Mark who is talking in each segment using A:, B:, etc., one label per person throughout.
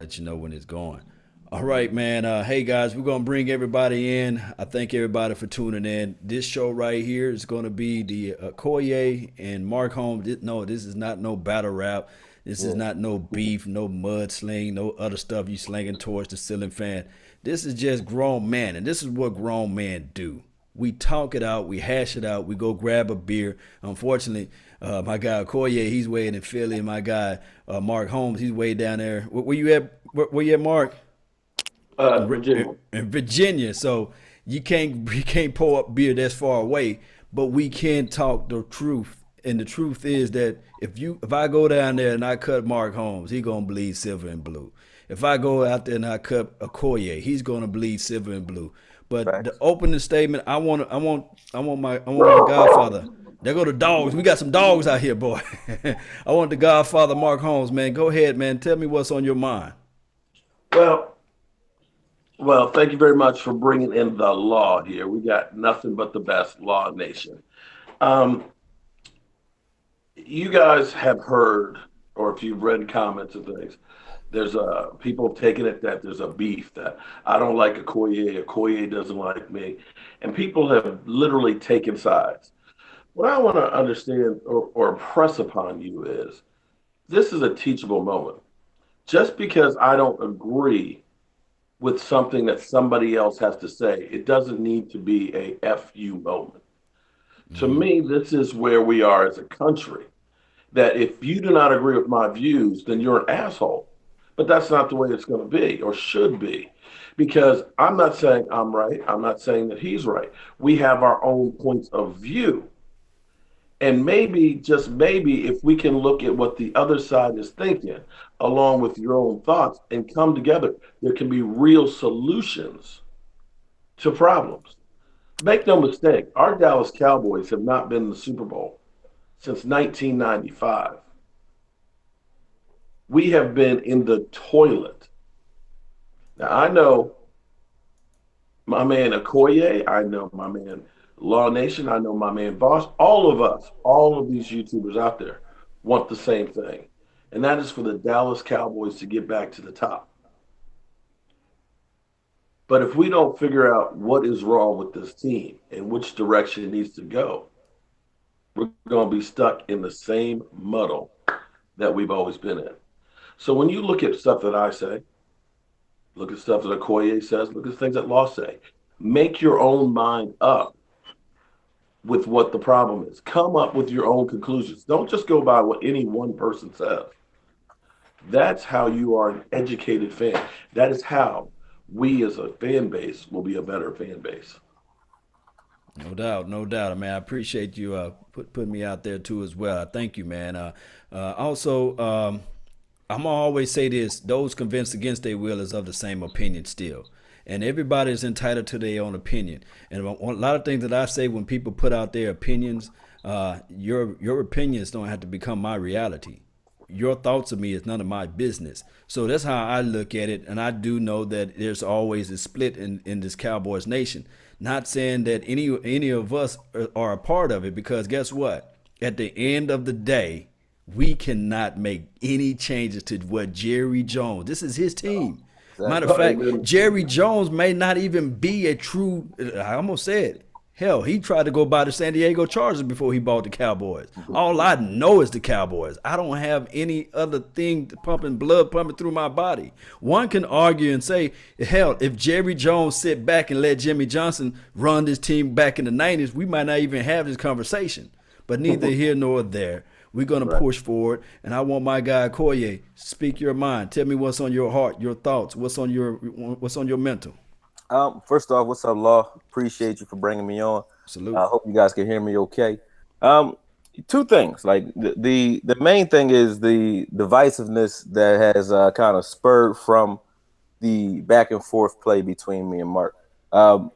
A: Let you know when it's going. All right, man. Hey guys, we're gonna bring everybody in. I thank everybody for tuning in. This show right here is gonna be the Koye and Mark Holmes. No, this is not no battle rap. This is
B: Yeah.
A: not no beef, no mudsling, no other stuff you slinging towards the ceiling fan. This is just grown man, and this is what grown men do. We talk it out, we hash it out, we go grab a beer. Unfortunately, my guy Koye, he's way in Philly, and my guy Mark Holmes, he's way down there. Where you at? Where you at, Mark?
C: Virginia.
A: In Virginia. So you can't pour up beer that's far away, but we can talk the truth. And the truth is that if I go down there and I cut Mark Holmes, he gonna bleed silver and blue. If I go out there and I cut Okoye, he's gonna bleed silver and blue. But the
B: Facts.
A: opening statement, I want my Godfather. There go the dogs. We got some dogs out here, boy. I want the Godfather Mark Holmes, man. Go ahead, man. Tell me what's on your mind.
C: Well, well, thank you very much for bringing in the law here. We got nothing but the best law nation. Um, you guys have heard, or if you've read comments and things, there's people have taken it that there's a beef that I don't like Okoye doesn't like me, and people have literally taken sides. What I want to understand or press upon you is this is a teachable moment. Just because I don't agree with something that somebody else has to say, it doesn't need to be a FU moment. To
A: Mm-hmm.
C: me, this is where we are as a country. That if you do not agree with my views, then you're an asshole. But that's not the way it's going to be or should be. Because I'm not saying I'm right. I'm not saying that he's right. We have our own points of view. And maybe, just maybe, if we can look at what the other side is thinking, along with your own thoughts, and come together, there can be real solutions to problems. Make no mistake, our Dallas Cowboys have not been in the Super Bowl since 1995. We have been in the toilet. Now, I know my man Okoye, I know my man Law Nation, I know my man Boss. All of us, all of these YouTubers out there want the same thing, and that is for the Dallas Cowboys to get back to the top. But if we don't figure out what is wrong with this team and which direction it needs to go, we're going to be stuck in the same muddle that we've always been in. So when you look at stuff that I say, look at stuff that Okoye says, look at things that Law say, make your own mind up with what the problem is. Come up with your own conclusions. Don't just go by what any one person says. That's how you are an educated fan. That is how we as a fan base will be a better fan base.
A: No doubt, no doubt. I mean, I appreciate you putting me out there too as well. I thank you, man. Also, I'm gonna always say this: those convinced against their will is of the same opinion still, and everybody is entitled to their own opinion. And a lot of things that I say when people put out their opinions, your opinions don't have to become my reality. Your thoughts of me is none of my business. So that's how I look at it. And I do know that there's always a split in this Cowboys nation. Not saying that any of us are a part of it, because guess what? At the end of the day, we cannot make any changes to what Jerry Jones. This is his team. Matter
B: Exactly.
A: of fact,
C: Amen.
A: Jerry Jones may not even be a true. I almost said, hell, he tried to go by the San Diego Chargers before he bought the Cowboys. All I know is the Cowboys. I don't have any other thing pumping blood pumping through my body. One can argue and say, hell, if Jerry Jones sit back and let Jimmy Johnson run this team back in the 90s, we might not even have this conversation. But neither here nor there. We're gonna
B: Right.
A: push forward, and I want my guy Koye speak your mind. Tell me what's on your heart, your thoughts, what's on your mental.
B: First off, what's up, Law? Appreciate you for bringing me on. I
A: Salute.
B: hope you guys can hear me okay. Um, Two things. Like the main thing is the divisiveness that has kind of spurred from the back and forth play between me and Mark. Um,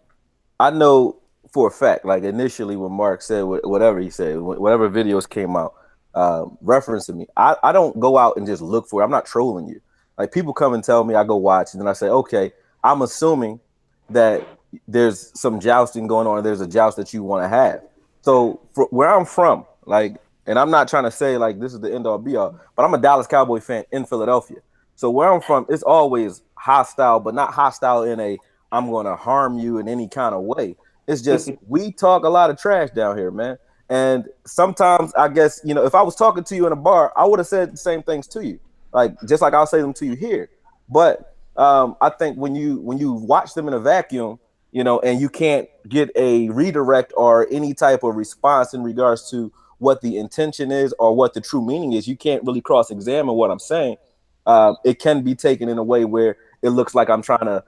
B: I know for a fact, like initially when Mark said whatever he said, whatever videos came out, referencing me, I don't go out and just look for it. I'm not trolling you. Like people come and tell me, I go watch, and then I say, okay, I'm assuming that there's some jousting going on. There's a joust that you want to have. So where I'm from, like, and I'm not trying to say like this is the end all be all, but I'm a Dallas Cowboy fan in Philadelphia. So where I'm from, it's always hostile, but not hostile in a I'm going to harm you in any kind of way. It's just we talk a lot of trash down here, man. And sometimes I guess, if I was talking to you in a bar, I would have said the same things to you. Like just like I'll say them to you here. But I think when you watch them in a vacuum, and you can't get a redirect or any type of response in regards to what the intention is or what the true meaning is, you can't really cross-examine what I'm saying. It can be taken in a way where it looks like I'm trying to,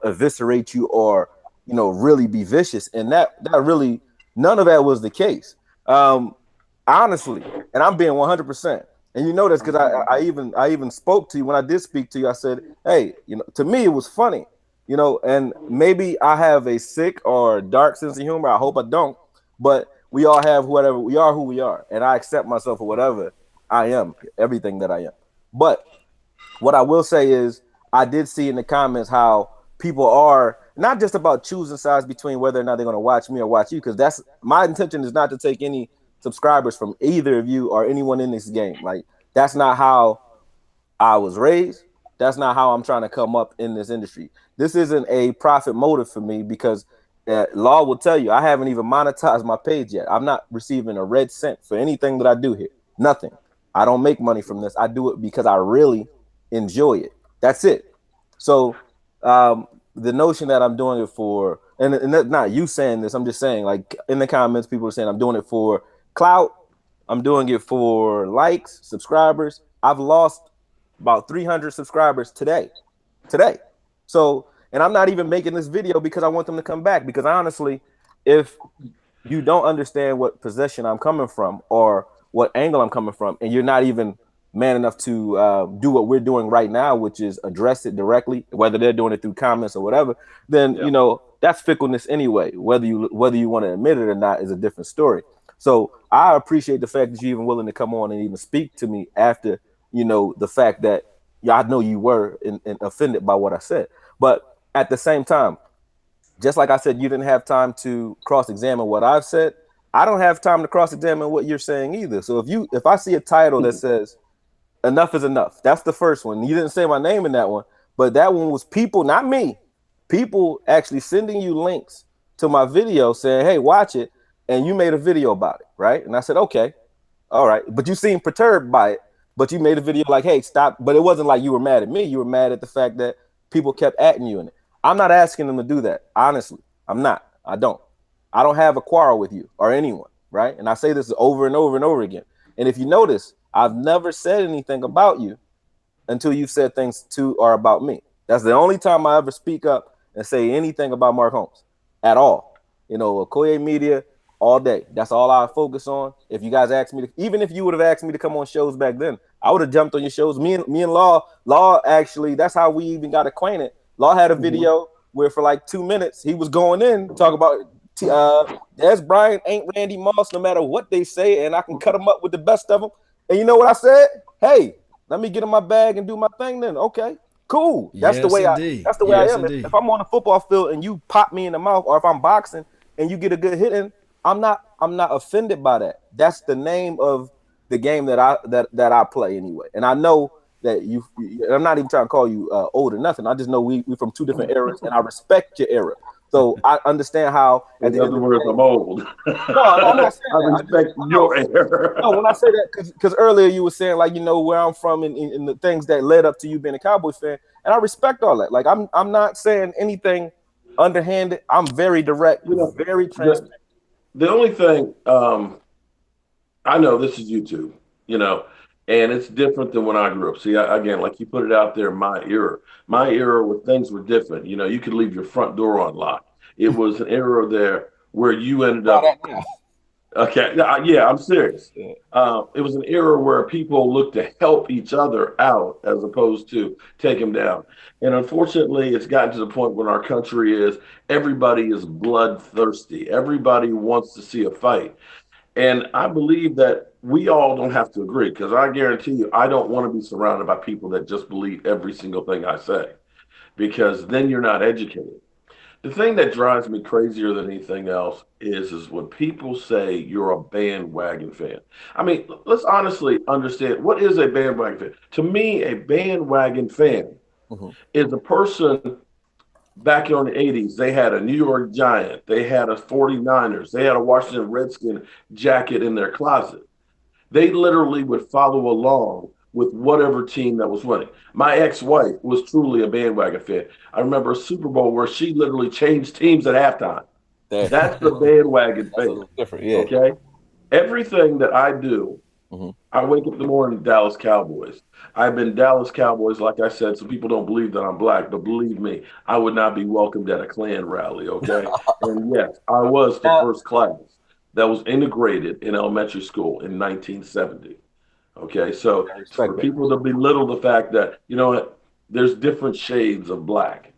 B: eviscerate you or, really be vicious. And that really, none of that was the case. Honestly, and I'm being 100%. And you know this because I even spoke to you when I did speak to you. I said, hey, to me it was funny, and maybe I have a sick or dark sense of humor. I hope I don't, but we all have whatever we are, who we are, and I accept myself for whatever I am, everything that I am. But what I will say is, I did see in the comments how people are not just about choosing sides between whether or not they're going to watch me or watch you, because that's my intention is not to take any subscribers from either of you or anyone in this game. Like that's not how I was raised. That's not how I'm trying to come up in this industry. This isn't a profit motive for me because law will tell you I haven't even monetized my page yet. I'm not receiving a red cent for anything that I do here. Nothing. I don't make money from this. I do it because I really enjoy it. That's it. So the notion that I'm doing it for, and that's not you saying this, I'm just saying, like in the comments, people are saying I'm doing it for clout. I'm doing it for likes, subscribers. I've lost about 300 subscribers today. So, and I'm not even making this video because I want them to come back. Because honestly, if you don't understand what position I'm coming from or what angle I'm coming from, and you're not even man enough to do what we're doing right now, which is address it directly, whether they're doing it through comments or whatever, then that's fickleness anyway. Whether you want to admit it or not is a different story. So I appreciate the fact that you're even willing to come on and even speak to me after the fact that I know you were offended by what I said. But at the same time, just like I said, you didn't have time to cross-examine what I've said. I don't have time to cross-examine what you're saying either. So if I see a title that says enough is enough, that's the first one. You didn't say my name in that one, but that one was people, not me, people actually sending you links to my video saying, hey, watch it. And you made a video about it, right? And I said, okay, all right. But you seemed perturbed by it, but you made a video like, hey, stop. But it wasn't like you were mad at me. You were mad at the fact that people kept atting you in it. I'm not asking them to do that. Honestly, I'm not. I don't have a quarrel with you or anyone, right? And I say this over and over and over again. And if you notice, I've never said anything about you until you've said things to or about me. That's the only time I ever speak up and say anything about Mark Holmes at all. AKOYE Media all day. That's all I focus on. If you guys asked me, even if you would have asked me to come on shows back then, I would have jumped on your shows. Me and Law actually, that's how we even got acquainted. Law had a video where for like 2 minutes he was going in talk about Dez Bryant ain't Randy Moss no matter what they say, and I can cut them up with the best of them. And you know what I said? Hey, let me get in my bag and do my thing then. Okay, cool. That's the way I am. If I'm on a football field and you pop me in the mouth, or if I'm boxing and you get a good hit in, I'm not offended by that. That's the name of the game that I play anyway. And I know that I'm not even trying to call you old or nothing. I just know we from two different eras, and I respect your era. So I understand how.
C: In other words, I'm old.
B: No, I'm not saying
C: I respect your era.
B: No, when I say that, because earlier you were saying like where I'm from and the things that led up to you being a Cowboys fan, and I respect all that. Like I'm not saying anything underhanded. I'm very direct, very transparent.
C: The only thing I know, this is YouTube, and it's different than when I grew up. See, again, like you put it out there, my era where things were different. You could leave your front door unlocked. It was an era there where you ended up. Okay, yeah, I'm serious. It was an era where people looked to help each other out as opposed to take them down. And unfortunately, it's gotten to the point where our country is everybody is bloodthirsty. Everybody wants to see a fight. And I believe that we all don't have to agree, because I guarantee you, I don't want to be surrounded by people that just believe every single thing I say, because then you're not educated. The thing that drives me crazier than anything else is when people say you're a bandwagon fan. I mean, let's honestly understand what is a bandwagon fan. To me, a bandwagon fan is a person back in the 80s. They had a New York Giant, they had a 49ers, they had a Washington Redskin jacket in their closet. They literally would follow along with whatever team that was winning. My ex-wife was truly a bandwagon fan. I remember a Super Bowl where she literally changed teams at halftime. That's the bandwagon
B: That's a
C: fan.
B: little different, yeah.
C: Okay. Everything that I do, I wake up in the morning, Dallas Cowboys. I've been Dallas Cowboys, like I said, so people don't believe that I'm black, but believe me, I would not be welcomed at a Klan rally, okay? And yes, I was the first class that was integrated in elementary school in 1970. Okay, so for people to belittle the fact that, you know what, there's different shades of black.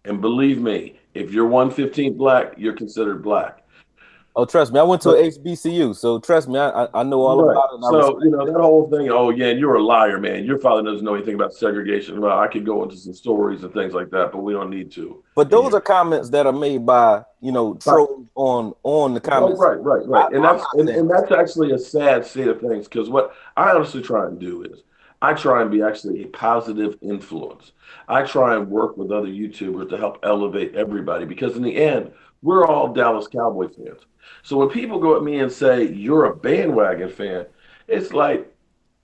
C: And believe me, if you're 115 black, you're considered black.
B: Oh, trust me, I went to a HBCU, so trust me, I know all about it.
C: So, you know, that whole thing, oh, yeah, you're a liar, man. Your father doesn't know anything about segregation. Well, I could go into some stories and things like that, but we don't need to.
B: But those are comments that are made by, you know, trolls on the comments.
C: Right. And that's actually a sad state of things, because what I honestly try and do is I try and be actually a positive influence. I try and work with other YouTubers to help elevate everybody, because in the end, we're all Dallas Cowboy fans. So when people go at me and say, you're a bandwagon fan, it's like,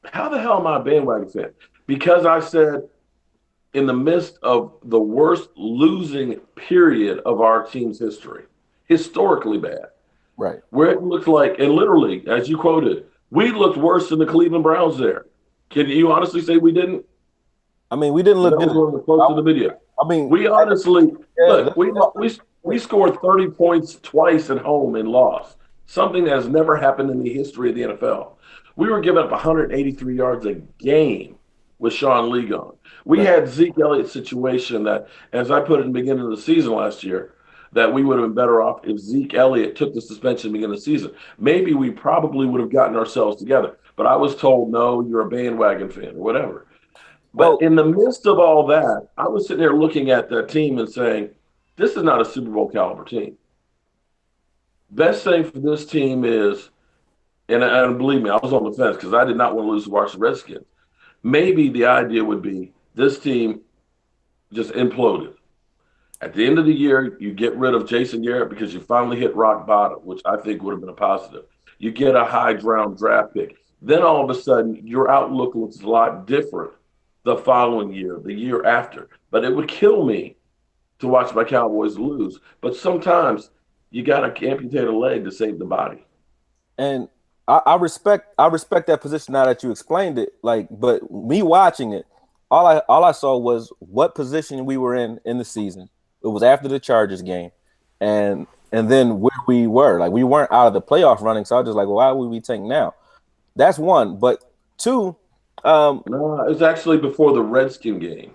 C: how the hell am I a bandwagon fan? Because I said, in the midst of the worst losing period of our team's history, historically bad,
B: right?
C: Where it looks like, and literally, as you quoted, we looked worse than the Cleveland Browns there. Can you honestly say we didn't?
B: I mean, we didn't look
C: good. One of the quotes in the video. I mean, we honestly, look, we scored 30 points twice at home and lost, something that has never happened in the history of the NFL. We were giving up 183 yards a game with Sean Lee gone. We had Zeke Elliott's situation that, as I put it in the beginning of the season last year, that we would have been better off if Zeke Elliott took the suspension at the beginning of the season. Maybe we probably would have gotten ourselves together. But I was told, no, you're a bandwagon fan or whatever. But in the midst of all that, I was sitting there looking at that team and saying, this is not a Super Bowl caliber team. Best thing for this team is, and believe me, I was on the fence because I did not want to lose to Washington Redskins. Maybe the idea would be this team just imploded. At the end of the year, you get rid of Jason Garrett because you finally hit rock bottom, which I think would have been a positive. You get a high-round draft pick. Then all of a sudden, your outlook looks a lot different the following year, the year after. But it would kill me to watch my Cowboys lose. But sometimes you got to amputate a leg to save the body.
B: And I respect that position now that you explained it. Like, but me watching it, all I saw was what position we were in the season. It was after the Chargers game, and then where we were. Like, we weren't out of the playoff running, so I was just like, well, why would we tank now? That's one. But two,
C: no, it was actually before the Redskin game.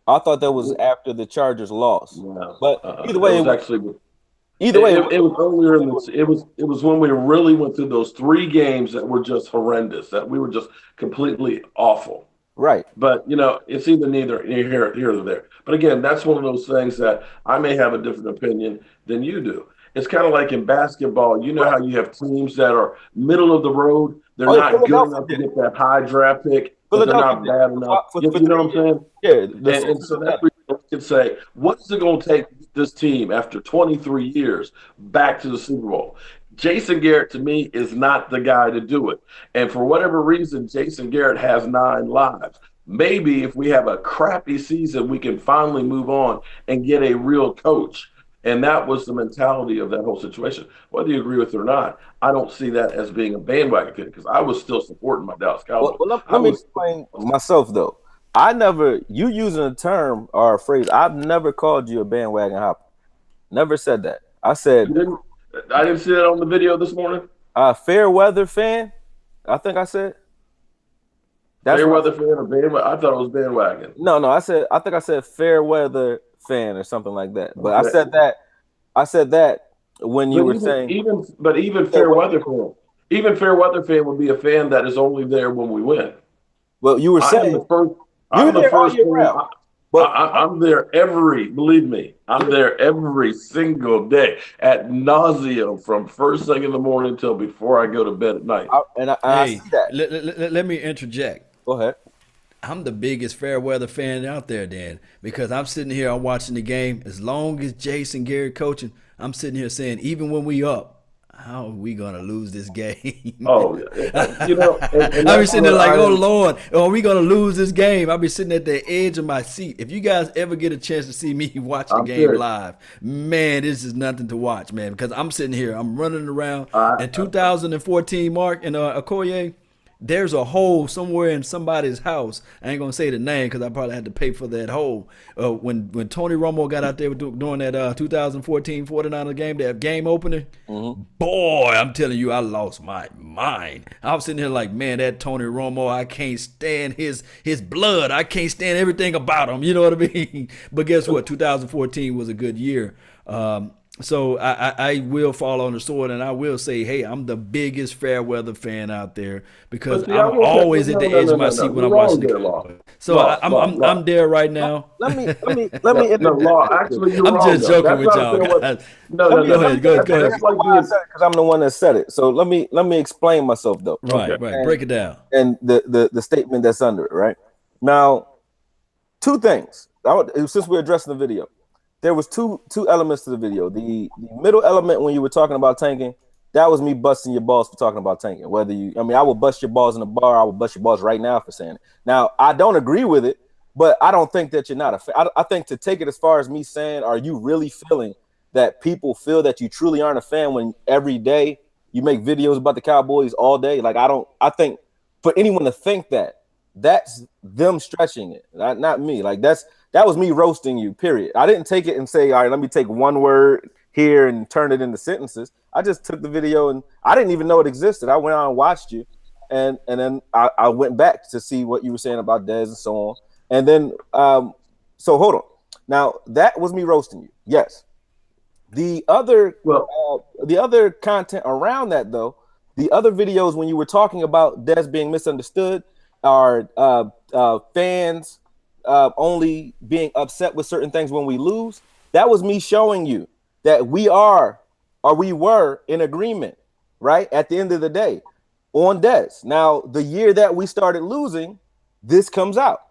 B: I thought that was after the Chargers lost.
C: No,
B: but either way,
C: it was earlier in the. It was when we really went through those 3 games that were just horrendous. That we were just completely awful.
B: Right.
C: But, you know, it's either neither here or there. But again, that's one of those things that I may have a different opinion than you do. It's kind of like in basketball. You know how you have teams that are middle of the road. They're not good enough to get that high draft pick, but they're not bad enough. You know what I'm saying?
B: Yeah.
C: And so that's where you can say, what's it going to take this team after 23 years back to the Super Bowl? Jason Garrett, to me, is not the guy to do it. And for whatever reason, Jason Garrett has 9 lives. Maybe if we have a crappy season, we can finally move on and get a real coach. And that was the mentality of that whole situation. Whether you agree with it or not, I don't see that as being a bandwagon thing, because I was still supporting my Dallas Cowboys.
B: Well, let me explain myself, though. You using a term or a phrase, I've never called you a bandwagon hopper. Never said that. I said...
C: I didn't see that on the video this morning.
B: Fair weather fan, I think I said.
C: Fair weather fan or bandwagon? I thought it was bandwagon.
B: No, I think I said fair weather fan or something like that. But okay. I said that when you were saying
C: even fair weather fan. Even fair weather fan would be a fan that is only there when we win.
B: Well, you were saying
C: I'm the first
B: But
C: I'm there believe me, I'm there every single day at nauseum from first thing in the morning until before I go to bed at night.
B: I see
A: Hey,
B: that.
A: let me interject.
B: Go ahead.
A: I'm the biggest fair weather fan out there, Dan, because I'm sitting here, I'm watching the game. As long as Jason Garrett coaching, I'm sitting here saying, even when we up, how are we gonna lose this game?
C: Oh, and
A: I be
C: that's
A: sitting there
C: what
A: like,
C: I
A: oh
C: am.
A: Lord, are we gonna lose this game? I be sitting at the edge of my seat. If you guys ever get a chance to see me watch the
C: I'm
A: game
C: serious.
A: live, man, this is nothing to watch, man. Because I'm sitting here, I'm running around.
C: I,
A: In 2014, Mark and AKOYE, there's a hole somewhere in somebody's house. I ain't gonna say the name because I probably had to pay for that hole. When Tony Romo got out there doing that 2014 49er game, that game opener, boy, I'm telling you, I lost my mind. I was sitting here like, man, that Tony Romo, I can't stand his blood. I can't stand everything about him. You know what I mean? But guess what? 2014 was a good year. So I will fall on the sword and I will say, hey, I'm the biggest fair weather fan out there because
C: but see, I
A: I'm
C: will say,
A: always at
C: no,
A: the
C: no,
A: edge
C: no,
A: of my
C: no,
A: seat
C: no.
A: when
C: You're
A: I'm watching
C: wrong
A: the
C: there, Law.
A: Cowboys. So
C: Law, Law,
A: I'm
C: Law.
A: there right now.
B: Let me
C: No, Law.
B: interject.
C: Actually, you're
A: I'm
C: wrong
A: just
C: though.
A: joking
C: That's
A: with
C: not a
A: y'all
C: fair what.
A: guys.
C: No,
B: Let
C: no,
B: me
A: Go
C: no.
A: ahead,
B: interject.
A: go
B: And
C: That's
A: ahead.
B: the reason
C: like
B: why I
C: being
B: said it because I'm the one that said it. So let me explain myself though.
C: okay.
A: Right.
B: And
A: Break it down.
B: the statement that's under it, right? Now, two things. Since we're addressing the video, there was two elements to the video. The middle element when you were talking about tanking, that was me busting your balls for talking about tanking. I will bust your balls in the bar. I will bust your balls right now for saying it. Now, I don't agree with it, but I don't think that you're not a fan. I think to take it as far as me saying, are you really feeling that people feel that you truly aren't a fan when every day you make videos about the Cowboys all day? Like, I think for anyone to think that, that's them stretching it, not me. Like that was me roasting you, period. I didn't take it and say, all right, let me take one word here and turn it into sentences. I just took the video and I didn't even know it existed. I went on and watched you, and then I went back to see what you were saying about Dez and so on. And then so hold on. Now that was me roasting you. Yes.
C: Well,
B: The other content around that though, the other videos when you were talking about Dez being misunderstood are fans only being upset with certain things when we lose. That was me showing you that we were in agreement, right? At the end of the day, on Dez. Now, the year that we started losing, this comes out.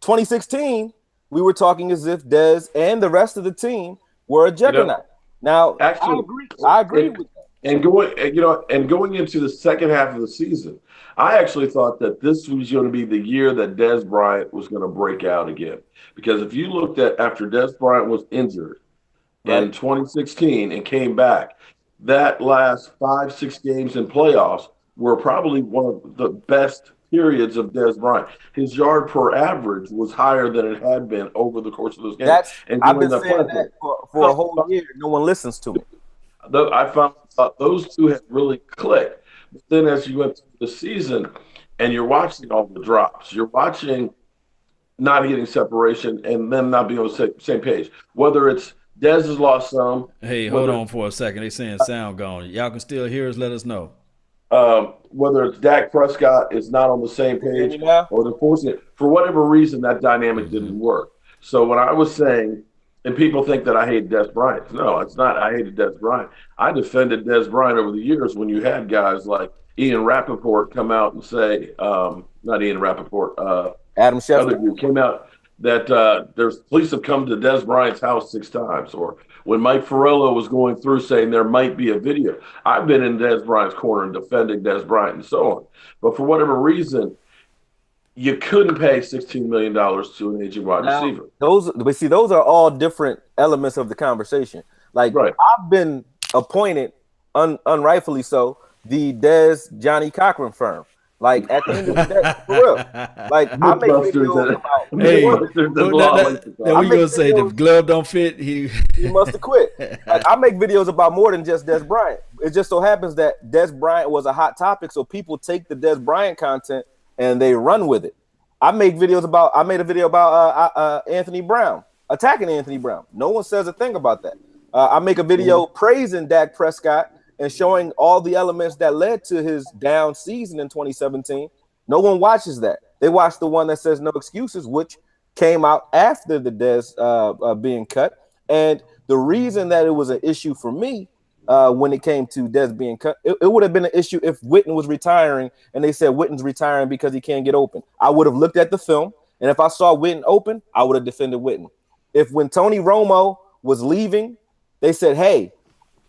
B: 2016, we were talking as if Dez and the rest of the team were a
C: you know,
B: juggernaut. Now, I
C: actually,
B: agree. I agree
C: and
B: with that.
C: and going into the second half of the season, I actually thought that this was going to be the year that Dez Bryant was going to break out again. Because if you looked at after Dez Bryant was injured
B: Right?
C: in 2016 and came back, that last 5, 6 games in playoffs were probably one of the best periods of Dez Bryant. His yard per average was higher than it had been over the course of those games. And
B: I've
C: during
B: been
C: that
B: saying
C: playoff
B: that
C: run,
B: for a whole year. No one listens to me.
C: I found those two had really clicked. But then as you went through the season and you're watching all the drops, you're watching not getting separation and them not being on the same page. Whether it's Dez has lost some,
A: Hey, hold
C: whether
A: on for a second. They saying sound gone. Y'all can still hear us. Let us know.
C: whether it's Dak Prescott is not on the same
B: You hear me
C: page
B: now?
C: or they're forcing it. For whatever reason, that dynamic didn't work. So when I was saying, and people think that I hate Dez Bryant. No, it's not. I hated Dez Bryant. I defended Dez Bryant over the years when you had guys like Ian Rappaport come out and say, not Ian Rappaport,
B: Adam
C: other
B: Schefter.
C: group came out that there's police have come to Dez Bryant's house 6 times, or when Mike Farello was going through saying there might be a video. I've been in Dez Bryant's corner and defending Dez Bryant and so on. But for whatever reason, you couldn't pay $16 million to an aging wide
B: Now,
C: receiver.
B: those are all different elements of the conversation. Like
C: Right.
B: I've been appointed, unrightfully so, the Dez Johnny Cochran firm. Like at the end of the day, for real. Like I make
C: Mythbusters
B: videos
C: and
B: about
A: Hey,
B: more.
C: Mythbusters and
A: what
C: law like to
A: that
B: I
C: call
A: we
C: it.
B: make
A: gonna say? The
B: videos.
A: glove don't fit. He.
B: He must have quit. Like I make videos about more than just Dez Bryant. It just so happens that Dez Bryant was a hot topic, so people take the Dez Bryant content and they run with it. I made a video about Anthony Brown, attacking Anthony Brown. No one says a thing about that. I make a video praising Dak Prescott and showing all the elements that led to his down season in 2017. No one watches that. They watch the one that says no excuses, which came out after the Dez being cut. And the reason that it was an issue for me when it came to Dez being cut, it would have been an issue if Witten was retiring and they said Witten's retiring because he can't get open. I would have looked at the film, and if I saw Witten open, I would have defended Witten. If when Tony Romo was leaving, they said, hey,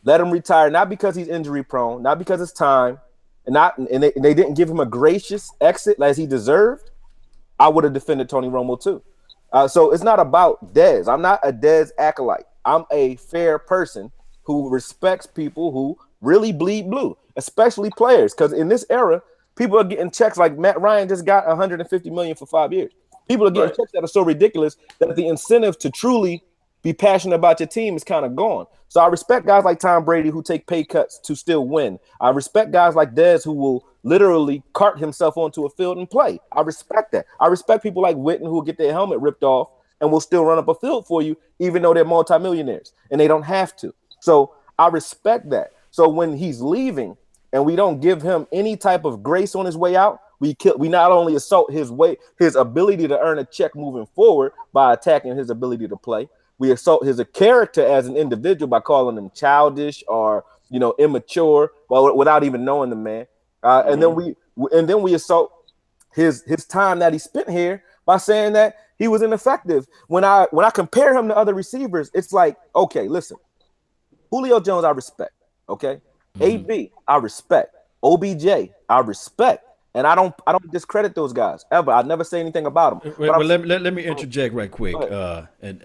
B: let him retire, not because he's injury prone, not because it's time, and they didn't give him a gracious exit as he deserved, I would have defended Tony Romo too. So it's not about Dez. I'm not a Dez acolyte. I'm a fair person who respects people who really bleed blue, especially players. Because in this era, people are getting checks like Matt Ryan just got $150 million for 5 years. People are getting checks that are so ridiculous that the incentive to truly be passionate about your team is kind of gone. So I respect guys like Tom Brady who take pay cuts to still win. I respect guys like Dez who will literally cart himself onto a field and play. I respect that. I respect people like Witten who will get their helmet ripped off and will still run up a field for you, even though they're multimillionaires and they don't have to. So I respect that. So when he's leaving and we don't give him any type of grace on his way out, we not only assault his ability to earn a check moving forward by attacking his ability to play, we assault his character as an individual by calling him childish or immature, without even knowing the man. And then we assault his time that he spent here by saying that he was ineffective. When I compare him to other receivers, it's like, okay, listen, Julio Jones, I respect. Okay, AB, I respect. OBJ, I respect. And I don't discredit those guys ever. I never say anything about them.
A: Well, let me interject right quick, and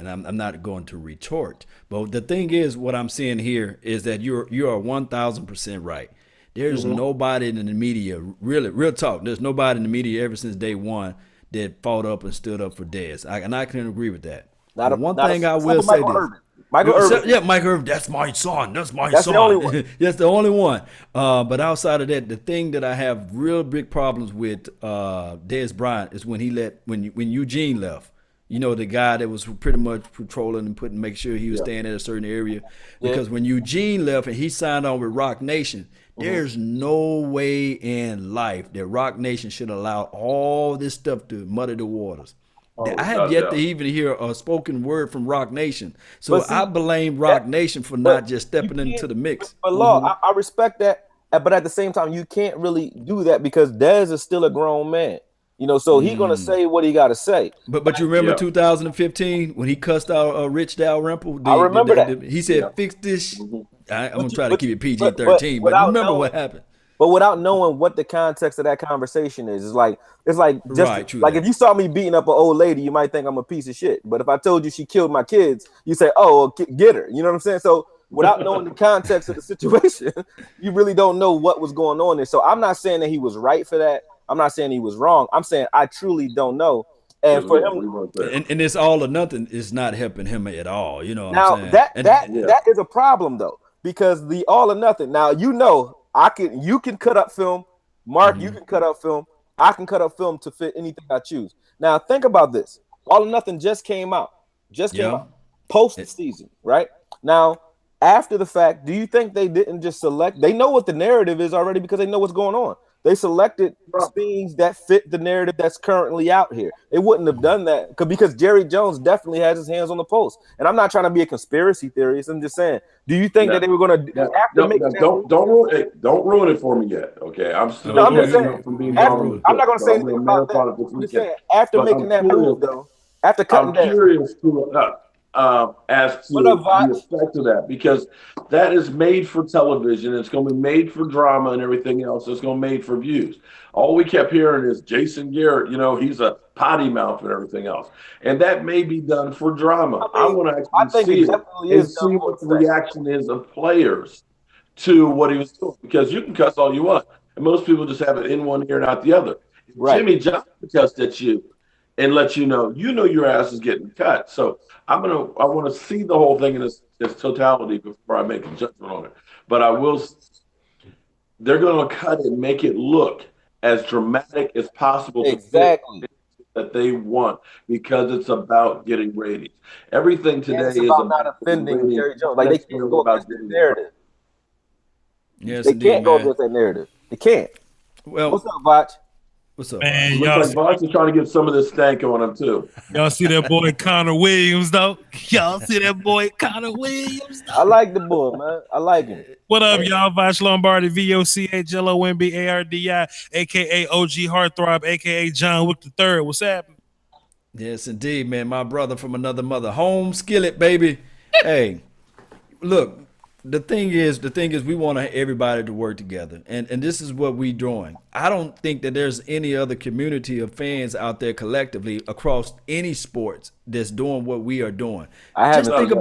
A: I'm not going to retort. But the thing is, what I'm seeing here is that you are 1,000% right. There's nobody in the media, really, real talk. There's nobody in the media ever since day one that fought up and stood up for Dez. And I can agree with that. One thing I will say this.
B: Michael Irvin.
A: Yeah, Mike Irvin. That's my son. That's son.
B: The only one.
A: That's the only one. But outside of that, the thing that I have real big problems with Dez Bryant is when when Eugene left. The guy that was pretty much patrolling and make sure he was staying at a certain area. Because when Eugene left and he signed on with Rock Nation, there's no way in life that Rock Nation should allow all this stuff to muddy the waters. I have yet to even hear a spoken word from Rock Nation. So I blame Rock Nation for not just stepping into the mix.
B: But Law, I respect that. But at the same time, you can't really do that because Dez is still a grown man. So he's going to say what he got to say.
A: But you remember 2015 when he cussed out Rich Dalrymple?
B: I remember that.
A: He said, fix this. I'm going to try to keep it PG-13, but remember what happened.
B: But without knowing what the context of that conversation is, it's like just like if you saw me beating up an old lady, you might think I'm a piece of shit. But if I told you she killed my kids, you say, "Oh, get her." You know what I'm saying? So without knowing the context of the situation, you really don't know what was going on there. So I'm not saying that he was right for that. I'm not saying he was wrong. I'm saying I truly don't know. And for him,
A: and this all or nothing is not helping him at all. Now
B: what I'm saying? That is a problem though, because the all or nothing. Now you can cut up film, Mark. You can cut up film. I can cut up film to fit anything I choose. Now think about this: All or Nothing just came out. Post season, right? Now after the fact, do you think they didn't just select? They know what the narrative is already because they know what's going on. They selected scenes that fit the narrative that's currently out here. They wouldn't have done that because Jerry Jones definitely has his hands on the pulse. And I'm not trying to be a conspiracy theorist. I'm just saying, do you think that they were going to
C: don't ruin it for me yet? Okay, I'm still.
B: I'm just saying. I'm not going to say anything about that. I'm just saying, after making that move, though, after cutting
C: I'm curious as to the effect of that, because that is made for television. It's going to be made for drama and everything else. It's going to be made for views. All we kept hearing is Jason Garrett, he's a potty mouth and everything else. And that may be done for drama. I want to actually see it and see what the reaction is of players to what he was doing, because you can cuss all you want. And most people just have it in one ear and out the other. Right. Jimmy Johnson cussed at you and let you know your ass is getting cut. So I want to see the whole thing in its totality before I make a judgment on it. But they're going to cut it and make it look as dramatic as possible.
B: Exactly.
C: That they want, because it's about getting ratings. Everything today is
B: about not offending Jerry Jones. Like they can't go against the narrative.
A: Yes,
B: they can't go against that narrative. They can't.
A: Well,
B: what's up, VOCH?
A: What's up,
D: Man,
A: Voch?
C: It looks like VOCH is trying to get some of this stank on him too.
D: y'all see that boy Connor Williams though? Y'all see that boy Connor Williams though?
B: I like the boy, man. I like him.
D: What up, y'all? VOCH Lombardi, VOCHLOMBARDI, aka OG Heartthrob, aka John Wick III. What's happening?
A: Yes, indeed, man. My brother from another mother. Home skillet, baby. Hey, look, the thing is, we want everybody to work together. And this is what we doing. I don't think that there's any other community of fans out there collectively across any sports that's doing what we are doing. Just think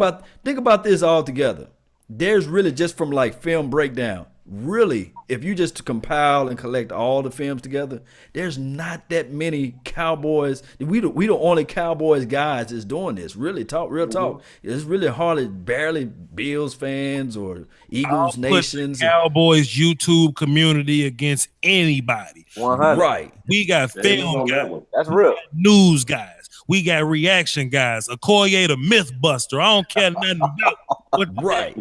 A: about this all together. There's really, just from like film breakdown, really, if you just compile and collect all the films together, there's not that many Cowboys. We the only Cowboys guys that's doing this. Really, real talk. It's really hardly, barely Bills fans or Eagles nations.
D: Cowboys YouTube community against anybody.
B: 100.
A: Right.
D: We got film guys.
B: That's real.
D: News guys. We got reaction guys. AKOYE the Mythbuster. I don't care nothing about what
A: Right.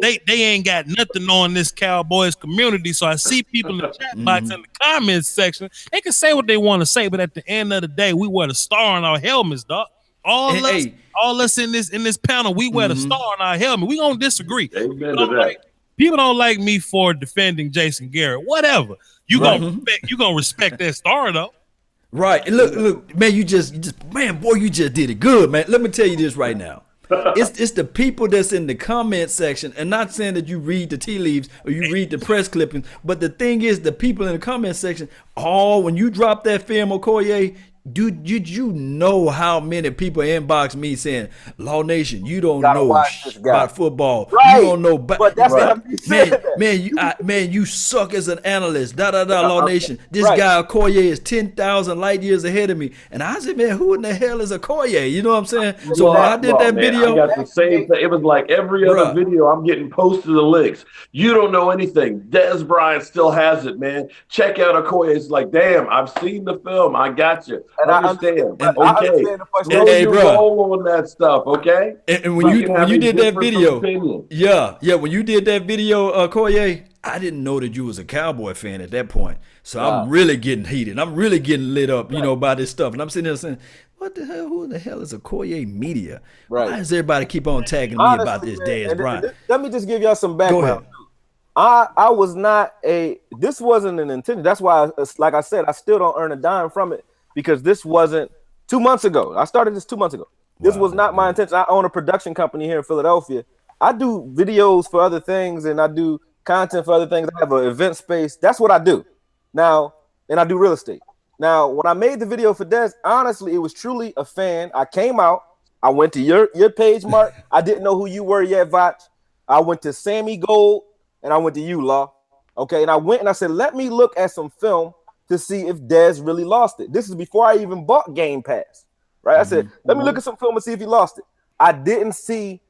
D: They ain't got nothing on this Cowboys community. So I see people in the chat box in the comments section. They can say what they want to say, but at the end of the day, we wear the star on our helmets, dog. All us in this panel, we wear the star on our helmet. We gonna disagree.
C: Amen to that.
D: People don't like me for defending Jason Garrett. Whatever. You gonna respect that star though.
A: Right. And look, man, you just did it good, man. Let me tell you this right now. It's the people that's in the comment section, and not saying that you read the tea leaves or you read the press clippings, but the thing is, the people in the comment section, when you drop that film, Okoye, dude, you know how many people inbox me saying, Law Nation, you don't know about football.
B: Right.
A: You don't know,
B: but that's what I'm saying.
A: Man, you suck as an analyst. Law Nation. This guy Okoye is 10,000 light years ahead of me, and I said, man, who in the hell is Okoye? You know what I'm saying? So when I did that video,
C: I got the same thing. It was like every other video I'm getting posted the links. You don't know anything. Dez Bryant still has it, man. Check out Okoye. It's like, damn, I've seen the film. I got you.
B: And
C: I understand.
B: I understand
C: Slow your roll on that stuff, okay?
A: And when you did that video, when you did that video, Koye, I didn't know that you was a Cowboy fan at that point. So I'm really getting heated. I'm really getting lit up, by this stuff. And I'm sitting there saying, what the hell? Who the hell is Okoye Media? Right. Why does everybody keep on tagging me about this Dez Bryant?
B: Let me just give y'all some background. I was not this wasn't an intention. That's why, like I said, I still don't earn a dime from it. Because this wasn't 2 months ago. I started this 2 months ago. This was not my intention. I own a production company here in Philadelphia. I do videos for other things, and I do content for other things. I have an event space. That's what I do. Now, and I do real estate. Now, when I made the video for Dez, honestly, it was truly a fan. I came out. I went to your page, Mark. I didn't know who you were yet, VOCH. I went to Sammy Gold, and I went to you, Law. Okay, and I went and I said, let me look at some film to see if Dez really lost it. This is before I even bought Game Pass, right? I said, let me look at some film and see if he lost it. I didn't see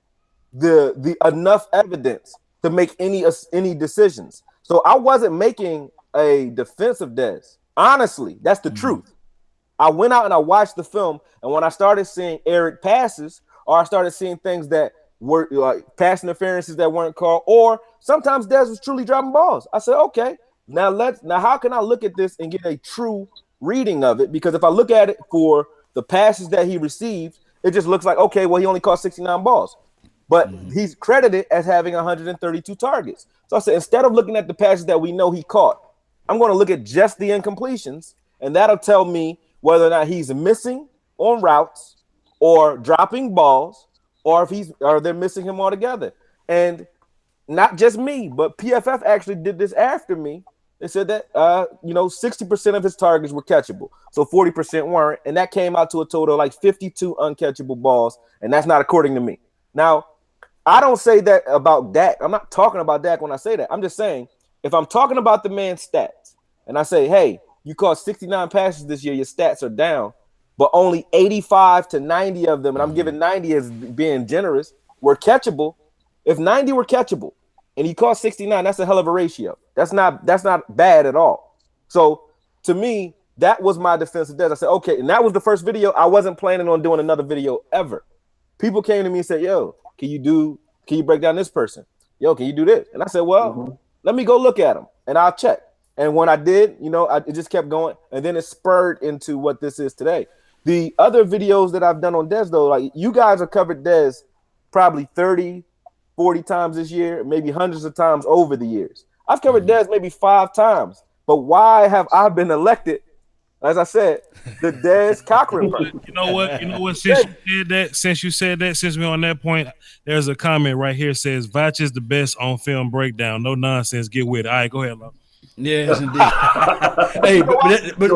B: the enough evidence to make any decisions. So I wasn't making a defense of Dez. Honestly, that's the truth. I went out and I watched the film, and when I started seeing errant passes, or I started seeing things that were like pass interferences that weren't called, or sometimes Dez was truly dropping balls, I said, okay. Now how can I look at this and get a true reading of it? Because if I look at it for the passes that he received, it just looks like, okay, well, he only caught 69 balls. But he's credited as having 132 targets. So I said, instead of looking at the passes that we know he caught, I'm going to look at just the incompletions, and that'll tell me whether or not he's missing on routes or dropping balls, or if they're missing him altogether. And not just me, but PFF actually did this after me. They said that 60% of his targets were catchable, so 40% weren't, and that came out to a total of like 52 uncatchable balls, and that's not according to me. Now, I don't say that about Dak. I'm not talking about Dak when I say that. I'm just saying, if I'm talking about the man's stats, and I say, hey, you caught 69 passes this year, your stats are down, but only 85 to 90 of them, and I'm giving 90 as being generous, were catchable. If 90 were catchable, and he caught 69, that's a hell of a ratio. That's not bad at all. So to me, that was my defense of Dez. I said, okay, and that was the first video. I wasn't planning on doing another video ever. People came to me and said, yo, can you break down this person? Yo, can you do this? And I said, well, let me go look at him and I'll check. And when I did, it just kept going, and then it spurred into what this is today. The other videos that I've done on Dez, though, like you guys have covered Dez probably 30, 40 times this year, maybe hundreds of times over the years. I've covered Dez maybe 5 times, but why have I been elected, as I said, the Dez Cochran person?
D: You know what? Since you said that, since we're on that point, there's a comment right here says VOCH is the best on film breakdown. No nonsense. Get with it. All right, go ahead, Lo.
A: Yes, indeed. Hey, but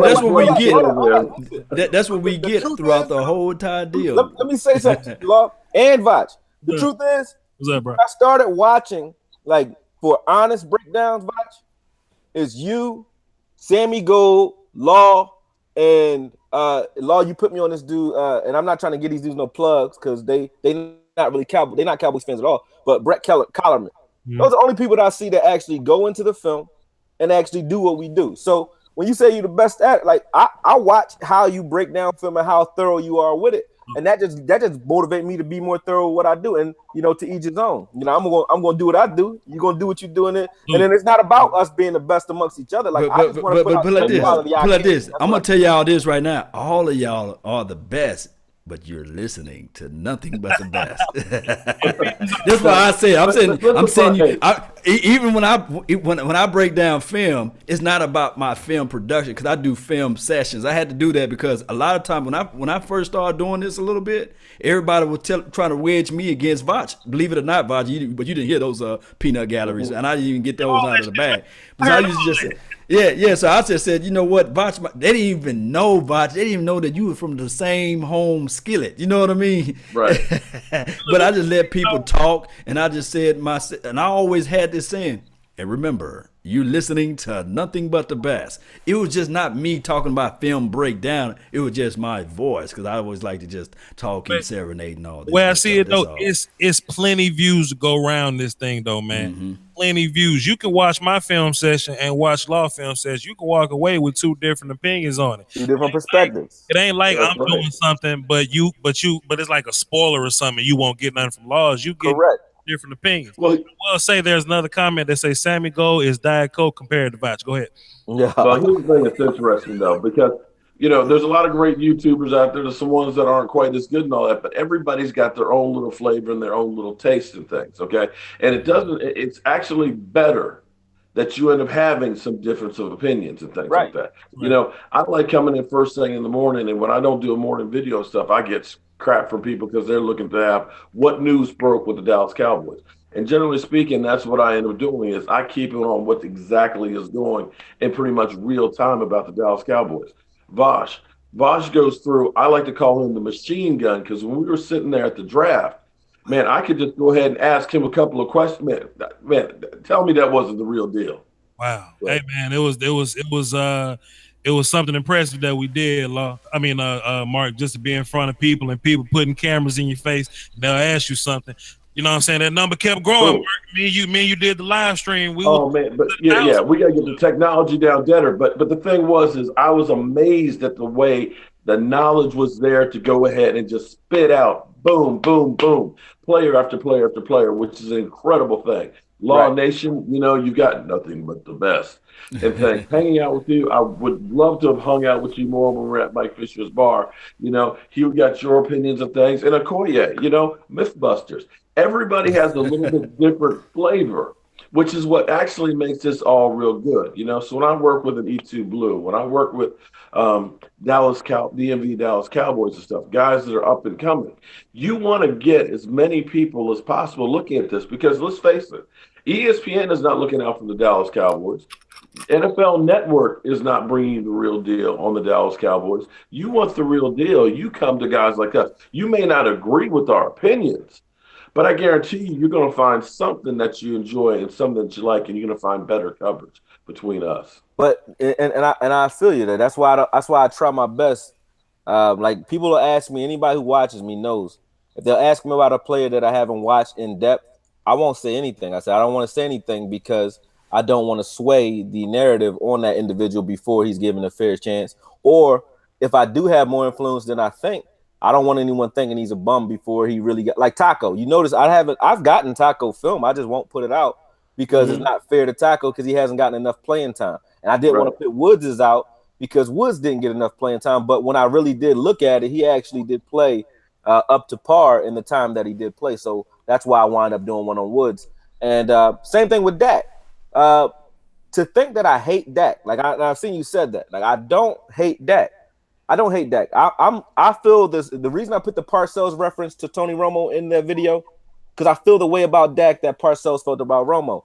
A: that's what we get. That's what we get throughout the whole entire deal.
B: Let me say something, Law and VOCH. The truth is,
D: what's up, bro?
B: I started watching, like, for honest breakdowns, VOCH, is you, Sammy Gold, Law, and Law, you put me on this dude, and I'm not trying to get these dudes no plugs because they not really Cowboys, they're not Cowboys fans at all, but Brett Kellerman. Those are the only people that I see that actually go into the film and actually do what we do. So when you say you're the best at it, like I watch how you break down film and how thorough you are with it. And that just motivates me to be more thorough with what I do, and to each his own. I'm gonna do what I do. You're gonna do what you're doing it, and then it's not about us being the best amongst each other. Like I just want to put
A: like this. I'm gonna tell y'all this right now. All of y'all are the best, but you're listening to nothing but the best. That's why I say I'm saying you. Even when I break down film, it's not about my film production because I do film sessions. I had to do that because a lot of times when I first started doing this a little bit, everybody was trying to wedge me against VOCH. Believe it or not, VOCH, but you didn't hear those peanut galleries, and I didn't even get those out of the bag. Because I used to just say. Yeah. So I just said, you know what, VOCH, they didn't even know VOCH. They didn't even know that you were from the same home skillet. You know what I mean?
C: Right.
A: But I just let people talk, and I just said and I always had this saying, and remember, you're listening to nothing but the best. It was just not me talking about film breakdown. It was just my voice because I always like to just talk and serenade and all that.
D: Well, I see it though. It's plenty views to go around this thing though, man. Mm-hmm. Plenty views. You can watch my film session and watch Law film session. You can walk away with 2 different opinions on it.
B: 2 different perspectives.
D: It ain't like I'm doing something, but it's like a spoiler or something. You won't get nothing from Laws. You get different opinions. Well, say there's another comment that say Sammy Gold is Diet Coke compared to VOCH. Go ahead.
B: Yeah.
C: Well, here's the thing that's interesting though, because there's a lot of great YouTubers out there. There's some ones that aren't quite as good and all that, but everybody's got their own little flavor and their own little taste and things. Okay, and it's actually better that you end up having some difference of opinions and things like that. Right. I like coming in first thing in the morning, and when I don't do a morning video stuff, I get crap from people because they're looking to have what news broke with the Dallas Cowboys. And generally speaking, that's what I end up doing is I keep it on what exactly is going in pretty much real time about the Dallas Cowboys. VOCH goes through, I like to call him the machine gun, because when we were sitting there at the draft, man, I could just go ahead and ask him a couple of questions. Man, tell me that wasn't the real deal.
D: Wow. So, hey man, it was something impressive that we did, Mark, just to be in front of people and people putting cameras in your face. They'll ask you something. You know what I'm saying? That number kept growing. Mark. Me and you did the live stream.
C: We got to get the technology down better. But the thing is I was amazed at the way the knowledge was there to go ahead and just spit out, boom, boom, boom, player after player after player, which is an incredible thing. Law Nation, you got nothing but the best. And thanks. Hanging out with you, I would love to have hung out with you more when we were at Mike Fisher's bar. He got your opinions of things. And AKOYE, Mythbusters. Everybody has a little bit different flavor, which is what actually makes this all real good. So when I work with an E2 Blue, when I work with DMV Dallas Cowboys and stuff, guys that are up and coming, you want to get as many people as possible looking at this, because let's face it, ESPN is not looking out for the Dallas Cowboys. NFL Network is not bringing the real deal on the Dallas Cowboys. You want the real deal, you come to guys like us. You may not agree with our opinions, but I guarantee you're going to find something that you enjoy and something that you like, and you're going to find better coverage between us.
B: But I feel you there. That's why I try my best. Like people will ask me, anybody who watches me knows, if they'll ask me about a player that I haven't watched in depth, I won't say anything. I said I don't want to say anything because I don't want to sway the narrative on that individual before he's given a fair chance. Or if I do have more influence than I think, I don't want anyone thinking he's a bum before he really got, like Taco. You notice I've gotten Taco film. I just won't put it out because it's not fair to Taco because he hasn't gotten enough playing time. And I didn't want to put Woods out because Woods didn't get enough playing time. But when I really did look at it, he actually did play up to par in the time that he did play. So that's why I wound up doing one on Woods. And same thing with Dak. To think that I hate Dak, like I've seen you said that. Like I don't hate Dak. I don't hate Dak. I feel this. The reason I put the Parcells reference to Tony Romo in that video, because I feel the way about Dak that Parcells felt about Romo.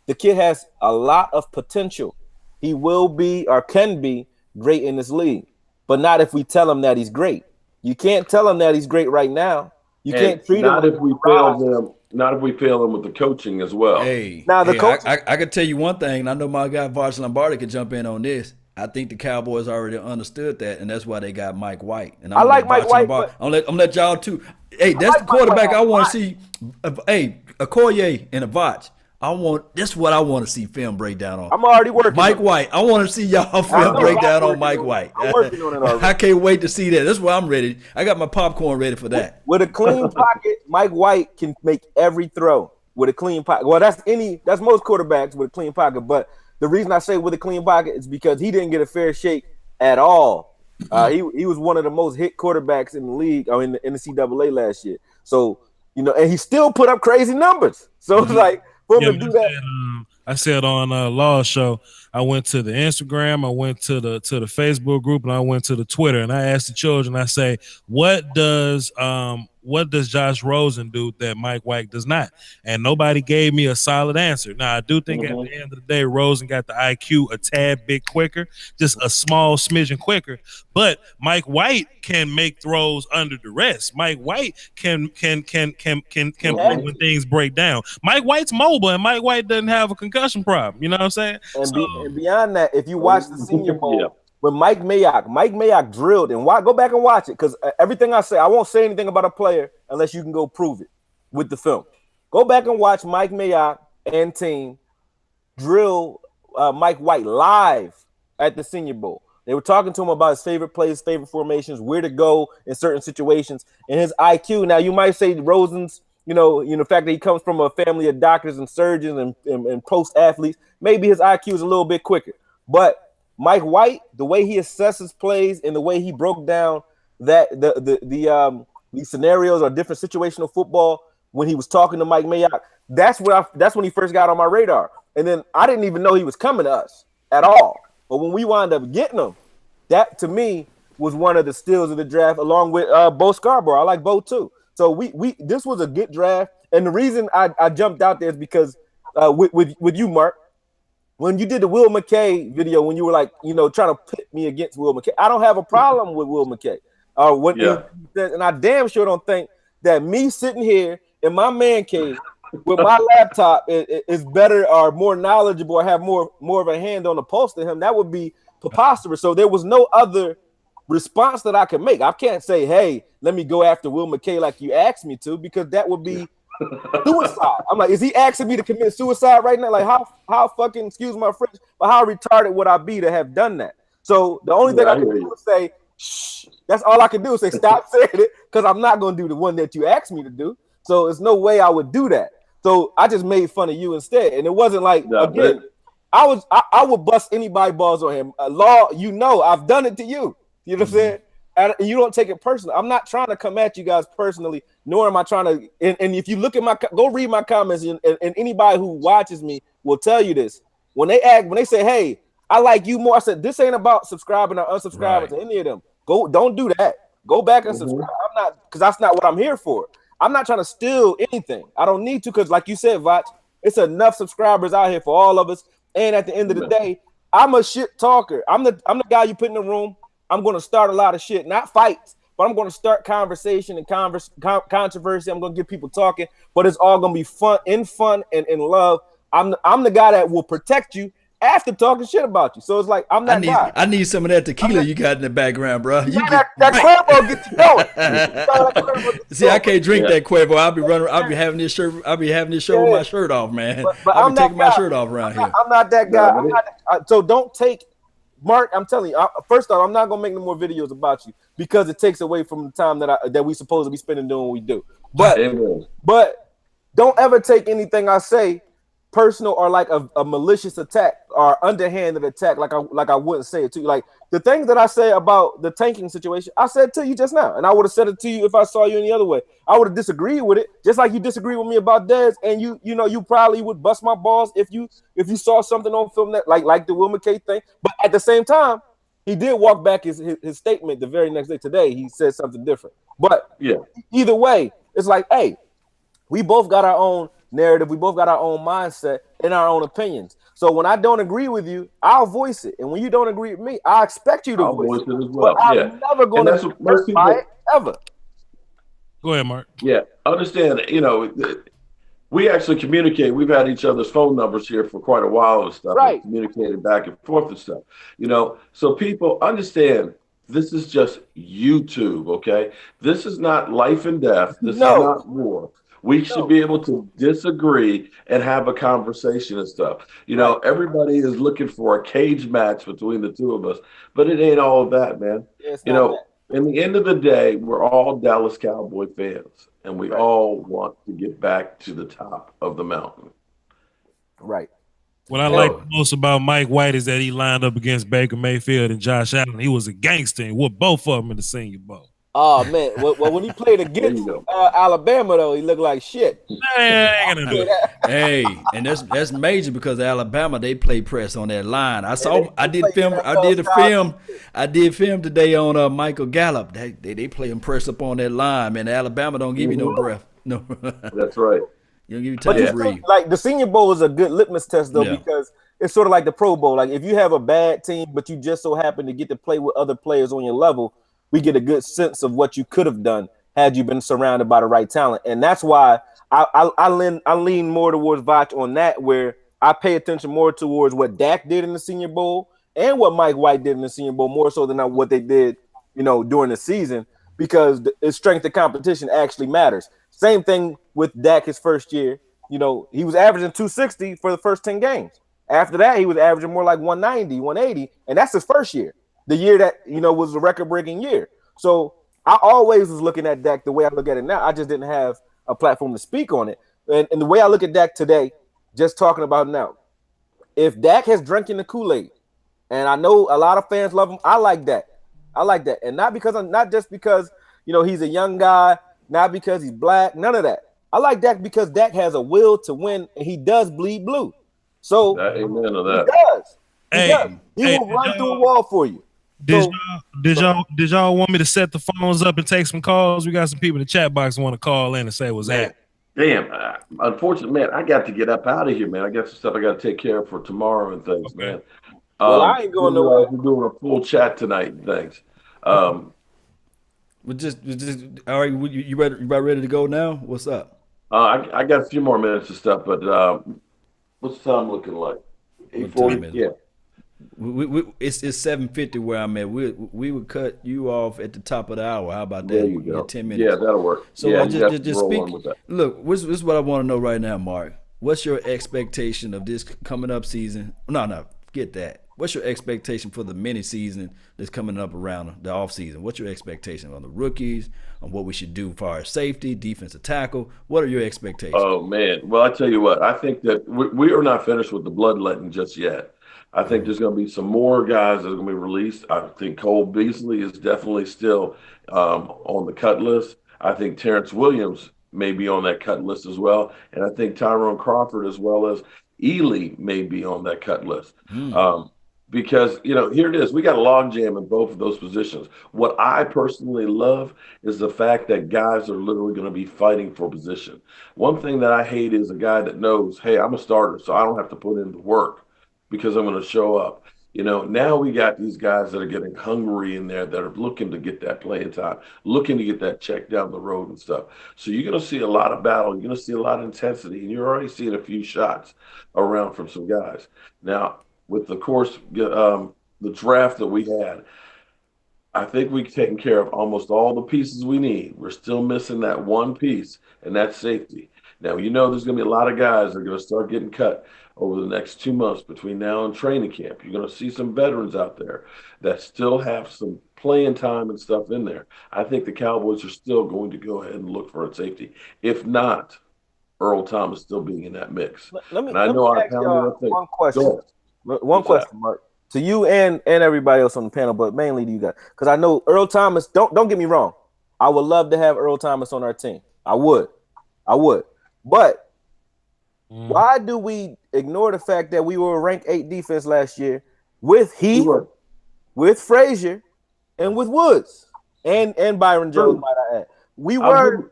B: The kid has a lot of potential. He will be or can be great in this league, but not if we tell him that he's great. You can't tell him that he's great right now. You can't treat him.
C: Not if we fail them. Not if we fail them with the coaching as well.
A: I can tell you one thing. And I know my guy VOCH Lombardi can jump in on this. I think the Cowboys already understood that, and that's why they got Mike White. And
B: I like Mike White.
A: I'm let y'all too. Hey, that's the quarterback I want to see. Hey, AKOYE and a VOCH. This is what I want to see film breakdown on.
B: I'm already working.
A: Mike White. I want to see y'all film breakdown on Mike White.
B: I'm working on it already.
A: I can't wait to see that. That's why I'm ready. I got my popcorn ready for that.
B: With a clean pocket, Mike White can make every throw with a clean pocket. Well, that's most quarterbacks with a clean pocket. But the reason I say with a clean pocket is because he didn't get a fair shake at all. He was one of the most hit quarterbacks in the league, in the NCAA last year. So, and he still put up crazy numbers. So it's like, for him to do that.
D: I said on Law's show, I went to the Instagram, I went to the Facebook group, and I went to the Twitter, and I asked the children, I say, what does Josh Rosen do that Mike White does not? And nobody gave me a solid answer. Now, I do think at the end of the day, Rosen got the IQ a tad bit quicker, just a small smidgen quicker. But Mike White can make throws under duress. Mike White can play when things break down. Mike White's mobile, and Mike White doesn't have a concussion problem. You know what I'm saying?
B: And beyond that, if you watch the Senior Bowl, when Mike Mayock drilled, and go back and watch it, because everything I say, I won't say anything about a player unless you can go prove it with the film. Go back and watch Mike Mayock and team drill Mike White live at the Senior Bowl. They were talking to him about his favorite plays, favorite formations, where to go in certain situations, and his IQ. Now, you might say Rosen's, the fact that he comes from a family of doctors and surgeons and post athletes, maybe his IQ is a little bit quicker. But Mike White, the way he assesses plays and the way he broke down that the scenarios or different situational football when he was talking to Mike Mayock, that's when he first got on my radar. And then I didn't even know he was coming to us at all. But when we wound up getting him, that to me was one of the steals of the draft, along with Bo Scarborough. I like Bo too. So we this was a good draft. And the reason I jumped out there is because with you, Mark, when you did the Will McKay video, when you were like, trying to pit me against Will McKay, I don't have a problem with Will McKay. And I damn sure don't think that me sitting here in my man cave with my laptop is better or more knowledgeable or have more of a hand on the pulse than him. That would be preposterous. So there was no other response that I could make. I can't say, hey, let me go after Will McKay like you asked me to, because that would be suicide. I'm like, is he asking me to commit suicide right now? Like how fucking, excuse my French, but how retarded would I be to have done that? So the only thing I can do is say, shh. That's all I can do is say, stop saying it, because I'm not going to do the one that you asked me to do. So there's no way I would do that. So I just made fun of you instead. And it wasn't like, again, I would bust anybody balls on him. Law, I've done it to you. You know what I'm saying? And you don't take it personally. I'm not trying to come at you guys personally, nor am I trying to. And if you look at go read my comments, and anybody who watches me will tell you this. When they say, hey, I like you more, I said, this ain't about subscribing or unsubscribing to any of them. Don't do that. Go back and subscribe. I'm not, because that's not what I'm here for. I'm not trying to steal anything. I don't need to, because like you said, VOCH, it's enough subscribers out here for all of us. And at the end of the day, I'm a shit talker. I'm the guy you put in the room. I'm going to start a lot of shit, not fights, but I'm going to start conversation and controversy. I'm going to get people talking, but it's all going to be fun and in love. I'm the guy that will protect you after talking shit about you. So it's like, I'm that guy.
A: I need some of that tequila you got in the background, bro.
B: That Cuervo gets you going.
A: See, I can't drink that Cuervo. I'll be having this shirt. I'll be having this show with my shirt off, man.
B: But
A: I'll be taking my shirt off around here.
B: I'm not that guy. So don't take, Mark, I'm telling you, first off, I'm not going to make no more videos about you, because it takes away from the time that we supposed to be spending doing what we do. But don't ever take anything I say personal or like a malicious attack or underhanded attack, like I wouldn't say it to you. Like the things that I say about the tanking situation, I said to you just now, and I would have said it to you if I saw you any other way. I would have disagreed with it, just like you disagree with me about Dez, and you probably would bust my balls if you saw something on film that like the Will McKay thing. But at the same time, he did walk back his statement the very next day. Today, he said something different. But
C: yeah,
B: either way, it's like, hey, we both got our own narrative. We both got our own mindset and our own opinions. So when I don't agree with you, I'll voice it. And when you don't agree with me, I expect you to voice it
C: as well.
B: But I'm never going to be hurt by it, ever.
D: Go ahead, Mark.
C: Yeah, understand, we actually communicate. We've had each other's phone numbers here for quite a while and stuff.
B: Right.
C: Communicated back and forth and stuff. So people understand this is just YouTube, okay? This is not life and death. This is not war. We should be able to disagree and have a conversation and stuff. Everybody is looking for a cage match between the two of us, but it ain't all of that, man. In the end of the day, we're all Dallas Cowboy fans, and we all want to get back to the top of the mountain.
B: Right.
D: What I like most about Mike White is that he lined up against Baker Mayfield and Josh Allen. He was a gangster and whooped both of them in the Senior Bowl.
B: Oh, man. Well, when he played against Alabama, though, he looked like shit.
A: Hey, and that's major because Alabama, they play press on that line. I did film today on Michael Gallup. They play him press up on that line, man. Alabama don't give you no breath. No.
C: That's right.
A: You don't give you time to breathe.
B: Like the Senior Bowl is a good litmus test, though, because it's sort of like the Pro Bowl. Like if you have a bad team, but you just so happen to get to play with other players on your level, we get a good sense of what you could have done had you been surrounded by the right talent. And that's why I lean more towards VOCH on that, where I pay attention more towards what Dak did in the Senior Bowl and what Mike White did in the Senior Bowl, more so than what they did, during the season, because the strength of competition actually matters. Same thing with Dak his first year. He was averaging 260 for the first 10 games. After that, he was averaging more like 190, 180, and that's his first year. The year that, was a record-breaking year. So I always was looking at Dak the way I look at it now. I just didn't have a platform to speak on it. And the way I look at Dak today, just talking about now, if Dak has drinking the Kool-Aid, and I know a lot of fans love him, I like that. And not just because, he's a young guy, not because he's black, none of that. I like Dak because Dak has a will to win, and he does bleed blue. So
C: amen to that.
B: He does. He will run through a wall for you.
D: Did y'all want me to set the phones up and take some calls? We got some people in the chat box want to call in and say what's that.
C: Damn, unfortunately, man, I got to get up out of here, man. I got some stuff I got to take care of for tomorrow and things, man.
B: Well, I ain't going nowhere.
C: We're doing a full chat tonight and things.
A: We just all right. You ready to go now? What's up?
C: I got a few more minutes of stuff, but what's the time looking like? 8:40. Yeah.
A: It's 7:50 where I'm at. We would cut you off at the top of the hour. How about that?
C: There you go.
A: 10 minutes.
C: Yeah, that'll work.
A: So just speak. Look, this is what I want to know right now, Mark. What's your expectation of this coming up season? No, get that. What's your expectation for the mini season that's coming up around the off season? What's your expectation on the rookies, on what we should do as far as safety, defensive tackle? What are your expectations?
C: Oh man, well I tell you what, I think that we are not finished with the bloodletting just yet. I think there's going to be some more guys that are going to be released. I think Cole Beasley is definitely still on the cut list. I think Terrence Williams may be on that cut list as well, and I think Tyrone Crawford as well as Ely may be on that cut list. Because, here it is. We got a logjam in both of those positions. What I personally love is the fact that guys are literally going to be fighting for position. One thing that I hate is a guy that knows, hey, I'm a starter, so I don't have to put in the work because I'm going to show up. Now we got these guys that are getting hungry in there that are looking to get that playing time, looking to get that check down the road and stuff. So you're going to see a lot of battle. You're going to see a lot of intensity, and you're already seeing a few shots around from some guys. Now, with the course, the draft that we had, I think we've taken care of almost all the pieces we need. We're still missing that one piece, and that's safety. Now, there's going to be a lot of guys that are going to start getting cut over the next 2 months between now and training camp. You're going to see some veterans out there that still have some playing time and stuff in there. I think the Cowboys are still going to go ahead and look for a safety. If not, Earl Thomas still being in that mix.
B: Let me
C: And I know I
B: ask
C: pounded
B: y'all
C: that thing.
B: one question.
C: Go ahead.
B: One
C: What's
B: question,
C: that?
B: Mark, to you and everybody else on the panel, but mainly to you guys, because I know Earl Thomas. Don't get me wrong. I would love to have Earl Thomas on our team. I would. But why do we ignore the fact that we were a ranked 8 defense last year with Heath, with Frazier, and with Woods and Byron Jones? Might I add, we weren't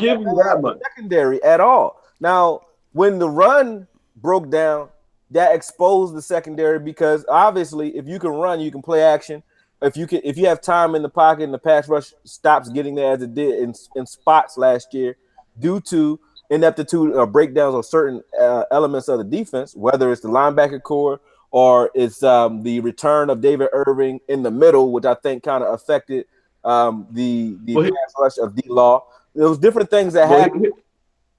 C: give you that much.
B: Secondary at all. Now, when the run broke down, that exposed the secondary, because obviously, if you can run, you can play action. If you have time in the pocket and the pass rush stops getting there as it did in spots last year, due to ineptitude or breakdowns on certain elements of the defense, whether it's the linebacker core or it's the return of David Irving in the middle, which I think kind of affected the pass rush of D-Law. There was different things that happened.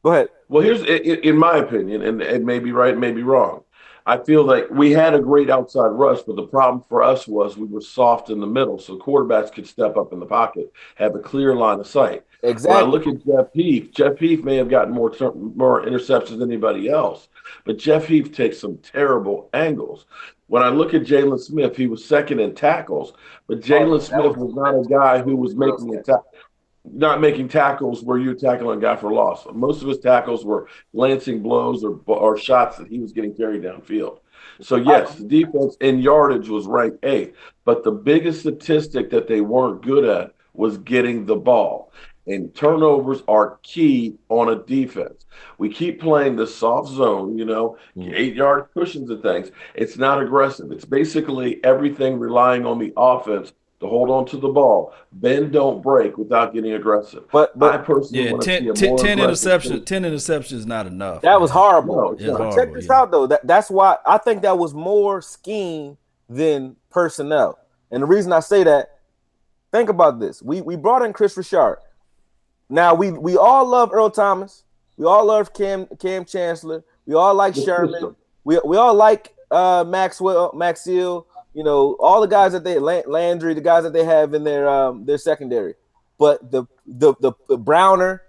B: Go ahead.
C: Well, here's, in my opinion, and it may be right, may be wrong. I feel like we had a great outside rush, but the problem for us was we were soft in the middle, so quarterbacks could step up in the pocket, have a clear line of sight.
B: Exactly.
C: When I look at Jeff Heath may have gotten more interceptions than anybody else, but Jeff Heath takes some terrible angles. When I look at Jalen Smith, he was second in tackles, but Jalen Smith was not a guy who was not making tackles where you're tackling a guy for loss. Most of his tackles were lancing blows or shots that he was getting carried downfield. So, yes, the defense in yardage was ranked 8th, but the biggest statistic that they weren't good at was getting the ball. And turnovers are key on a defense. We keep playing the soft zone, 8-yard cushions and things. It's not aggressive. It's basically everything relying on the offense to hold on to the ball, bend, don't break without getting aggressive. But I personally want to see a more
A: 10 interceptions. 10 interceptions is not enough.
B: That was horrible.
C: No,
B: check this out though. That's why I think that was more scheme than personnel. And the reason I say that, think about this: we brought in Chris Richard. Now we all love Earl Thomas. We all love Cam Chancellor. We all like Sherman. We all like Maxill. All the guys that Landry, the guys that they have in their secondary. But the Browner,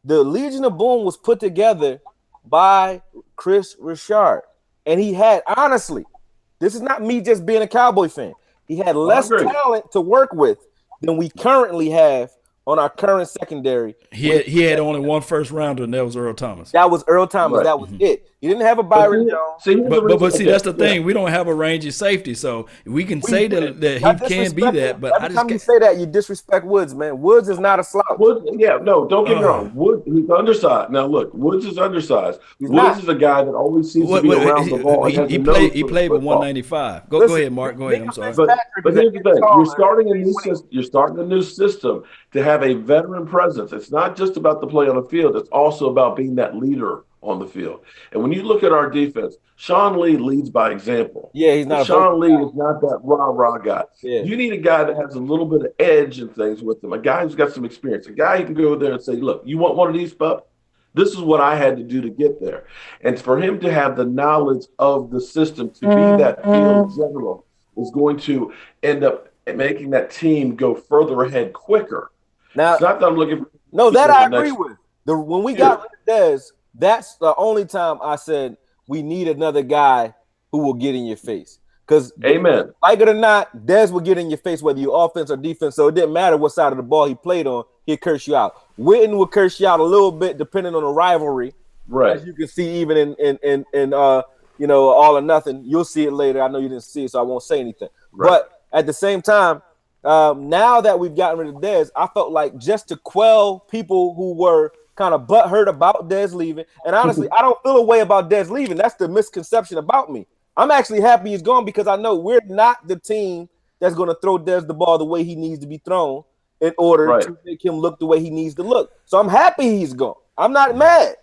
B: the Legion of Boom was put together by Chris Richard. And he had, honestly, this is not me just being a Cowboy fan. He had less talent to work with than we currently have on our current secondary.
A: He had only one first rounder, and that was Earl Thomas.
B: That was Earl Thomas. Right. That was it. He didn't have a Byron Jones.
A: But see, that's the thing. We don't have a rangy safety, so we can say that he can be that. But
B: every time you say that, you disrespect Woods, man. Woods is not a slouch.
C: Don't get me wrong. Woods, he's undersized. Now look, Woods is undersized. Woods is a guy that always seems to be around the ball.
A: He played with 195. Go ahead, Mark. Go ahead. I'm sorry.
C: But here's the thing: you're starting a new system to have a veteran presence. It's not just about the play on the field. It's also about being that leader on the field. And when you look at our defense, Sean Lee leads by example.
B: Yeah, he's not.
C: Sean Lee is not that rah-rah guy.
B: Yeah.
C: You need a guy that has a little bit of edge and things with him, a guy who's got some experience, a guy who can go there and say, look, you want one of these, pup? This is what I had to do to get there. And for him to have the knowledge of the system, to be that field general, is going to end up making that team go further ahead quicker.
B: Now,
C: it's not that I'm looking for.
B: No, that I agree with. When we got rid of Dez, that's the only time I said we need another guy who will get in your face. Because,
C: amen,
B: like it or not, Dez will get in your face whether you're offense or defense. So it didn't matter what side of the ball he played on, he'd curse you out. Witten would curse you out a little bit depending on the rivalry.
C: Right.
B: As you can see, even in All or Nothing, you'll see it later. I know you didn't see it, so I won't say anything. Right. But at the same time, now that we've gotten rid of Dez, I felt like just to quell people who were kind of butthurt about Dez leaving. And honestly, I don't feel a way about Dez leaving. That's the misconception about me. I'm actually happy he's gone because I know we're not the team that's going to throw Dez the ball the way he needs to be thrown in order to make him look the way he needs to look. So I'm happy he's gone. I'm not mad.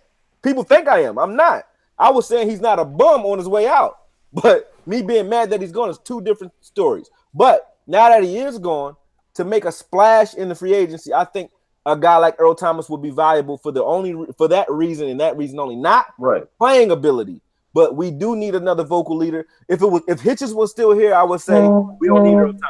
B: People think I am. I'm not. I was saying he's not a bum on his way out. But me being mad that he's gone is two different stories. But now that he is gone, to make a splash in the free agency, I think a guy like Earl Thomas would be valuable for that reason and that reason only, not playing ability. But we do need another vocal leader. If Hitchens was still here, I would say we don't need Earl Thomas.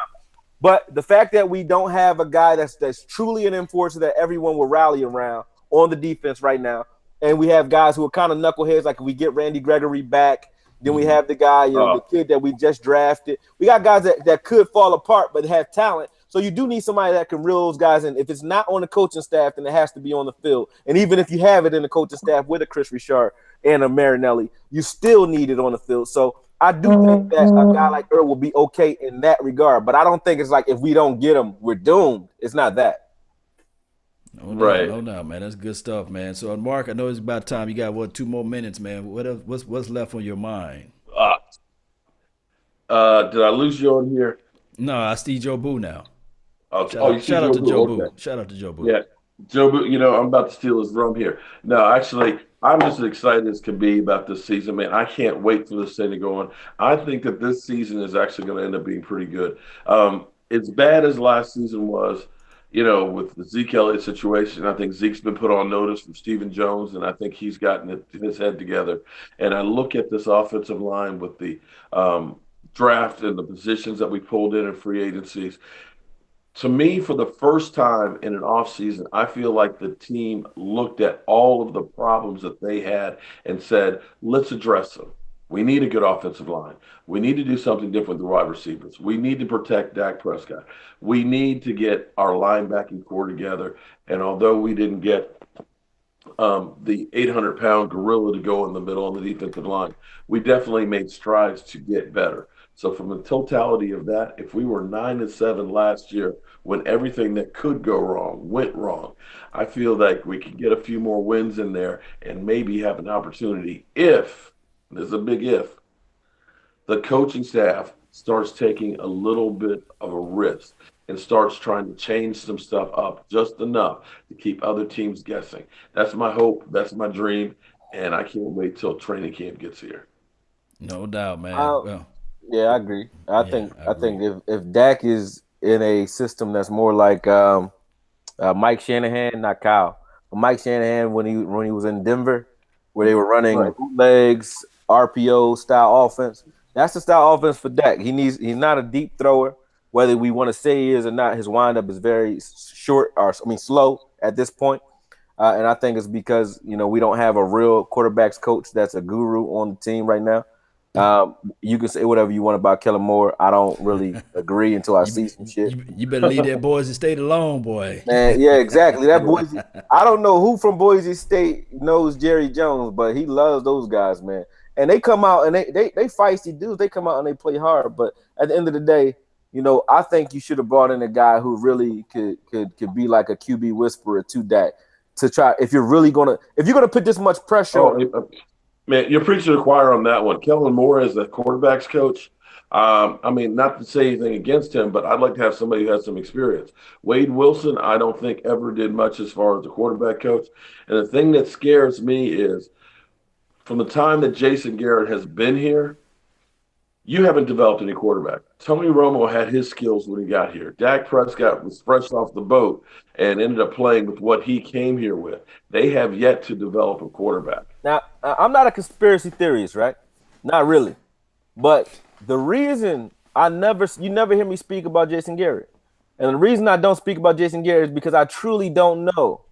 B: But the fact that we don't have a guy that's truly an enforcer that everyone will rally around on the defense right now, and we have guys who are kind of knuckleheads. Like we get Randy Gregory back, then we have the guy, the kid that we just drafted. We got guys that could fall apart but have talent. So you do need somebody that can reel those guys in. If it's not on the coaching staff, then it has to be on the field. And even if you have it in the coaching staff with a Chris Richard and a Marinelli, you still need it on the field. So I do think that a guy like Earl will be okay in that regard. But I don't think it's like if we don't get him, we're doomed. It's not that.
A: No doubt, man. That's good stuff, man. So, Mark, I know it's about time. You got 2 more minutes, man. What's left on your mind?
C: Did I lose you on here?
A: No, I see Joe Boo now.
C: Shout
A: out to Joe Boo.
C: Okay.
A: Shout out to Joe Boo.
C: Yeah, Joe Boo. I'm about to steal his drum here. No, actually, I'm just as excited as can be about this season, man. I can't wait for this thing to go on. I think that this season is actually going to end up being pretty good. As bad as last season was, with the Zeke Elliott situation, I think Zeke's been put on notice from Stephen Jones, and I think he's gotten his head together. And I look at this offensive line with the draft and the positions that we pulled in free agencies. To me, for the first time in an offseason, I feel like the team looked at all of the problems that they had and said, let's address them. We need a good offensive line. We need to do something different with the wide receivers. We need to protect Dak Prescott. We need to get our linebacking core together. And although we didn't get the 800-pound gorilla to go in the middle of the defensive line, we definitely made strides to get better. So from the totality of that, if we were 9-7 last year, when everything that could go wrong went wrong, I feel like we could get a few more wins in there and maybe have an opportunity if, there's a big if, the coaching staff starts taking a little bit of a risk and starts trying to change some stuff up just enough to keep other teams guessing. That's my hope. That's my dream. And I can't wait till training camp gets here.
A: No doubt, man.
B: Yeah, I agree. I think if Dak is in a system that's more like Mike Shanahan, not Kyle, but Mike Shanahan when he was in Denver, where they were running bootlegs, RPO style offense. That's the style offense for Dak. He's not a deep thrower, whether we want to say he is or not. His windup is very slow at this point. And I think it's because we don't have a real quarterbacks coach that's a guru on the team right now. You can say whatever you want about Kellen Moore. I don't really agree until I see some shit.
A: You better leave that Boise State alone, boy.
B: Man, yeah, exactly. That Boise. I don't know who from Boise State knows Jerry Jones, but he loves those guys, man. And they come out and they feisty dudes. They come out and they play hard. But at the end of the day, I think you should have brought in a guy who really could be like a QB whisperer to Dak to try. If you're gonna put this much pressure on.
C: Man, you're preaching to the choir on that one. Kellen Moore is the quarterback's coach. Not to say anything against him, but I'd like to have somebody who has some experience. Wade Wilson, I don't think ever did much as far as the quarterback coach. And the thing that scares me is from the time that Jason Garrett has been here, you haven't developed any quarterback. Tony Romo had his skills when he got here. Dak Prescott was fresh off the boat and ended up playing with what he came here with. They have yet to develop a quarterback.
B: Now, I'm not a conspiracy theorist, right? Not really. But the reason you never hear me speak about Jason Garrett. And the reason I don't speak about Jason Garrett is because I truly don't know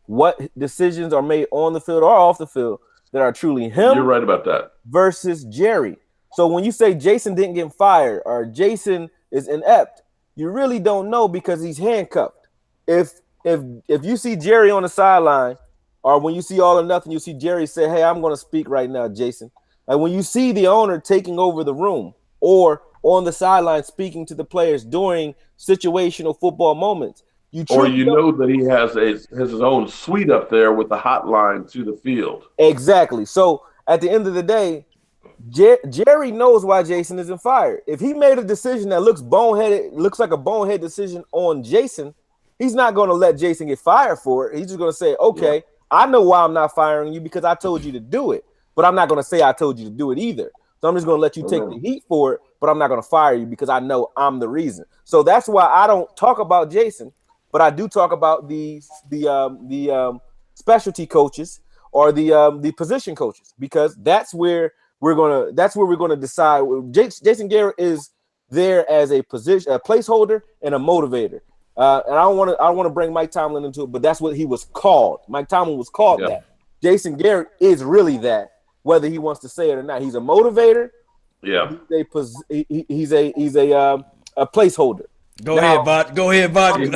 B: what decisions are made on the field or off the field that are truly him.
C: You're right about that.
B: Versus Jerry. So when you say Jason didn't get fired or Jason is inept, you really don't know because he's handcuffed. If you see Jerry on the sideline, or when you see All or Nothing, you see Jerry say, "Hey, I'm going to speak right now, Jason." And when you see the owner taking over the room or on the sideline speaking to the players during situational football moments,
C: know that he has his own suite up there with the hotline to the field.
B: Exactly. So at the end of the day, Jerry knows why Jason isn't fired. If he made a decision that looks like a bonehead decision on Jason, he's not going to let Jason get fired for it. He's just going to say, "Okay, I know why I'm not firing you because I told you to do it, but I'm not going to say I told you to do it either. So I'm just going to let you take the heat for it, but I'm not going to fire you because I know I'm the reason." So that's why I don't talk about Jason, but I do talk about the specialty coaches or the position coaches because that's where we're gonna decide. Jason Garrett is there as a placeholder and a motivator. And I don't want to bring Mike Tomlin into it, but that's what he was called. Mike Tomlin was called that. Jason Garrett is really that, whether he wants to say it or not. He's a motivator.
C: Yeah.
B: He's a placeholder.
A: Go ahead, Vot. Go ahead, Vot. I'm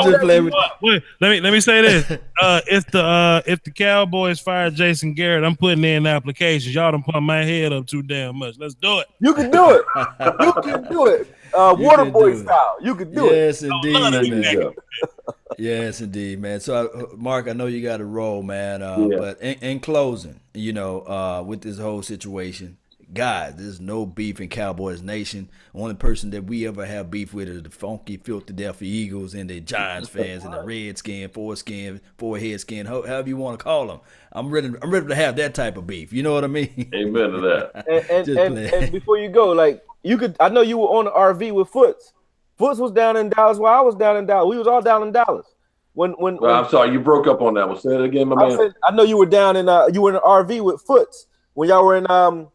A: just playing with.
D: Wait, let me say this. If the Cowboys fire Jason Garrett, I'm putting in applications. Y'all done pump my head up too damn much. Let's do it.
B: You can do it. You can do it. Waterboy style. You can do it.
A: Yes, indeed, man. Yes, indeed, man. So, Mark, I know you got to roll, man. But in closing, with this whole situation, guys, there's no beef in Cowboys Nation. Only person that we ever have beef with is the funky, filthy Delphi Eagles and the Giants fans and the Redskin, forehead skin, however you want to call them. I'm ready to have that type of beef. You know what I mean?
C: Amen to that.
B: And before you go, I know you were on the RV with Foots. Foots was down in Dallas while I was down in Dallas. We was all down in Dallas. When
C: I'm sorry, you broke up on that one. Say it again, my man.
B: I know you were down in you were in the RV with Foots when y'all were in the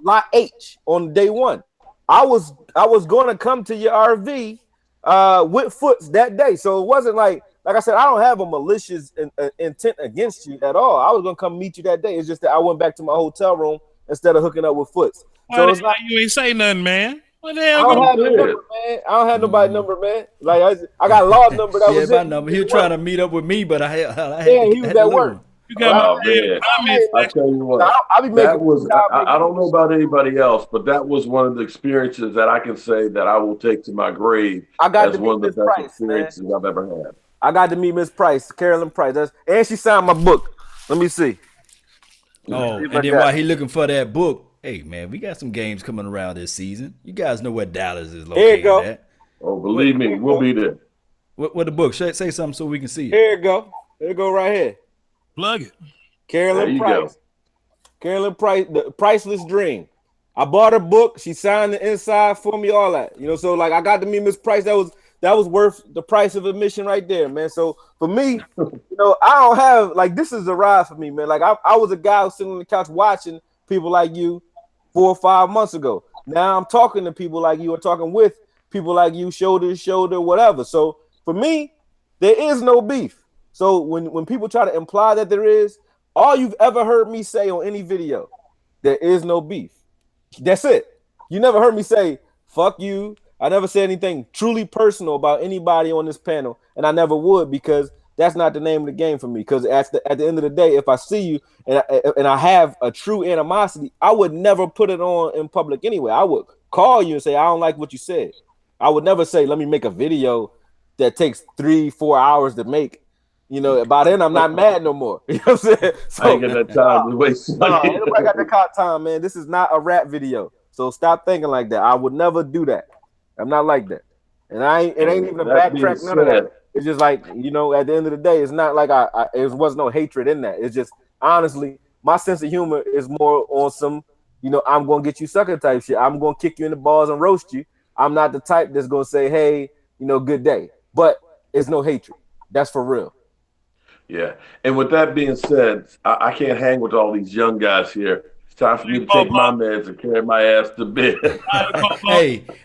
B: Lot H on day one. I was going to come to your RV with Foots that day, so it wasn't like I said, I don't have a malicious intent against you at all. I was going to come meet you that day. It's just that I went back to my hotel room instead of hooking up with Foots. So it's not
D: you ain't say nothing, man. What the hell?
B: I don't have no number, man. I don't have nobody's number, man. Like I got a law number. That was
A: my number. He was trying to meet up with me, but I
B: he was at work.
D: You got
C: I'll tell you what. I don't know about anybody else, but that was one of the experiences that I can say that I will take to my grave as one of the best experiences I've ever had.
B: I got to meet Miss Price, Carolyn Price. And she signed my book. Let me see.
A: Oh, and then while he looking for that book, hey, man, we got some games coming around this season. You guys know where Dallas is located
B: Here you go.
A: at.
C: Oh, believe me, we'll be there.
A: What the book? Say something so we can see it.
B: Here you go. Here you go right here.
D: Plug it.
B: Carolyn Price. Go. Carolyn Price, The Priceless Dream. I bought her book. She signed the inside for me, all that. So I got to meet Miss Price. That was worth the price of admission right there, man. So for me, I don't have this is a ride for me, man. I was a guy who was sitting on the couch watching people like you 4 or 5 months ago. Now I'm talking to people like you or talking with people like you, shoulder to shoulder, whatever. So for me, there is no beef. So when people try to imply that there is, all you've ever heard me say on any video, there is no beef. That's it. You never heard me say, fuck you. I never said anything truly personal about anybody on this panel, and I never would, because that's not the name of the game for me. Because at the end of the day, if I see you and I have a true animosity, I would never put it on in public anyway. I would call you and say, I don't like what you said. I would never say, let me make a video that takes 3-4 hours to make. By then I'm not mad no more. You know what I'm saying? So,
C: I ain't got that time to waste money.
B: Ain't nobody got that time, man. This is not a rap video. So stop thinking like that. I would never do that. I'm not like that. And it ain't even a backtrack, none of that. It's just at the end of the day, it's not like it was no hatred in that. It's just, honestly, my sense of humor is more on some, I'm going to get you sucker type shit. I'm going to kick you in the balls and roast you. I'm not the type that's going to say, hey, good day. But it's no hatred. That's for real.
C: Yeah. And with that being said, I can't hang with all these young guys here. It's time for me to take my meds and carry my ass to bed.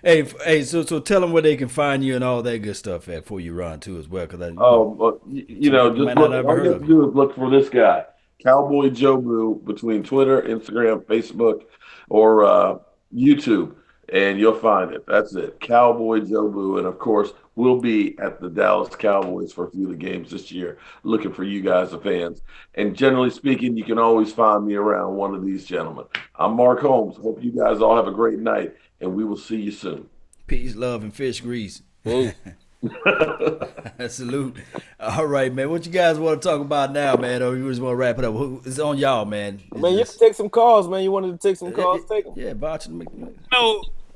A: hey, so tell them where they can find you and all that good stuff at before you run too as well. Just all you have
C: to do is look for this guy, Cowboy Joe Boo, between Twitter, Instagram, Facebook, or YouTube, and you'll find it. That's it, Cowboy Joe Boo. And of course, we'll be at the Dallas Cowboys for a few of the games this year, looking for you guys, the fans. And generally speaking, you can always find me around one of these gentlemen. I'm Mark Holmes. Hope you guys all have a great night, and we will see you soon.
A: Peace, love, and fish grease. Salute. All right, man. What you guys want to talk about now, man? Or you just want to wrap it up? It's on y'all, man.
B: You can take some calls, man. You wanted to take some calls? Take them.
A: Yeah, VOCH.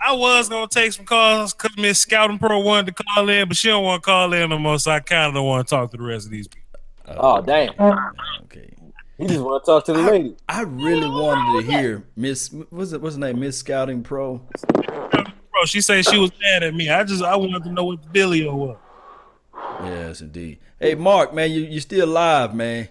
D: I was gonna take some calls because Miss Scouting Pro wanted to call in, but she don't want to call in no more, so I kind of don't want to talk to the rest of these people.
B: Oh, damn. Okay. You just want to talk to the lady.
A: I really wanted to hear Miss, what's her name? Miss Scouting Pro.
D: Bro, she said she was mad at me. I wanted to know what the dealio was.
A: Yes, indeed. Hey, Mark, man, you still live, man.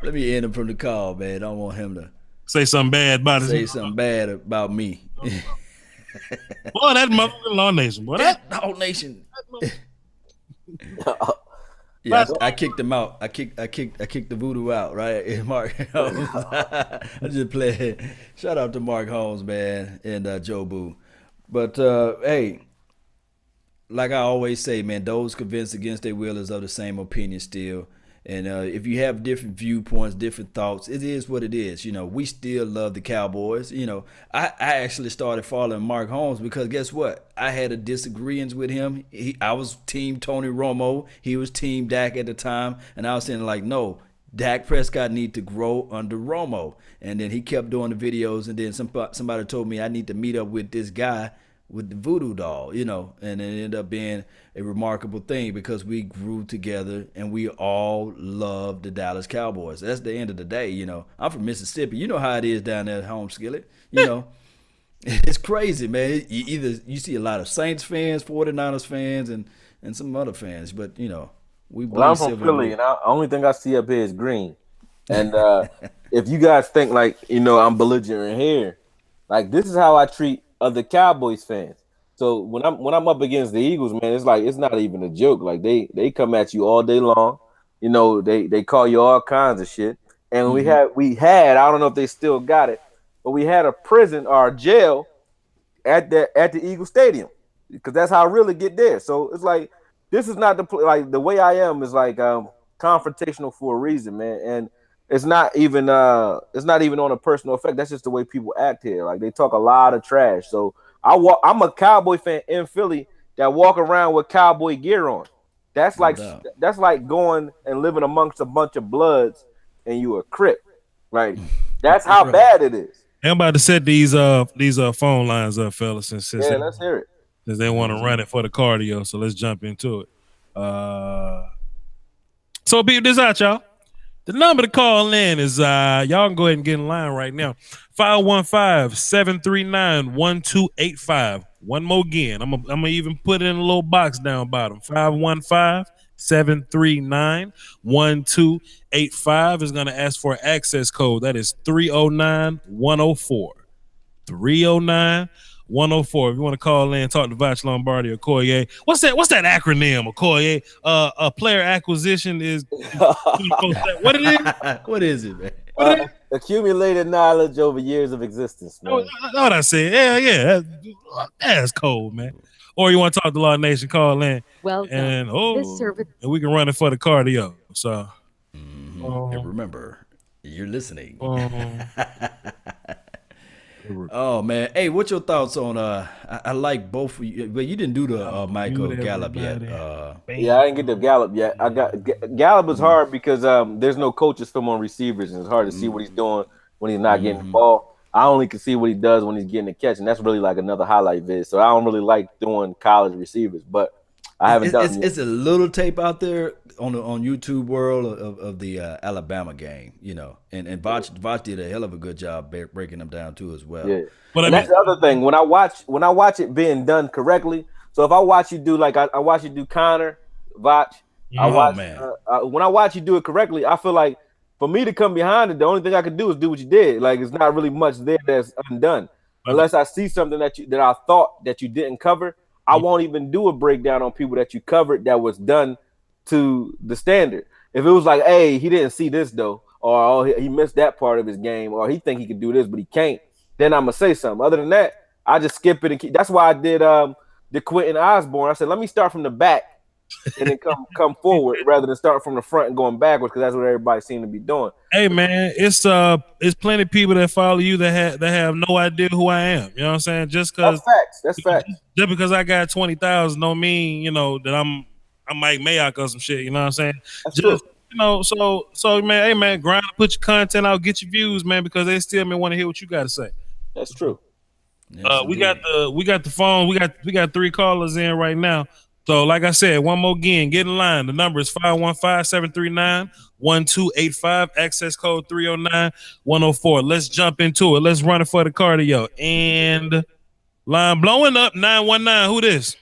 A: Let me end him from the call, man. I don't want him to
D: say something bad about
A: Say something bad about me.
D: Boy, that motherfucking Law Nation. Boy,
A: that Law Nation. Yeah, I kicked him out. I kicked the voodoo out, right? And Mark Holmes. I just played. Shout out to Mark Holmes, man, and Joe Boo. But hey, like I always say, man, those convinced against their will is of the same opinion still. And if you have different viewpoints, different thoughts, it is what it is. You know, we still love the Cowboys. You know, I actually started following Mark Holmes because guess what? I had a disagreement with him. I was team Tony Romo. He was team Dak at the time. And I was saying like, no, Dak Prescott need to grow under Romo. And then he kept doing the videos. And then somebody told me I need to meet up with this guy with the voodoo doll, you know, and it ended up being a remarkable thing because we grew together and we all love the Dallas Cowboys. That's the end of the day, you know. I'm from Mississippi. You know how it is down there at home, Skillet. You know, it's crazy, man. You see a lot of Saints fans, 49ers fans, and some other fans, but, you know,
B: I'm from Philly, and the only thing I see up here is green. And if you guys think, like, you know, I'm belligerent here, like, this is how I treat other Cowboys fans. So when I'm up against the Eagles, man, it's like it's not even a joke. Like they come at you all day long. You know, they call you all kinds of shit. And we had I don't know if they still got it, but we had a prison or a jail at the Eagle Stadium because that's how I really get there. So it's like this is not the way I am is like confrontational for a reason, man. And it's not even on a personal effect. That's just the way people act here. Like they talk a lot of trash. So I'm a Cowboy fan in Philly that walk around with cowboy gear on. That's like going and living amongst a bunch of Bloods and you a Crip. Like that's how bad it is.
D: I'm about to set these phone lines up, fellas. Since
B: let's hear it.
D: Since they want to run it for the cardio, so let's jump into it. So beat this out, y'all. The number to call in is y'all can go ahead and get in line right now. 515-739-1285. One more again. I'm gonna even put it in a little box down bottom. 515-739-1285 is gonna ask for an access code. That is 309-104. 309-104. If you want to call in, talk to VOCH Lombardi or AKOYE. What's that acronym, AKOYE? Player acquisition is what it is?
A: What is it, man?
B: Accumulated knowledge over years of existence, man.
D: Know what I said? Yeah. That's cold, man. Or you want to talk to Law Nation, call in.
E: Well,
D: and and we can run it for the cardio. So
A: and remember, you're listening. Oh man, hey, what's your thoughts on I like both of you, but you didn't do the Michael Gallup yet.
B: Yeah, I didn't get the Gallup yet. I got Gallup is hard because there's no coaches film on receivers, and it's hard to see what he's doing when he's not getting the ball. I only can see what he does when he's getting the catch, and that's really like another highlight vid. So I don't really like doing college receivers, but I haven't done it.
A: It's a little tape out there on YouTube world of the Alabama game, you know, and VOCH did a hell of a good job breaking them down too as well.
B: Yeah, but that's the other thing when I watch it being done correctly. So if I watch you do like I watch you do Connor, VOCH, when I watch you do it correctly, I feel like for me to come behind it, the only thing I can do is do what you did. Like it's not really much there that's undone, unless I see something that I thought that you didn't cover. I won't even do a breakdown on people that you covered that was done to the standard. If it was like, hey, he didn't see this though, or he missed that part of his game, or he think he can do this but he can't, then I'm gonna say something. Other than that, I just skip it and keep. That's why I did the Quentin Osborne. I said, let me start from the back and then come forward rather than start from the front and going backwards because that's what everybody seemed to be doing.
D: Hey man, it's plenty of people that follow you that have no idea who I am. You know what I'm saying? Just because
B: that's facts.
D: Just because I got 20,000 don't mean, you know, that I'm Mike Mayock or some shit. You know what I'm saying?
B: That's true.
D: You know, so man, hey man, grind, put your content out, get your views, man, because they still may want to hear what you got to say.
B: That's true.
D: Yes, we got the phone. We got 3 callers in right now. So, like I said, one more again, get in line. The number is 515-739-1285. Access code 309-104. Let's jump into it. Let's run it for the cardio. And line blowing up, 919. Who this?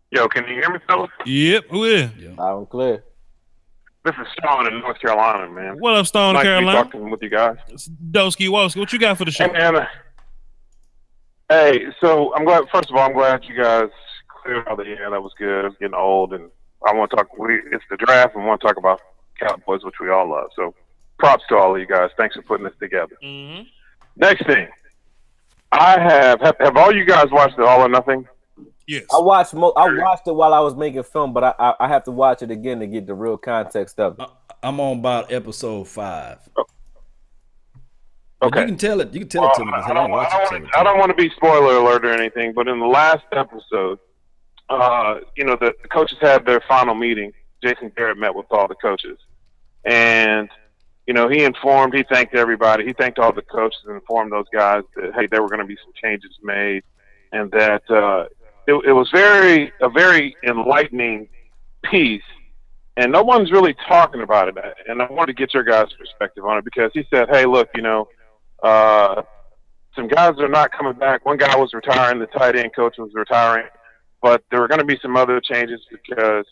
F: Yo, can you hear me, fellas?
D: Yep, who is?
B: I'm clear.
F: This is Sean in North Carolina, man.
D: What up, Stone,
F: nice
D: Carolina?
F: To be talking with you guys.
D: Doski Woski, what you got for the show?
F: Hey, man. Hey, so I'm glad. First of all, I'm glad you guys cleared out the air. That was good. I'm getting old, and I want to talk. It's the draft, and we want to talk about Cowboys, which we all love. So, props to all of you guys. Thanks for putting this together.
D: Mm-hmm.
F: Next thing, I have all you guys watched the All or Nothing?
D: Yes.
B: I watched it while I was making film, but I have to watch it again to get the real context of it.
A: I'm on about episode 5.
F: Okay.
A: You can tell it. You can tell it to me because I don't watch it.
F: I don't want to be spoiler alert or anything, but in the last episode, the coaches had their final meeting. Jason Garrett met with all the coaches, and he thanked everybody. He thanked all the coaches and informed those guys that hey, there were going to be some changes made, and that it was a very enlightening piece. And no one's really talking about it. And I wanted to get your guys' perspective on it because he said, hey, look, some guys are not coming back. One guy was retiring. The tight end coach was retiring. But there were going to be some other changes because,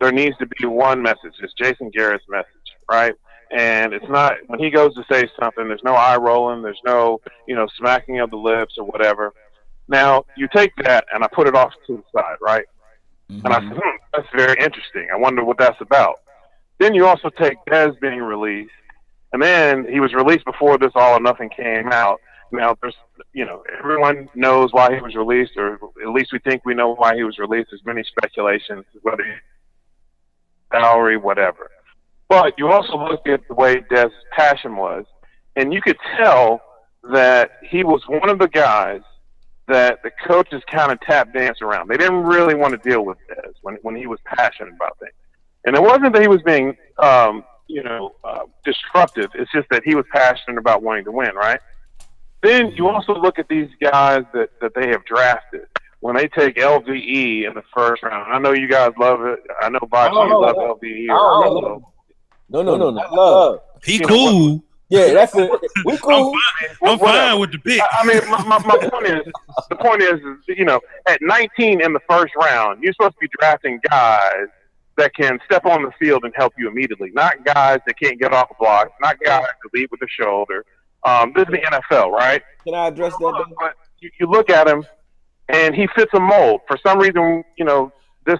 F: there needs to be one message. It's Jason Garrett's message, right? And it's not – when he goes to say something, there's no eye rolling. There's no, smacking of the lips or whatever. Now, you take that, and I put it off to the side, right? Mm-hmm. And I said, that's very interesting. I wonder what that's about. Then you also take Dez being released, and then he was released before this All or Nothing came out. Now, there's, everyone knows why he was released, or at least we think we know why he was released. There's many speculations, whether salary, whatever. But you also look at the way Dez's passion was, and you could tell that he was one of the guys that the coaches kind of tap dance around. They didn't really want to deal with Dez when he was passionate about things. And it wasn't that he was being, disruptive. It's just that he was passionate about wanting to win, right? Then you also look at these guys that they have drafted. When they take LVE in the first round, I know you guys love it. I know VOCH, you love LVE.
B: No. I love.
D: He cool.
B: Yeah, that's it. We cool.
D: I'm fine with the pick.
F: I mean, my point is, at 19 in the first round, you're supposed to be drafting guys that can step on the field and help you immediately, not guys that can't get off a block, not guys that lead with the shoulder. This is the NFL, right?
B: Can I address that?
F: But you look at him, and he fits a mold. For some reason, this.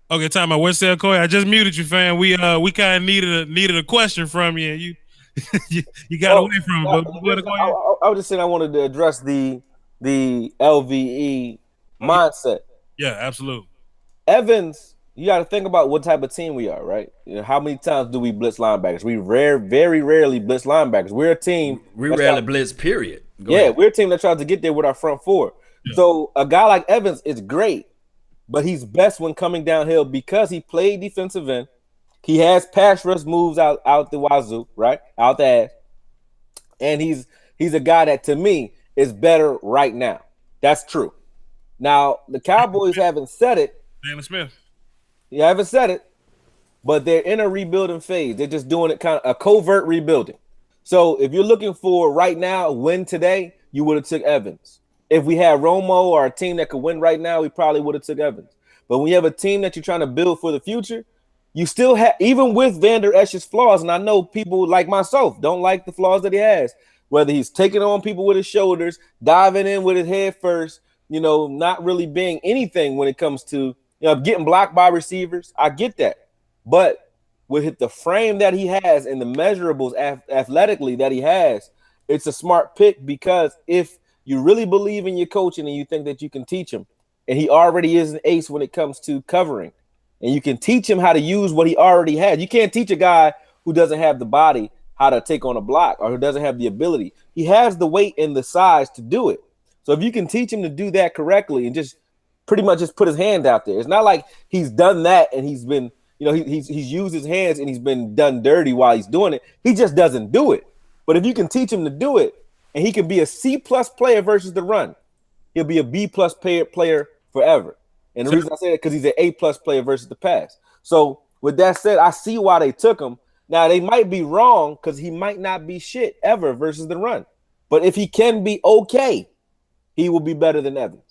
D: Okay, time out. Where's AKOYE? I just muted you, fam. We kind of needed a question from you. You you got away from him. But
B: I was just saying I wanted to address the LVE mindset.
D: Yeah, absolutely.
B: Evans, you got to think about what type of team we are, right? How many times do we blitz linebackers? We very rarely blitz linebackers. We're a team.
A: We rarely blitz, period.
B: Go ahead. We're a team that tries to get there with our front four. Yeah. So a guy like Evans is great, but he's best when coming downhill because he played defensive end. He has pass rush moves out the wazoo, right? Out the ass. And he's a guy that, to me, is better right now. That's true. Now, the Cowboys haven't said it.
D: Daniel Smith.
B: You haven't said it, but they're in a rebuilding phase. They're just doing it kind of a covert rebuilding. So if you're looking for right now, win today, you would have took Evans. If we had Romo or a team that could win right now, we probably would have took Evans. But when you have a team that you're trying to build for the future, you still have, even with Van Der Esch's flaws, and I know people like myself don't like the flaws that he has, whether he's taking on people with his shoulders, diving in with his head first, not really being anything when it comes to getting blocked by receivers. I get that. But with the frame that he has and the measurables athletically that he has, it's a smart pick because if you really believe in your coaching and you think that you can teach him, and he already is an ace when it comes to covering, and you can teach him how to use what he already had. You can't teach a guy who doesn't have the body how to take on a block or who doesn't have the ability. He has the weight and the size to do it. So if you can teach him to do that correctly and just pretty much just put his hand out there, it's not like he's done that and he's been, he's used his hands and he's been done dirty while he's doing it. He just doesn't do it. But if you can teach him to do it and he can be a C+ player versus the run, he'll be a B+ player forever. And the reason I say that because he's an A+ player versus the pass. So with that said, I see why they took him. Now they might be wrong because he might not be shit ever versus the run. But if he can be okay, he will be better than Evans.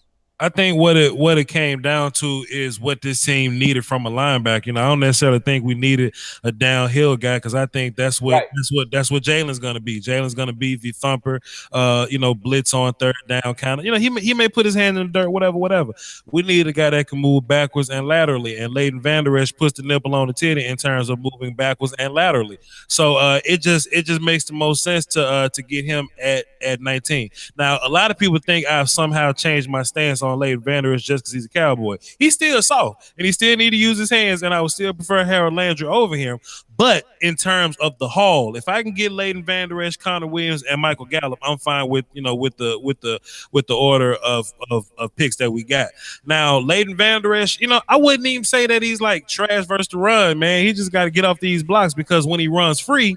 D: I think what it came down to is what this team needed from a linebacker. I don't necessarily think we needed a downhill guy because I think that's what Jalen's gonna be. Jalen's gonna be the thumper, blitz on third down kind of. He may put his hand in the dirt, whatever. We need a guy that can move backwards and laterally, and Leighton Vander Esch puts the nipple on the titty in terms of moving backwards and laterally. So it just makes the most sense to get him at 19. Now, a lot of people think I've somehow changed my stance on Leighton Vander Esch just because he's a Cowboy. He's still soft, and he still need to use his hands, and I would still prefer Harold Landry over him. But in terms of the haul, if I can get Leighton Vander Esch, Connor Williams, and Michael Gallup, I'm fine with the order of picks that we got. Now, Leighton Vander Esch, I wouldn't even say that he's like trash versus the run, man. He just got to get off these blocks because when he runs free,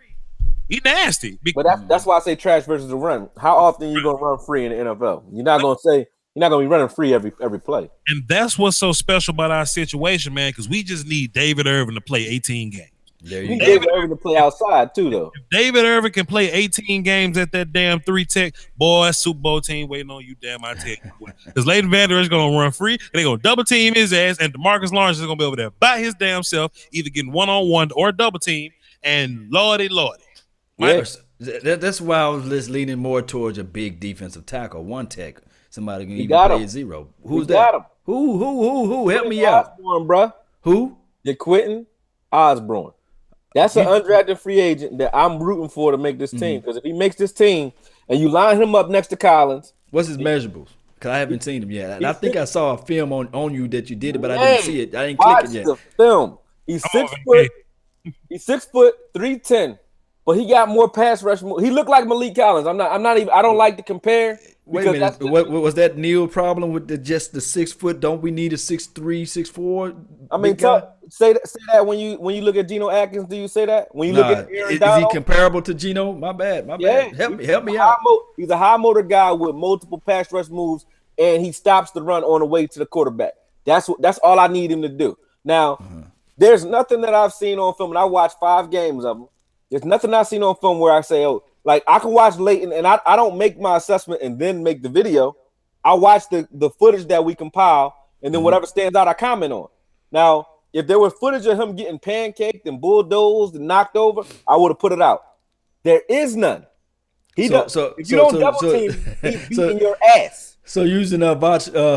D: he nasty.
B: But that's why I say trash versus the run. How often are you gonna run free in the NFL? You're not gonna be running free every play.
D: And that's what's so special about our situation, man, because we just need David Irvin to play 18 games.
B: You need David Irvin to play outside too, though.
D: If David Irvin can play 18 games at that damn 3-tech, boy, Super Bowl team waiting on you, damn, I tell you what. Because Leighton Vander Esch is going to run free, and they're going to double team his ass, and DeMarcus Lawrence is going to be over there by his damn self, either getting one-on-one or double team, and lordy.
A: Yes. That's why I was just leaning more towards a big defensive tackle, 1-tech. Somebody can even play a 0. Who's that?
B: Him.
A: Who? Help me out.
B: Osborne, bro.
A: Who?
B: Quentin Osborne. That's an undrafted free agent that I'm rooting for to make this team. Because if he makes this team and you line him up next to Collins.
A: What's his measurables? Because I haven't seen him yet. And I think I saw a film on you that you did it, but I didn't see it. I didn't click it yet.
B: Watch the film. He's 6 foot. He's 6 foot 310. But he got more pass rush. He looked like Malik Collins. I'm not even. I don't like to compare.
A: Wait a minute. What was that Neil problem with just the 6 foot? Don't we need a 6'3", 6'4"?
B: I mean, say that when you look at Geno Atkins. Do you say that when you look at Aaron
A: is
B: Donald?
A: He comparable to Geno? My bad.
B: Yeah,
A: help me out.
B: He's a high motor guy with multiple pass rush moves, and he stops the run on the way to the quarterback. That's all I need him to do. Now, there's nothing that I've seen on film, and I watched 5 games of them. There's nothing I've seen on film where I say, oh, like I can watch Leighton, and I don't make my assessment and then make the video. I watch the footage that we compile, and then whatever stands out, I comment on. Now, if there was footage of him getting pancaked and bulldozed and knocked over, I would have put it out. There is none. If you don't double team, he's beating your ass.
A: So using Vochism,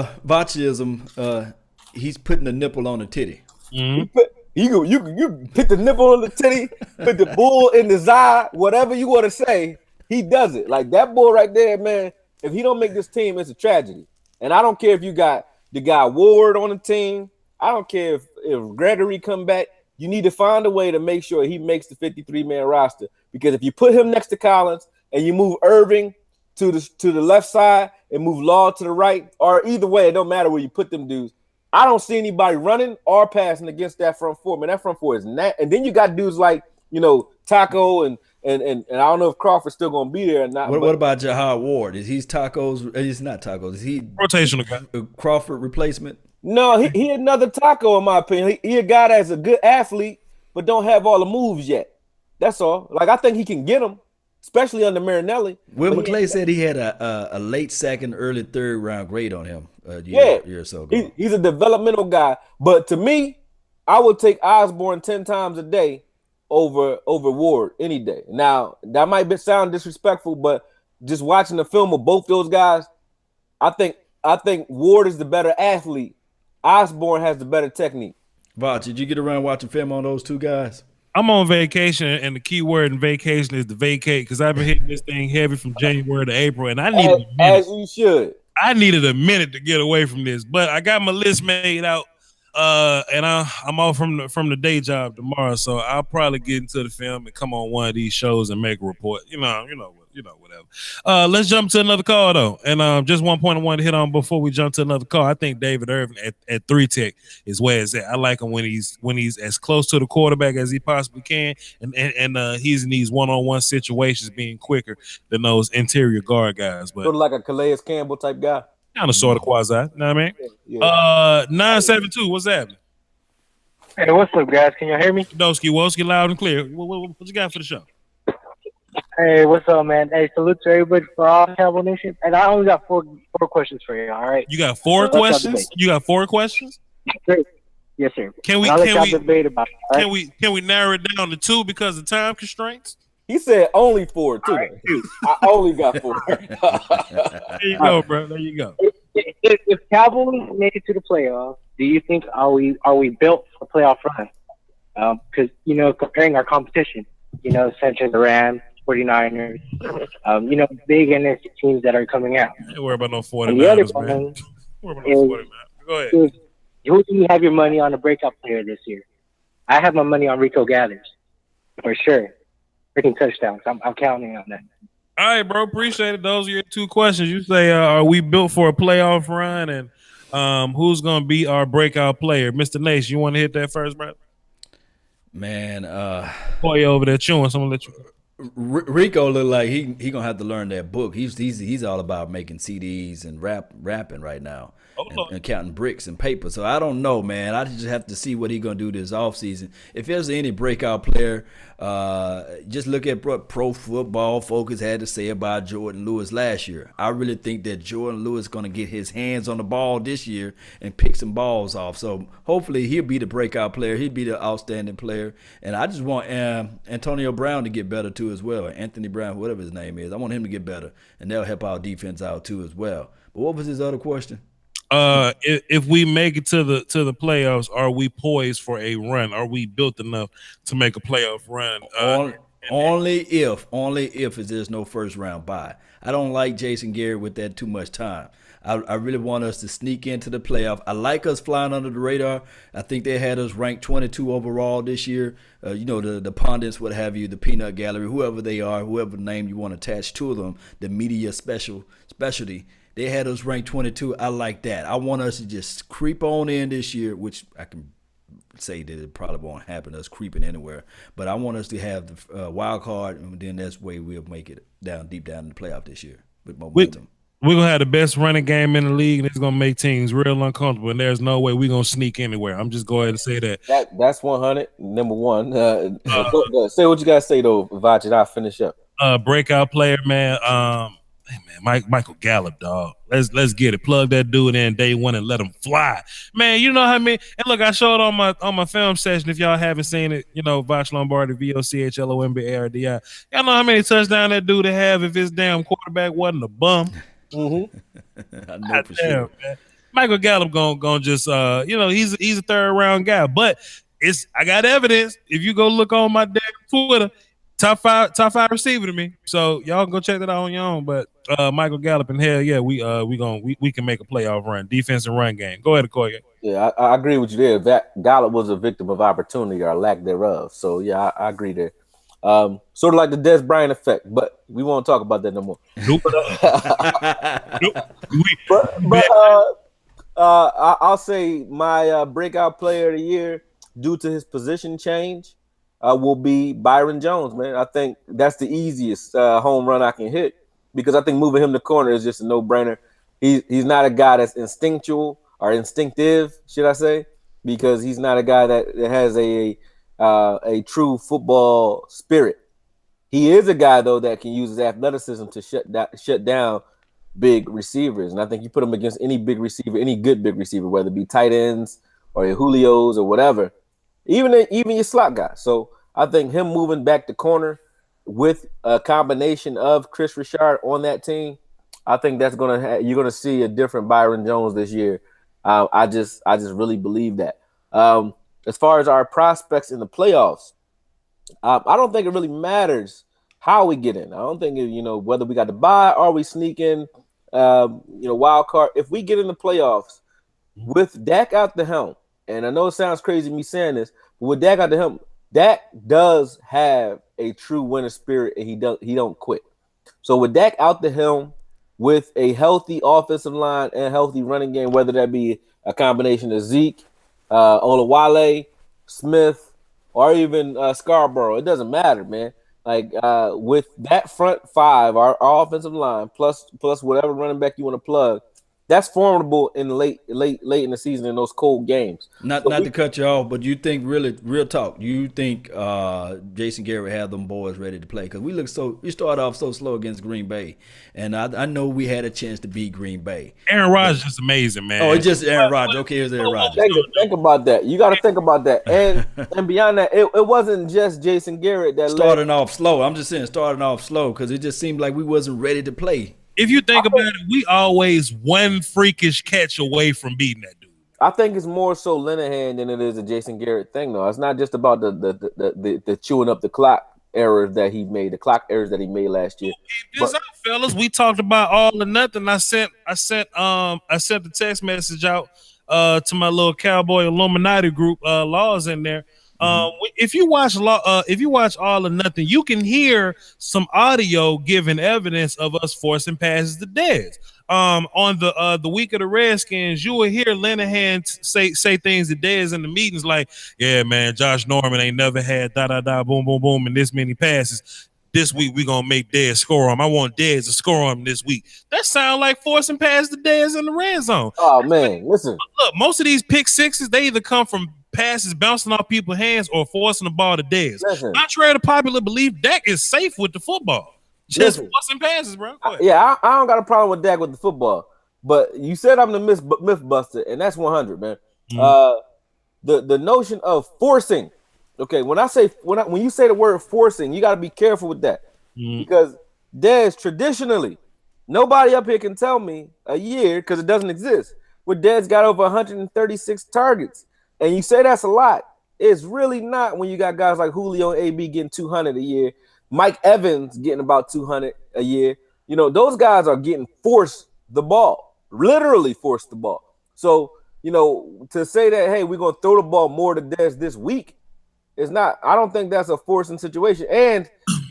A: he's putting the nipple on the titty.
B: Mm-hmm. You put the nipple on the titty, put the bull in the eye, whatever you want to say, he does it. Like that bull right there, man. If he don't make this team, it's a tragedy. And I don't care if you got the guy Ward on the team. I don't care if Gregory come back. You need to find a way to make sure he makes the 53-man roster. Because if you put him next to Collins and you move Irving to the left side and move Law to the right, or either way, it don't matter where you put them dudes. I don't see anybody running or passing against that front four. Man, that front four is not. And then you got dudes like, Taco and I don't know if Crawford's still going to be there or not.
A: What about Jahad Ward? Is he Taco's? He's not Taco's. Is he
D: rotational guy?
A: A Crawford replacement?
B: No, he another Taco in my opinion. He a guy that's a good athlete, but don't have all the moves yet. That's all. Like I think he can get them, especially under Marinelli.
A: Will McClay said he had a late second, early third round grade on him a year or so ago.
B: He's a developmental guy. But to me, I would take Osborne 10 times a day over Ward any day. Now, that might sound disrespectful, but just watching the film of both those guys, I think Ward is the better athlete. Osborne has the better technique.
A: Voch, did you get around watching film on those two guys?
D: I'm on vacation, and the key word in vacation is to vacate because I've been hitting this thing heavy from January to April, and I needed
B: as you should.
D: I needed a minute to get away from this, but I got my list made out, and I'm off from the day job tomorrow, so I'll probably get into the film and come on one of these shows and make a report. Whatever. Let's jump to another call though, and just one point I wanted to hit on before we jump to another call. I think David Irvin at 3-tech is where it's at. I like him when he's as close to the quarterback as he possibly can, and he's in these one-on-one situations being quicker than those interior guard guys. But
B: sort of like a Calais Campbell type guy,
D: kind of sort of quasi. You know what I mean?
B: Yeah.
D: 972. What's happening?
E: Hey, what's up, guys? Can y'all hear me?
D: Doski Woski, loud and clear. What you got for the show?
E: Hey, what's up, man? Hey, salute to everybody for all Cowboy Nation. And I only got four questions for you. All right.
D: You got four
E: Let's y'all
D: questions.
E: debate.
D: You got four questions.
E: Great. Yes, sir.
D: Can we
E: And I'll let
D: can
E: y'all
D: we
E: debate about it. All right?
D: can we narrow it down to two because of time constraints?
B: He said only 4 too. I only got 4.
D: There you go, bro. There you go.
E: If Cowboys make it to the playoffs, do you think are we built for playoff run? Because comparing our competition, such as the Rams, 49ers, big NFC teams that are coming out.
D: Don't worry about no
E: And the other
D: 49ers, man.
E: one
D: Don't worry about no 49ers. Go ahead.
E: is, who do you have your money on a breakout player this year? I have my money on Rico Gathers, for sure. Freaking touchdowns. I'm counting on that.
D: All right, bro. Appreciate it. Those are your two questions. You say, are we built for a playoff run? And who's going to be our breakout player? Mr. Nace, you want to hit that first, bro?
A: Man,
D: Boy, over there chewing. So I'm going to let you.
A: Rico look like he gonna have to learn that book. He's all about making CDs and rapping right now, and counting bricks and paper. So I don't know, man. I just have to see what he's gonna do this offseason. If there's any breakout player, just look at what Pro Football Focus had to say about Jordan Lewis last year. I really think that Jordan Lewis gonna get his hands on the ball this year and pick some balls off. So hopefully he'll be the breakout player. He'll be the outstanding player. And I just want Antonio Brown to get better too as well. Anthony Brown, whatever his name is. I want him to get better, and that'll help our defense out too as well. But what was his other question?
D: If we make it to the playoffs, are we poised for a run? Are we built enough to make a playoff run?
A: Only if there's no first round bye. I don't like Jason Garrett with that too much time. I really want us to sneak into the playoff. I like us flying under the radar. I think they had us ranked 22 overall this year. The pundits, what have you, the peanut gallery, whoever they are, whoever name you want to attach to them, the media specialty. They had us ranked 22. I like that. I want us to just creep on in this year, which I can say that it probably won't happen, us creeping anywhere. But I want us to have the wild card, and then that's the way we'll make it deep down in the playoff this year with momentum.
D: We're going to have the best running game in the league, and it's going to make teams real uncomfortable, and there's no way we're going to sneak anywhere. I'm just going to say that.
B: That's 100, number one. Say what you got to say, though, Voch, and I'll finish up.
D: Breakout player, man. Michael Gallup, dog. Let's get it. Plug that dude in day one and let him fly. Man, you know how many – and look, I showed on my film session. If y'all haven't seen it, VOCH Lombardi, VOCH LOMBARDI. Y'all know how many touchdowns that dude would have if his damn quarterback wasn't a bum?
A: I know for sure.
D: Man. Michael Gallup gonna just he's a third round guy, but I got evidence. If you go look on my damn Twitter, top five receiver to me. So y'all can go check that out on your own. But Michael Gallup, and hell yeah, we can make a playoff run, defense and run game. Go ahead, AKOYE.
B: Yeah, I agree with you there. That Gallup was a victim of opportunity or lack thereof. So yeah, I agree there. Sort of like the Dez Bryant effect, but we won't talk about that no more.
D: Nope.
B: I'll say my breakout player of the year, due to his position change, will be Byron Jones, man. I think that's the easiest home run I can hit, because I think moving him to corner is just a no-brainer. He's not a guy that's instinctual or instinctive, should I say, because he's not a guy that has a true football spirit. He is a guy, though, that can use his athleticism to shut down big receivers. And I think you put him against any big receiver, any good big receiver, whether it be tight ends or your Julios or whatever, even your slot guy. So I think him moving back to corner with a combination of Chris Richard on that team, I think that's you're gonna see a different Byron Jones this year. I just really believe that. As far as our prospects in the playoffs, I don't think it really matters how we get in. I don't think whether we got to bye or we sneak in, wild card. If we get in the playoffs with Dak out the helm, and I know it sounds crazy me saying this, but with Dak out the helm, Dak does have a true winner spirit, and he don't quit. So with Dak out the helm, with a healthy offensive line and a healthy running game, whether that be a combination of Zeke, Olawale, Smith, or even Scarborough, it doesn't matter, man. Like with that front five, our offensive line, plus whatever running back you want to plug, That's formidable in late in the season in those cold games.
A: Not to cut you off, but you think really real talk? You think Jason Garrett had them boys ready to play? Because we started off so slow against Green Bay, and I know we had a chance to beat Green Bay.
D: Aaron Rodgers is just amazing, man.
A: Oh, it's just Aaron Rodgers. Okay, here's Aaron Rodgers.
B: Think about that. You got to think about that, and beyond that, it wasn't just Jason Garrett that
A: starting off slow. I'm just saying starting off slow because it just seemed like we wasn't ready to play.
D: If you think about it, we always one freakish catch away from beating that dude.
B: I think it's more so Linehan than it is a Jason Garrett thing, though. It's not just about the chewing up the clock errors that he made, the clock errors that he made last year.
D: This out, fellas. We talked about all or nothing. I sent the text message out to my little Cowboy Illuminati group. Laws in there. If you watch All or Nothing, you can hear some audio giving evidence of us forcing passes to Dez. On the week of the Redskins, you will hear Linehan say things to Dez in the meetings like, "Yeah, man, Josh Norman ain't never had boom boom boom and this many passes. This week we gonna make Dez score on him. I want Dez to score on him this week." That sound like forcing passes to Dez in the red zone.
B: Oh man, listen.
D: Look, most of these pick sixes, they either come from passes bouncing off people's hands or forcing the ball to Dez. Contrary to popular belief, Dak is safe with the football. Just forcing passes, bro.
B: I don't got a problem with Dak with the football. But you said I'm the myth buster, and that's 100, man. The notion of forcing. Okay, when you say the word forcing, you got to be careful with that. Because Dez traditionally, nobody up here can tell me a year, because it doesn't exist, where Dez got over 136 targets. And you say that's a lot. It's really not when you got guys like Julio and AB getting 200 a year, Mike Evans getting about 200 a year. You know, those guys are getting forced the ball, literally forced the ball. So, you know, to say that, hey, we're going to throw the ball more to Dez this week is not, I don't think that's a forcing situation. And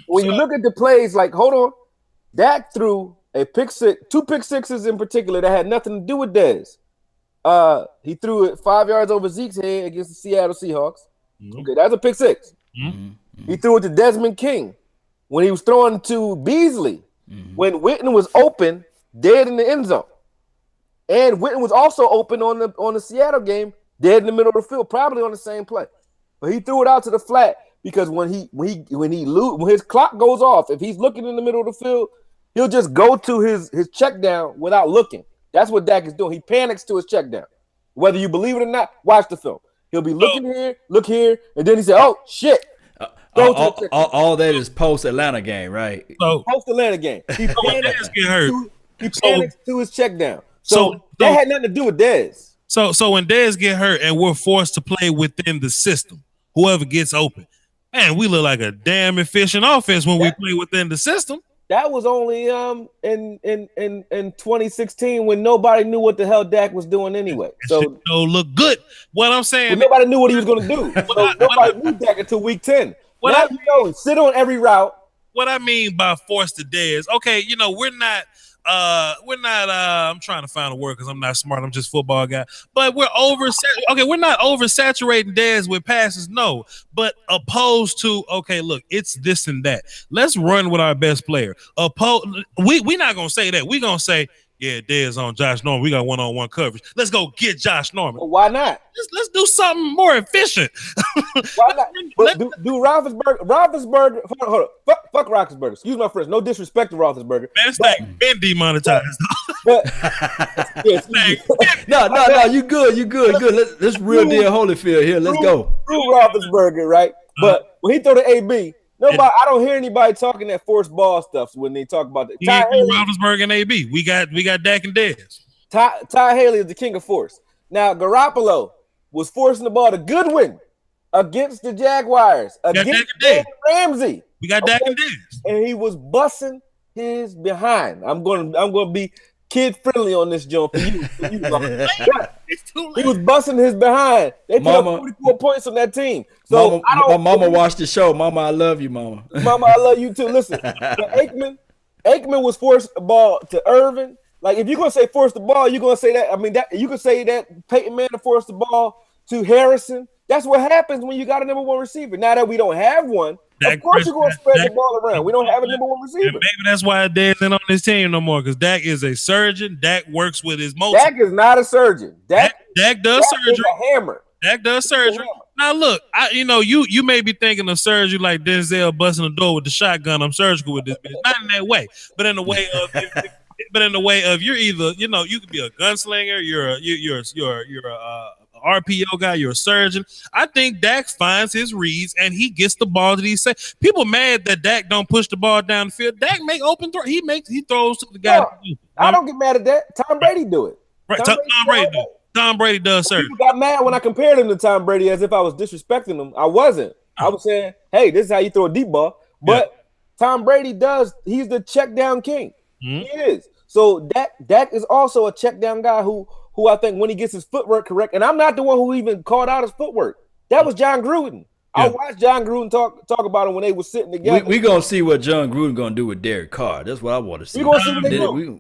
B: when you look at the plays, like, hold on, Dak threw a pick six, 2 pick sixes in particular that had nothing to do with Dez. He threw it 5 yards over Zeke's head against the Seattle Seahawks. Okay, that's a pick six. He threw it to Desmond King when he was throwing to Beasley when Witten was open, dead in the end zone. And Witten was also open on the Seattle game, dead in the middle of the field, probably on the same play. But he threw it out to the flat because when his clock goes off, if he's looking in the middle of the field, he'll just go to his check down without looking. That's what Dak is doing. He panics to his check down. Whether you believe it or not, watch the film. He'll be looking here, look here, and then he said, "Oh shit!"
A: All that is post Atlanta game, right?
D: So,
B: post Atlanta game. He panics to his check down. So that
D: so
B: had nothing to do with Dez.
D: So when Dez get hurt and we're forced to play within the system, whoever gets open, man, we look like a damn efficient offense when we play within the system.
B: That was only in 2016 when nobody knew what the hell Dak was doing anyway. So
D: it look good. What I'm saying,
B: nobody knew what he was going to do. So nobody knew Dak until week 10. Now you know, sit on every route.
D: What I mean by force to Dez, okay, you know, we're not I'm trying to find a word because I'm not smart, I'm just football guy. But we're not oversaturating Dez with passes, no. But opposed to, okay, look, it's this and that. Let's run with our best player. We're not gonna say that. We're gonna say, yeah, Dez on Josh Norman. We got one-on-one coverage. Let's go get Josh Norman.
B: Well, why not?
D: Let's do something more efficient.
B: Why not? But do Roethlisberger, hold on. Fuck Roethlisberger. Excuse my French. No disrespect to Roethlisberger.
D: Man, this thing been demonetized.
A: No, you good. Let's real deal Holyfield here. Let's go.
B: True Roethlisberger, right? But when he throw the AB, nobody, I don't hear anybody talking that forced ball stuff when they talk about that.
D: Roethlisberger and AB. We got Dak and Dez.
B: Ty Haley is the king of force. Now Garoppolo was forcing the ball to Goodwin against the Jaguars, against Ramsey.
D: We got Dak and Dez,
B: and he was busting his behind. I'm gonna be kid friendly on this joint for you. He was busting his behind. They put up 44 points on that team. So
A: Mama watched the show. Mama, I love you, Mama.
B: Mama, I love you too. Listen, Aikman was forced the ball to Irvin. Like, if you're gonna say force the ball, you're gonna say that. I mean, that you could say that Peyton Manning forced the ball to Harrison. That's what happens when you got a number one receiver. Now that we don't have one, Of course you're going to spread the ball around. We don't have a number one receiver.
D: Maybe that's why Dez isn't on this team no more, because Dak is a surgeon. Dak works with his motion.
B: Dak is not a surgeon. Dak
D: does surgery.
B: Is a hammer.
D: Dak does surgery. Now look, you may be thinking of surgery like Denzel busting the door with the shotgun. I'm surgical with this bitch. Not in that way, but in the way of you're either you could be a gunslinger, you're a RPO guy, you're a surgeon. I think Dak finds his reads and he gets the ball that he say. People mad that Dak don't push the ball down the field. Dak make open throw. He throws to the guy.
B: No, I don't get mad at that. Tom Brady do it.
D: Right, Tom Brady does surgery.
B: People got mad when I compared him to Tom Brady as if I was disrespecting him. I wasn't. I was saying, hey, this is how you throw a deep ball. But Tom Brady he's the check down king. Mm-hmm. He is. So Dak is also a check down guy who I think when he gets his footwork correct, and I'm not the one who even called out his footwork. That was John Gruden. Yeah. I watched John Gruden talk about him when they were sitting together.
A: We're going to see what John Gruden going to do with Derek Carr. That's what I want to see.
B: We're going to see what they do.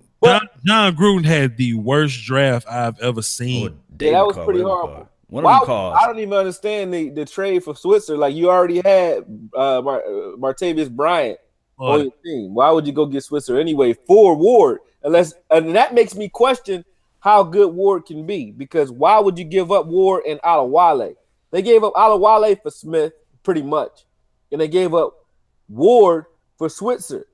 D: John Gruden had the worst draft I've ever seen.
B: That was pretty horrible. I don't even understand the trade for Switzer. Like, you already had Martavis Bryant on your team. Why would you go get Switzer anyway for Ward? And that makes me question how good Ward can be, because why would you give up Ward and Alawale? They gave up Alawale for Smith pretty much, and they gave up Ward for Switzer,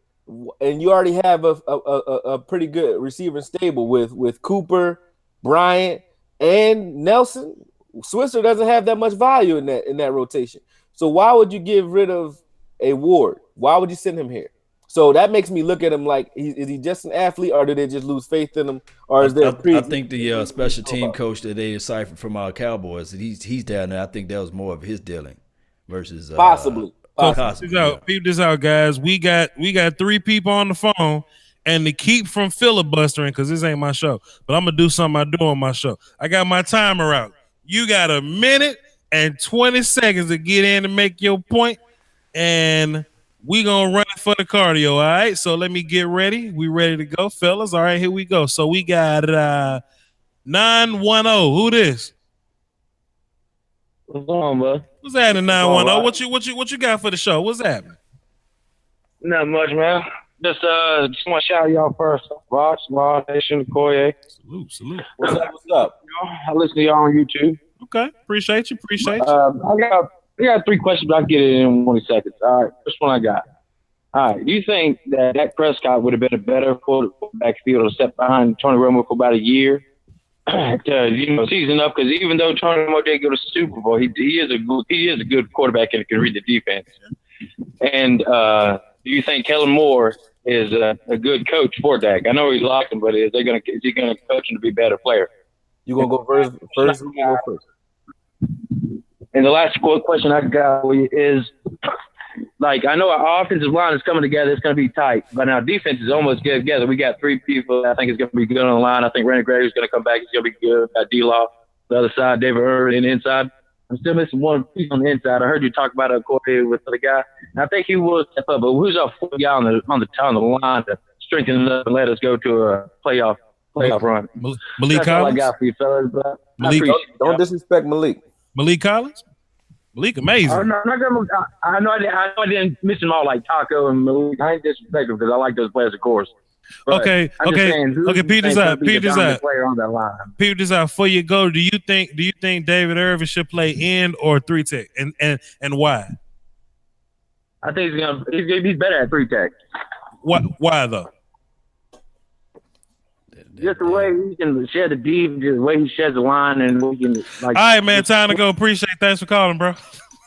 B: and you already have a pretty good receiver stable with Cooper, Bryant, and Nelson. Switzer doesn't have that much value in that rotation. So why would you get rid of a Ward? Why would you send him here? So that makes me look at him like, is he just an athlete, or did they just lose faith in him? Or is there?
A: I think the special team coach that they deciphered from our Cowboys, he's down there. I think that was more of his dealing versus
B: possibly.
D: Peep this out, guys. We got 3 people on the phone, and to keep from filibustering, because this ain't my show, but I'm gonna do something I do on my show. I got my timer out. You got 1 minute and 20 seconds to get in and make your point, and we gonna run for the cardio, all right? So let me get ready. We ready to go, fellas? All right, here we go. So we got 910. Who this?
E: What's on, bud?
D: What's happening, 910? What you got for the show? What's happening?
E: Not much, man. Just want to shout y'all first. VOCH, Law Nation, AKOYE.
D: Salute.
B: What's up?
E: I listen to y'all on YouTube.
D: Okay, appreciate you.
E: I got 3 questions, but I'll get it in 20 seconds. All right, first one I got. All right, do you think that Dak Prescott would have been a better quarterback field to step behind Tony Romo for about a year to season up? Because even though Tony Romo did go to the Super Bowl, he is a good quarterback and can read the defense. And do you think Kellen Moore is a good coach for Dak? I know he's locked him, but is he going to coach him to be a better player?
B: You gonna go first? First.
E: And the last question I got for you is, like, I know our offensive line is coming together. It's going to be tight. But our defense is almost good together. We got 3 people I think it's going to be good on the line. I think Randy Gregory's going to come back. He's going to be good. Got D-Law. The other side, David Irvin, the inside. I'm still missing one piece on the inside. I heard you talk about AKOYE with the guy. And I think he will step up. But who's our 4th guy on the line to strengthen us and let us go to a playoff run?
D: Malik
E: That's
D: Collins?
E: all I got for you, fellas.
B: Don't disrespect Malik.
D: Malik Collins? Malik, amazing.
E: I know I didn't miss them all like Taco and Malik. I ain't disrespectful because I like those players, of course. But
D: okay. Peep this out.
E: Player on that line.
D: Peep this out. Before you go, do you think David Irvin should play end or 3 tech, and why?
E: I think he's better at 3 tech.
D: Why though?
E: Just the way he can shed the deep, just the way he sheds the line, and we can like.
D: All right, man. Time to go. Appreciate. Thanks for calling, bro.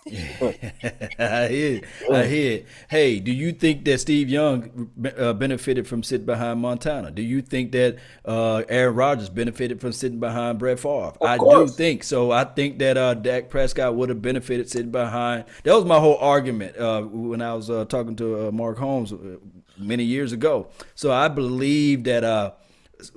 A: I hear it. Hey, do you think that Steve Young benefited from sitting behind Montana? Do you think that Aaron Rodgers benefited from sitting behind Brett Favre? I do think so. I think that Dak Prescott would have benefited sitting behind. That was my whole argument when I was talking to Mark Holmes many years ago. So I believe that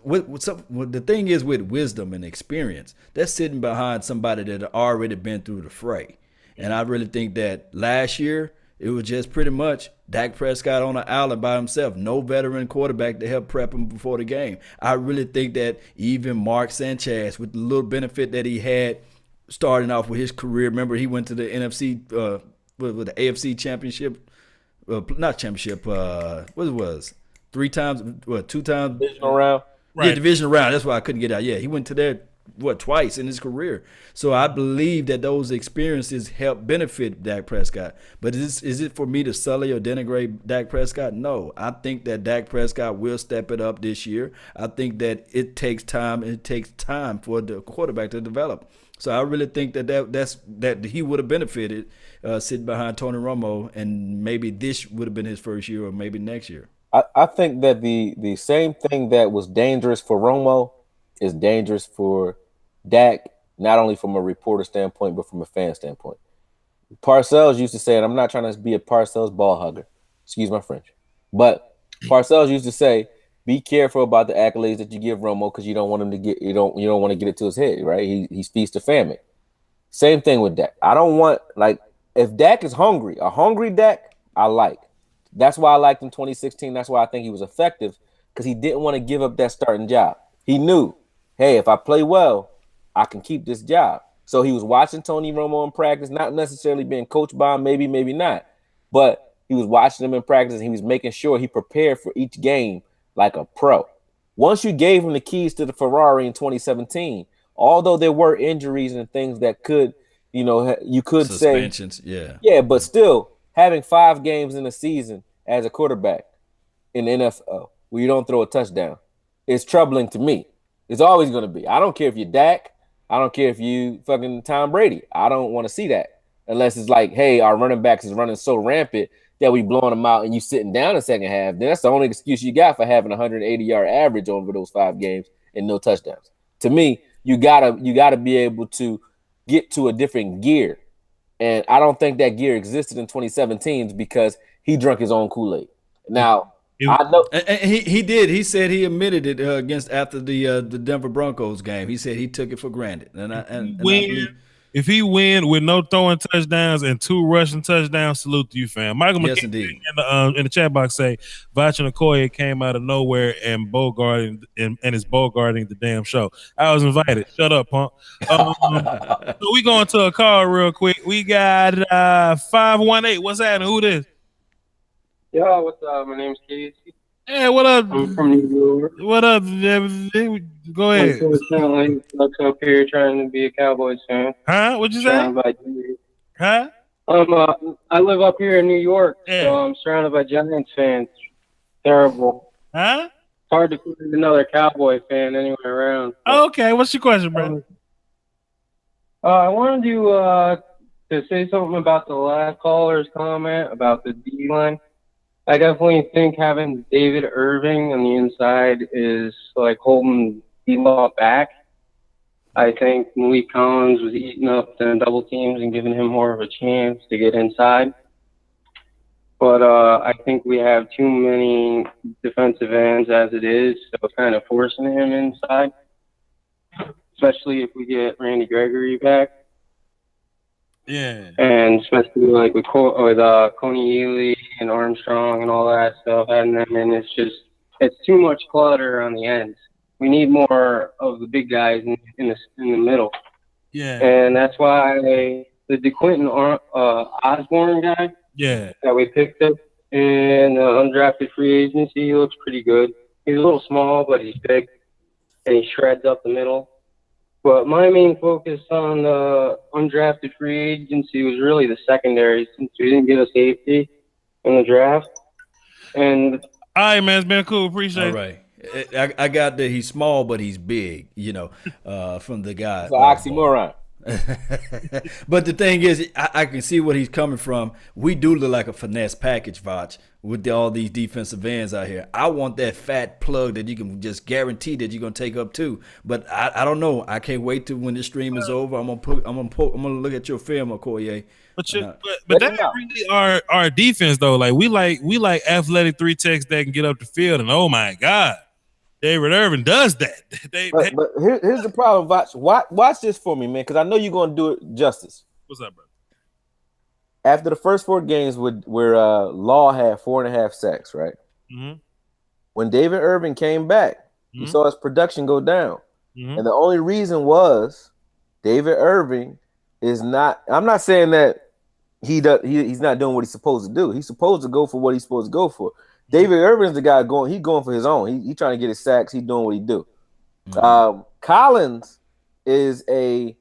A: the thing is with wisdom and experience, that's sitting behind somebody that had already been through the fray. And I really think that last year, it was just pretty much Dak Prescott on an island by himself. No veteran quarterback to help prep him before the game. I really think that even Mark Sanchez, with the little benefit that he had starting off with his career, remember he went to the NFC with the AFC championship, not championship, what it was, 3 times, what, 2 times?
B: Divisional round.
A: Yeah,
D: Right.
A: division round. That's why I couldn't get out. Yeah, he went to there, twice in his career. So I believe that those experiences help benefit Dak Prescott. But is it for me to sully or denigrate Dak Prescott? No. I think that Dak Prescott will step it up this year. I think that it takes time. It takes time for the quarterback to develop. So I really think that he would have benefited sitting behind Tony Romo, and maybe this would have been his first year, or maybe next year.
B: I think that the same thing that was dangerous for Romo is dangerous for Dak, not only from a reporter standpoint, but from a fan standpoint. Parcells used to say, and I'm not trying to be a Parcells ball hugger, excuse my French, but Parcells used to say, be careful about the accolades that you give Romo because you don't want him to get you don't want to get it to his head, right? He's feast to famine. Same thing with Dak. I don't want, like, if Dak is hungry, a hungry Dak, I like. That's why I liked him 2016. That's why I think he was effective, because he didn't want to give up that starting job. He knew, hey, if I play well, I can keep this job. So he was watching Tony Romo in practice, not necessarily being coached by him, maybe not. But he was watching him in practice, and he was making sure he prepared for each game like a pro. Once you gave him the keys to the Ferrari in 2017, although there were injuries and things that could, you could
A: Suspensions,
B: say, yeah, but still having 5 games in a season as a quarterback in the NFL where you don't throw a touchdown is troubling to me. It's always going to be. I don't care if you're Dak. I don't care if you fucking Tom Brady. I don't want to see that unless it's like, hey, our running backs is running so rampant that we blowing them out and you sitting down in second half. Then that's the only excuse you got for having 180-yard average over those 5 games and no touchdowns. To me, you gotta be able to get to a different gear. And I don't think that gear existed in 2017 because he drank his own Kool-Aid. Now, I know
A: and he did. He said he admitted it after the Denver Broncos game. He said he took it for granted. And I believe,
D: if he win with no throwing touchdowns and 2 rushing touchdowns, salute to you, fam. Michael
A: yes,
D: McKinney
A: indeed.
D: in the chat box say VOCH and AKOYE came out of nowhere and is bogarting the damn show. I was invited. Shut up, punk. So we going to a call real quick. We got 518. What's happening? Who this?
G: Yo, what's up? My name's Casey.
D: Hey, what up?
G: I'm from New York.
D: What up? Go ahead.
G: Looks up here trying to be a Cowboys fan.
D: Huh? What'd you say? Huh?
G: I live up here in New York,
D: Yeah.
G: so I'm surrounded by Giants fans. Terrible.
D: Huh?
G: It's hard to find another Cowboy fan anywhere around.
D: Okay, what's your question, bro?
G: I wanted to say something about the last caller's comment about the D-line. I definitely think having David Irving on the inside is like holding D-Law back. I think Malik Collins was eating up the double teams and giving him more of a chance to get inside. But I think we have too many defensive ends as it is, so kind of forcing him inside, especially if we get Randy Gregory back.
D: Yeah.
G: And especially like with Coney Ely and Armstrong and all that stuff, and then it's too much clutter on the ends. We need more of the big guys in the middle.
D: Yeah.
G: And that's why the DeQuinton Osborne guy that we picked up in undrafted free agency, he looks pretty good. He's a little small, but he's big, and he shreds up the middle. But my main focus on the undrafted free agency was really the secondary, since we didn't get a safety in the draft. And
D: all right, man, it's been cool. Appreciate it.
A: All right. I got that he's small, but he's big, from the guy.
B: it's an oxymoron.
A: But the thing is, I can see what he's coming from. We do look like a finesse package, Voch, with all these defensive ends out here. I want that fat plug that you can just guarantee that you're gonna take up too. But I don't know. I can't wait to when this stream is over. I'm gonna look at your film, AKOYE.
D: But that's not really our defense though. Like we like athletic 3-techs that can get up the field, and oh my God, David Irving does that.
B: But here's the problem, Voch. Watch this for me, man, because I know you're going to do it justice.
D: What's up, bro?
B: After the first 4 games where Law had 4.5 sacks, right?
D: Mm-hmm.
B: When David Irving came back, you saw his production go down.
D: Mm-hmm.
B: And the only reason was David Irving is not – I'm not saying that he's not doing what he's supposed to do. He's supposed to go for what he's supposed to go for. David Irvin's the guy going. He's going for his own. He trying to get his sacks. He's doing what he do. Collins is a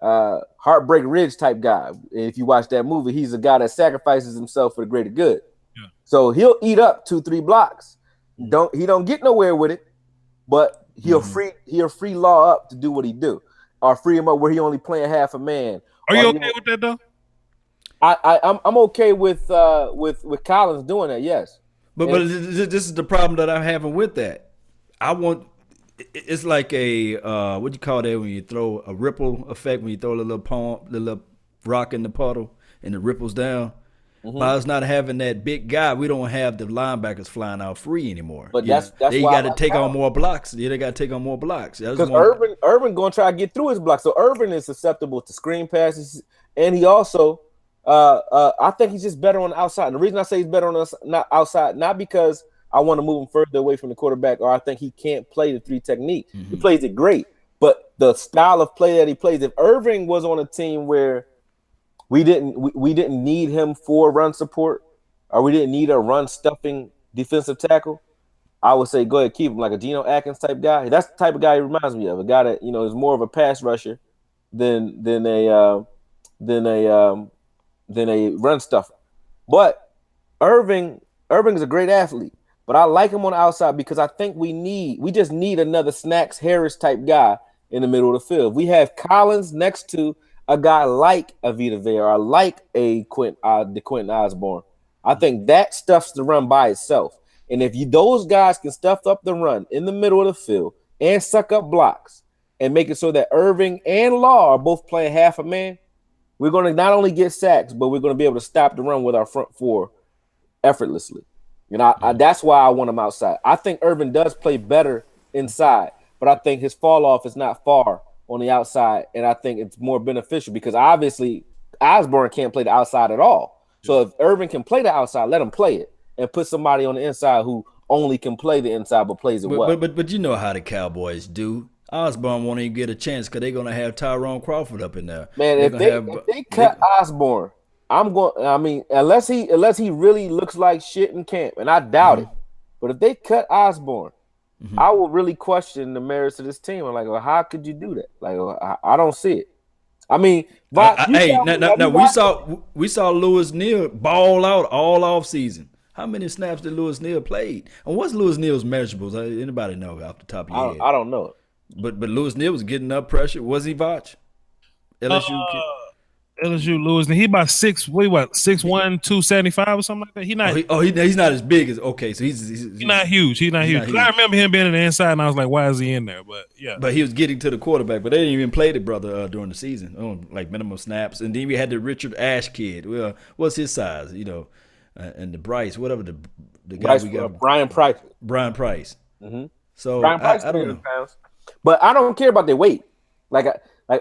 B: Heartbreak Ridge type guy. If you watch that movie, he's a guy that sacrifices himself for the greater good. Yeah. So he'll eat up 2-3 blocks. He don't get nowhere with it, but he'll free Law up to do what he do, or free him up where he only playing half a man.
D: Are you okay with that though?
B: I'm okay with Collins doing that. Yes,
A: but this is the problem that I'm having with that. It's like a what do you call that when you throw a ripple effect, when you throw a little rock in the puddle and it ripples down. By us not having that big guy, we don't have the linebackers flying out free anymore.
B: But that's
A: they got to take on more blocks. Yeah, they got to take on more blocks.
B: Because Irvin going to try to get through his blocks. So Irvin is susceptible to screen passes, and he also, I think he's just better on the outside. And the reason I say he's better on the outside, not because I want to move him further away from the quarterback, or I think he can't play the 3 technique. He plays it great, but the style of play that he plays. If Irving was on a team where we didn't need him for run support, or we didn't need a run stuffing defensive tackle, I would say go ahead, keep him like a Geno Atkins type guy. That's the type of guy he reminds me of, a guy that is more of a pass rusher than a run stuffer. But Irving is a great athlete, but I like him on the outside because I think we just need another Snacks Harris type guy in the middle of the field. We have Collins next to a guy like a Vita Vea or like a Quentin Osborne. I think that stuffs the run by itself. And if those guys can stuff up the run in the middle of the field and suck up blocks and make it so that Irving and Law are both playing half a man, we're going to not only get sacks, but we're going to be able to stop the run with our front four effortlessly. That's why I want him outside. I think Irvin does play better inside, but I think his fall off is not far on the outside, and I think it's more beneficial because obviously Osborne can't play the outside at all. So if Irvin can play the outside, let him play it and put somebody on the inside who only can play the inside but plays it well.
A: But you know how the Cowboys do. Osborne won't even get a chance because they're gonna have Tyrone Crawford up in there.
B: Man, if they cut Osborne, unless he really looks like shit in camp, and I doubt it. But if they cut Osborne, I will really question the merits of this team. I'm like, well, how could you do that? Like, I don't see it. I mean, we saw Lewis Neal ball out all off season. How many snaps did Lewis Neal played? And what's Lewis Neal's measurables? Anybody know off the top of your head? I don't know.
A: But Lewis Neal was getting up pressure. Was he, VOCH?
D: LSU Lewis, and he about 6'1", 275 or something like that. He's
A: not as big as so he's
D: not huge. He's not huge. I remember him being in the inside, and I was like, why is he in there? But yeah,
A: but he was getting to the quarterback. But they didn't even play the brother during the season, like minimum snaps. And then we had the Richard Ash kid. Well, what's his size? And the Bryce, whatever the guy we got,
B: Brian Price.
A: Brian Price. So
B: Brian Price,
A: I don't know.
B: Pounds. But I don't care about their weight. Like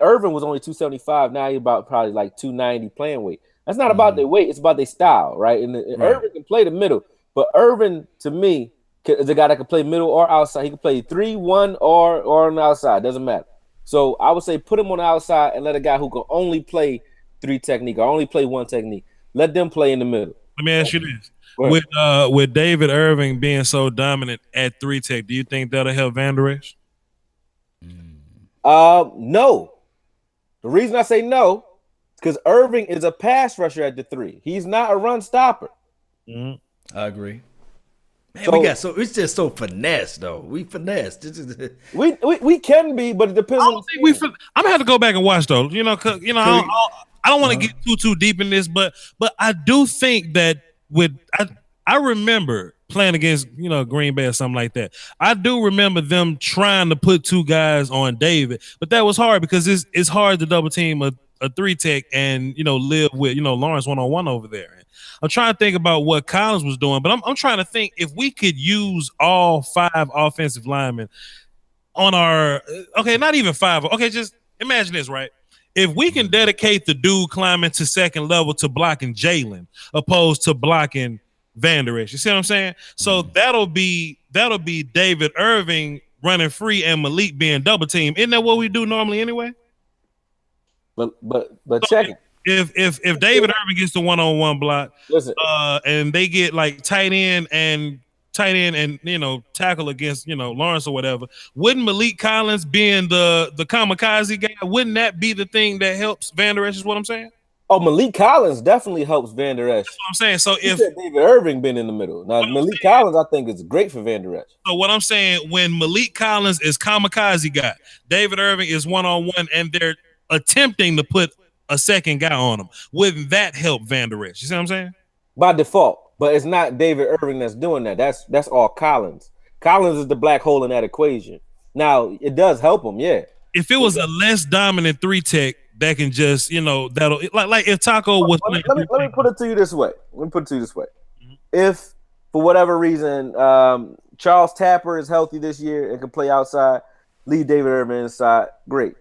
B: Irvin was only 275. Now he's about probably like 290 playing weight. That's not about their weight. It's about their style, right? And Irvin can play the middle. But Irvin, to me, is a guy that can play middle or outside. He can play 3-1 or on the outside. Doesn't matter. So I would say put him on the outside and let a guy who can only play 3 technique or only play 1 technique. Let them play in the middle.
D: Let me ask you this. With David Irving being so dominant at 3 tech, do you think that'll help Van Der Esch?
B: No. The reason I say no is because Irving is a pass rusher at the 3. He's not a run stopper.
A: I agree. Man, it's just so finesse though. We finesse.
B: We can be, but it depends.
D: I'm gonna have to go back and watch though. I don't want to get too deep in this, but I do think that I remember playing against Green Bay or something like that. I do remember them trying to put 2 guys on David, but that was hard because it's hard to double team a 3 tech and live with Lawrence 1-on-1 over there. I'm trying to think about what Collins was doing, but I'm trying to think if we could use all 5 offensive linemen on our not even 5. Okay, just imagine this, right? If we can dedicate the dude climbing to second level to blocking Jalen opposed to blocking Van Der Esch, you see what I'm saying? So that'll be David Irving running free and Malik being double team. Isn't that what we do normally anyway?
B: But check it.
D: if David Irving gets the 1-on-1 block,
B: Listen,
D: and they get like tight end and tackle against Lawrence or whatever, wouldn't Malik Collins being the kamikaze guy, wouldn't that be the thing that helps Van Der Esch? Is what I'm saying.
B: oh, Malik Collins definitely helps Van Der Esch.
D: That's what I'm saying. So
B: You
D: if
B: said David Irving been in the middle. Now Malik Collins, I think is great for Van Der Esch.
D: So what I'm saying, when Malik Collins is kamikaze guy, David Irving is 1-on-1, and they're attempting to put a second guy on him, wouldn't that help Van Der Esch? You see what I'm saying?
B: By default, but it's not David Irving that's doing that. That's all Collins. Collins is the black hole in that equation. Now it does help him, yeah.
D: If it was a less dominant 3-tech that can just, that'll like if Taco was.
B: Let me put it to you this way. If for whatever reason Charles Tapper is healthy this year and can play outside, leave David Irving inside, great.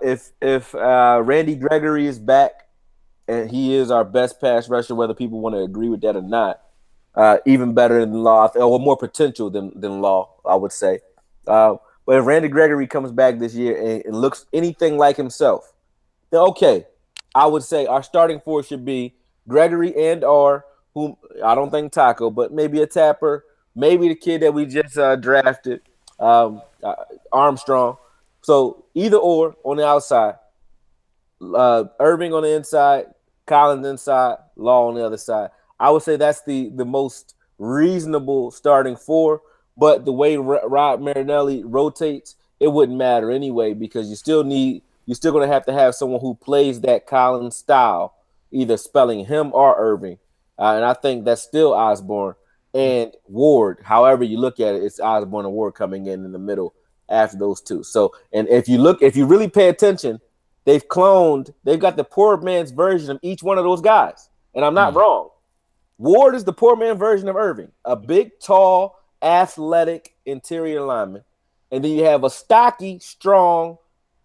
B: If Randy Gregory is back and he is our best pass rusher, whether people want to agree with that or not, even better than Law, or more potential than Law, I would say. But if Randy Gregory comes back this year and looks anything like himself, then okay, I would say our starting four should be Gregory and/or whom I don't think Taco, but maybe a Tapper, maybe the kid that we just drafted, Armstrong. So either or on the outside, Irving on the inside, Collins inside, Law on the other side. I would say that's the most reasonable starting four. But the way Rod Marinelli rotates, it wouldn't matter anyway, because you're still going to have someone who plays that Collins style, either spelling him or Irving. And I think that's still Osborne and Ward. However you look at it, it's Osborne and Ward coming in the middle after those two. So, and if you really pay attention, they've got the poor man's version of each one of those guys. And I'm not wrong. Ward is the poor man version of Irving, a big, tall, athletic interior lineman, and then you have a stocky, strong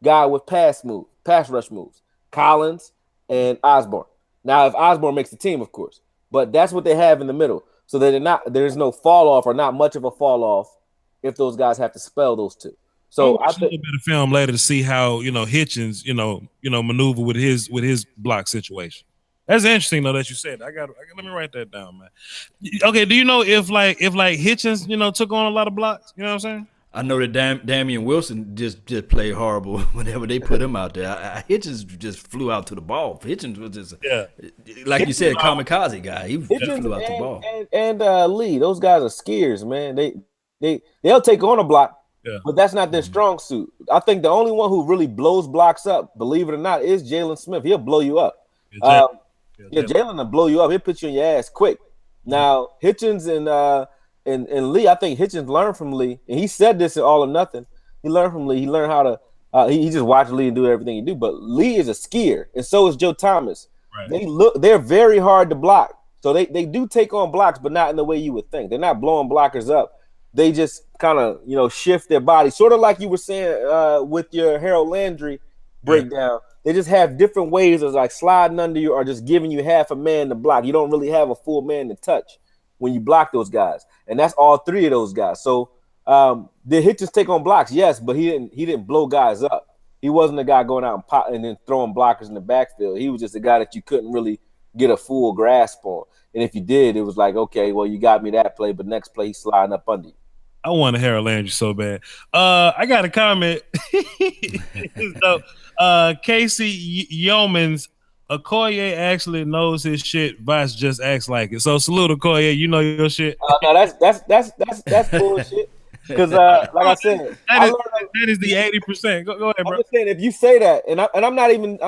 B: guy with pass rush moves, Collins and Osborne. Now, if Osborne makes the team, of course, but that's what they have in the middle. So there's no fall off, or not much of a fall off, if those guys have to spell those two. So
D: I think a little bit of film later to see how Hitchens maneuver with his block situation. That's interesting though that you said. I got let me write that down, man. Okay, do you know if Hitchens took on a lot of blocks? You know what I'm saying?
A: I know that Damian Wilson just played horrible whenever they put him out there. Hitchens just flew out to the ball. Hitchens was just like you said, a kamikaze guy. He just flew out the ball.
B: And Lee, those guys are skiers, man. They'll take on a block. Yeah. But that's not their strong suit. I think the only one who really blows blocks up, believe it or not, is Jalen Smith. He'll blow you up. Jalen will blow you up. He'll put you in your ass quick. Now, Hitchens and Lee, I think Hitchens learned from Lee, and he said this in All or Nothing. He learned from Lee. He learned how to. He just watched Lee do everything he do. But Lee is a skier, and so is Joe Thomas. Right. They're very hard to block. So they do take on blocks, but not in the way you would think. They're not blowing blockers up. They just kind of shift their body, sort of like you were saying with your Harold Landry breakdown. They just have different ways of like sliding under you or just giving you half a man to block. You don't really have a full man to touch when you block those guys, and that's all three of those guys. So the Hitchens take on blocks, yes, but he didn't blow guys up. He wasn't the guy going out and pop and then throwing blockers in the backfield. He was just a guy that you couldn't really get a full grasp on. And if you did, it was like, okay, well, you got me that play, but next play he's sliding up under you.
D: I want a Harold Landry so bad. I got a comment. So, Casey Yeomans, AKOYE actually knows his shit. Vice just acts like it. So salute AKOYE. You know your shit.
B: No, that's bullshit. Because like I said,
D: that is the 80%. Go ahead, bro.
B: I'm just saying, if you say that, and I'm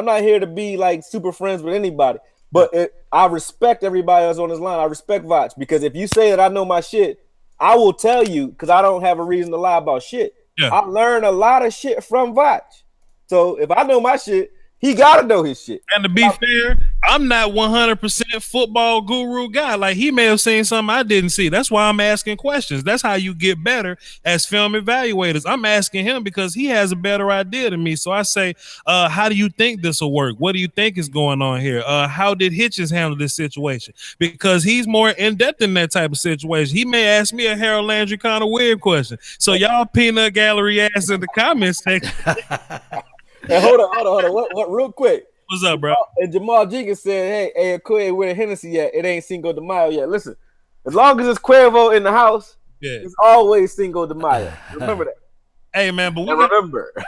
B: not here to be like super friends with anybody, but I respect everybody else on this line. I respect VOCH, because if you say that I know my shit, I will tell you, because I don't have a reason to lie about shit. Yeah. I learned a lot of shit from VOCH. So if I know my shit, he got to know his shit.
D: And to be fair, I'm not 100% football guru guy. Like, he may have seen something I didn't see. That's why I'm asking questions. That's how you get better as film evaluators. I'm asking him because he has a better idea than me. So I say, how do you think this will work? What do you think is going on here? How did Hitchens handle this situation? Because he's more in-depth in that type of situation. He may ask me a Harold Landry kind of weird question. So y'all peanut gallery ass in the comments section.
B: Hey, hold on. What real quick.
D: What's up, bro?
B: And Jamal Jenkins said, hey, Akoye, where the Hennessy at? It ain't Cinco de Mayo yet. Listen, as long as it's Cuervo in the house, it's always Cinco de Mayo. Remember that.
D: Hey, man, but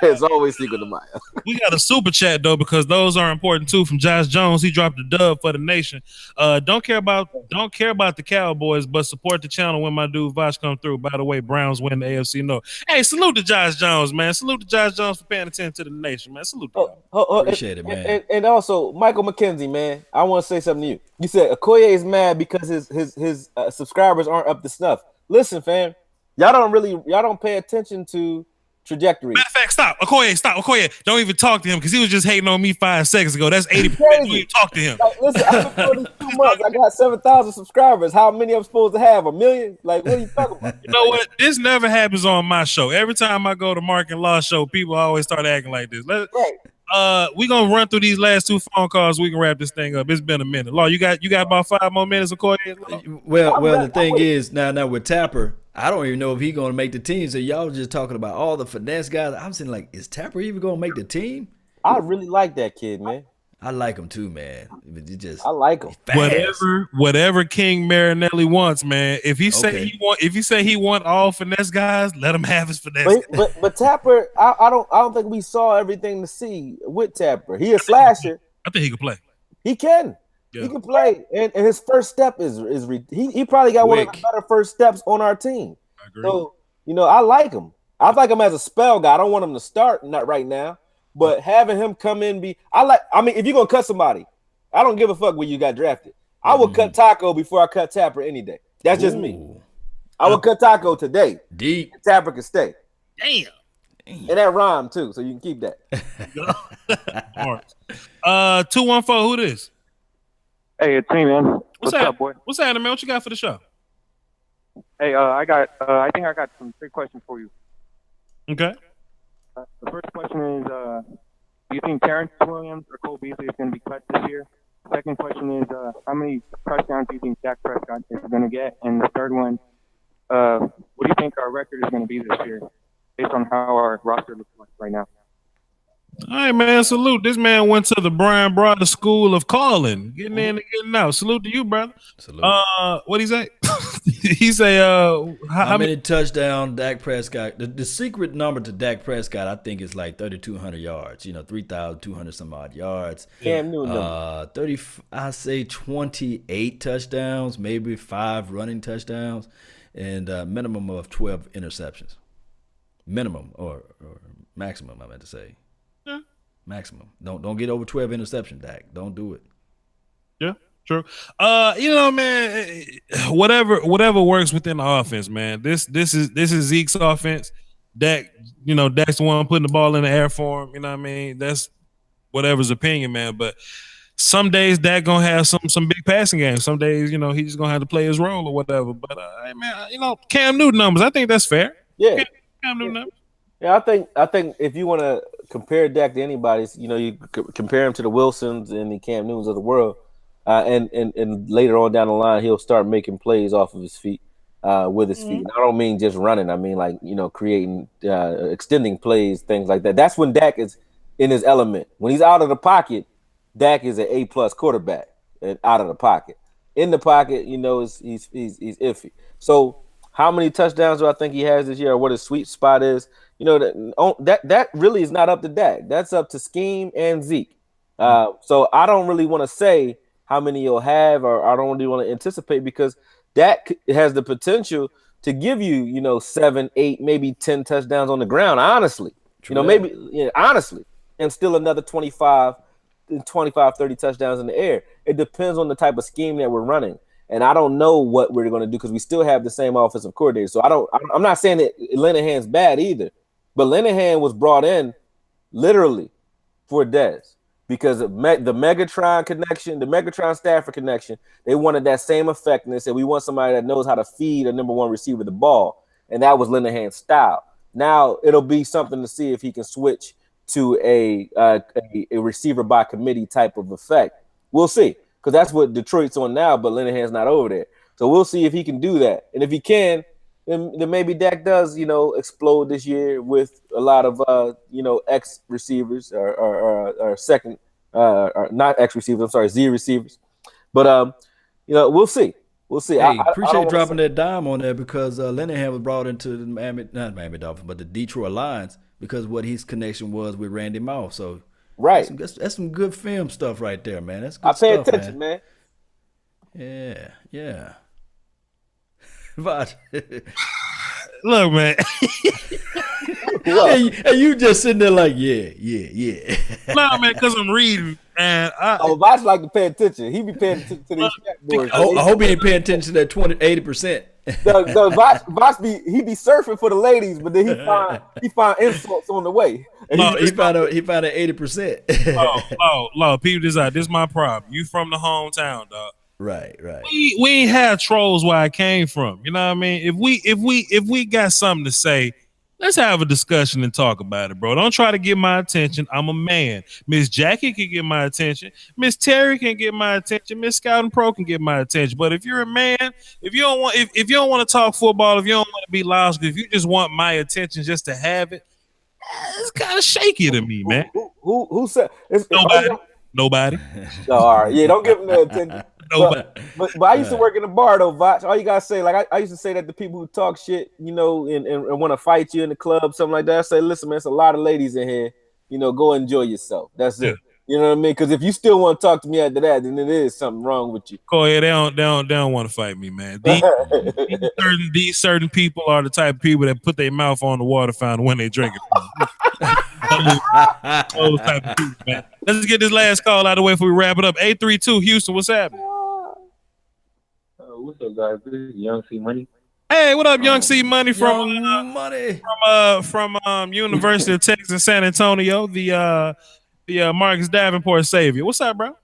B: it's always Cinco de Mayo.
D: We got a super chat though, because those are important too. From Josh Jones, he dropped a dub for the nation. Don't care about the Cowboys, but support the channel when my dude VOCH come through. By the way, Browns win the AFC North. Hey, salute to Josh Jones, man. Salute to Josh Jones for paying attention to the nation, man. Salute to
A: Appreciate it, man.
B: And also, Michael McKenzie, man, I want to say something to you. You said Akoye is mad because his subscribers aren't up to snuff. Listen, fam, y'all don't pay attention to trajectory.
D: Matter of fact, stop. Okoye. Don't even talk to him because he was just hating on me 5 seconds ago. That's 80%. Don't even talk to him.
B: Like, listen, I've been doing this 2 months. I got 7,000 subscribers. How many I'm supposed to have? 1 million? Like, what are you talking about?
D: You know what? This never happens on my show. Every time I go to Mark and Law show, people always start acting like this. We're gonna run through these last 2 phone calls. We can wrap this thing up. It's been a minute. Law, you got about 5 more minutes, Okoye?
A: Well, the thing is, now with Tapper, I don't even know if he's going to make the team. So y'all just talking about all the finesse guys. I'm saying, like, is Tapper even going to make the team?
B: I really like that kid, man.
A: I like him too, man.
B: I like him.
D: Whatever King Marinelli wants, man. If he say he want all finesse guys, let him have his finesse.
B: But Tapper, I don't think we saw everything to see with Tapper. He a slasher.
D: I think he can play.
B: He can. Yeah. He can play, and his first step is he probably got one of the better first steps on our team.
D: I agree.
B: So I like him. I like him as a spell guy. I don't want him to start not right now, but having him come in if you're gonna cut somebody, I don't give a fuck where you got drafted. I would cut Taco before I cut Tapper any day. That's just me. I would cut Taco today.
A: Deep.
B: Tapper can stay.
D: Damn.
B: And that rhyme too, so you can keep that.
D: All right. 214. Who this?
H: Hey, it's me, man. What's up, boy?
D: What's happening, man? What you got for the show?
H: Hey, I think I got some 3 questions for you.
D: Okay.
H: The first question is, do you think Terrence Williams or Cole Beasley is going to be cut this year? Second question is, how many touchdowns do you think Dak Prescott is going to get? And the third one, what do you think our record is going to be this year, based on how our roster looks like right now?
D: All right, man. Salute. This man went to the Brian Broader School of Calling, getting in and getting out. Salute to you, brother.
A: Salute.
D: What he say? He say,
A: how many touchdowns Dak Prescott? The secret number to Dak Prescott, I think, is like 3,200 yards. 3,200 some odd yards.
B: Cam Newton.
A: I say 28 touchdowns, maybe 5 running touchdowns, and a minimum of 12 interceptions. Minimum or maximum, I meant to say. Maximum. Don't get over 12 interceptions, Dak. Don't do it.
D: Yeah, true. Man, whatever works within the offense, man. This is Zeke's offense. Dak, Dak's the one putting the ball in the air for him. You know what I mean? That's whatever's opinion, man. But some days Dak gonna have some big passing games. Some days, he's just gonna have to play his role or whatever. But man, Cam Newton numbers, I think that's fair.
B: Yeah.
D: Cam Newton numbers.
B: Yeah, I think if you want to compare Dak to anybody, you compare him to the Wilsons and the Cam Newtons of the world, and later on down the line, he'll start making plays off of his feet, with his feet. And I don't mean just running. I mean creating, extending plays, things like that. That's when Dak is in his element. When he's out of the pocket, Dak is an A+ quarterback and out of the pocket. In the pocket, he's iffy. So how many touchdowns do I think he has this year, or what his sweet spot is? That really is not up to Dak. That's up to scheme and Zeke. So I don't really want to say how many he'll have, or I don't really want to anticipate, because Dak has the potential to give you, 7, 8, maybe 10 touchdowns on the ground. Honestly, honestly, and still another 25, 30 touchdowns in the air. It depends on the type of scheme that we're running. And I don't know what we're going to do, because we still have the same offensive coordinator. So I'm not saying that Linehan's bad either, but Linehan was brought in literally for Dez, because of the Megatron connection, the Megatron Stafford connection. They wanted that same effectiveness, and we want somebody that knows how to feed a number 1 receiver the ball, and that was Linehan's style. Now it'll be something to see if he can switch to a receiver by committee type of effect. We'll see. Because that's what Detroit's on now, but Linehan's not over there. So we'll see if he can do that. And if he can, then maybe Dak does, explode this year with a lot of, ex receivers or second or not X receivers. I'm sorry, Z receivers. But we'll see. We'll see.
A: Hey,
B: I
A: appreciate
B: don't
A: dropping that dime on there because Linehan was brought into the not Miami Dolphins, but the Detroit Lions because of what his connection was with Randy Moss. So
B: right,
A: that's some good film stuff right there, man. That's good
B: I pay
A: stuff,
B: attention, man.
A: Yeah. But
D: look, man.
A: Hey, you just sitting there like, yeah.
D: No, man, because I'm reading. And
B: Voch like to pay attention. He be paying attention to these stat boards.
A: I hope he ain't paying attention to that 80%.
B: Voch be surfing for the ladies, but then he find insults on the way.
A: He found an 80%.
D: Low, people this out. This is my problem. You from the hometown, dog.
A: Right.
D: We ain't had trolls where I came from. You know what I mean? If we got something to say, let's have a discussion and talk about it, bro. Don't try to get my attention. I'm a man. Miss Jackie can get my attention. Miss Terry can get my attention. Miss Scouting Pro can get my attention. But if you're a man, if you don't want to talk football, if you don't want to be logical, if you just want my attention just to have it, it's kind of shaky to me, man.
B: Who said
D: Nobody.
B: No, all right. Yeah, don't give him the attention. But I used to work in the bar though, Voch. All you gotta say, like I used to say that to people who talk shit, and want to fight you in the club, something like that. I say, listen, man, it's a lot of ladies in here. Go enjoy yourself. That's it. You know what I mean? Because if you still want to talk to me after that, then it is something wrong with you.
D: AKOYE, they don't want to fight me, man. These certain people are the type of people that put their mouth on the water fountain when they drink it. Those type of people, man. Let's get this last call out of the way before we wrap it up. 832 Houston, what's happening?
I: What's up, guys? This is Young C Money.
D: Hey, what up, Young C Money from University of Texas, San Antonio, the Marcus Davenport savior. What's up, bro?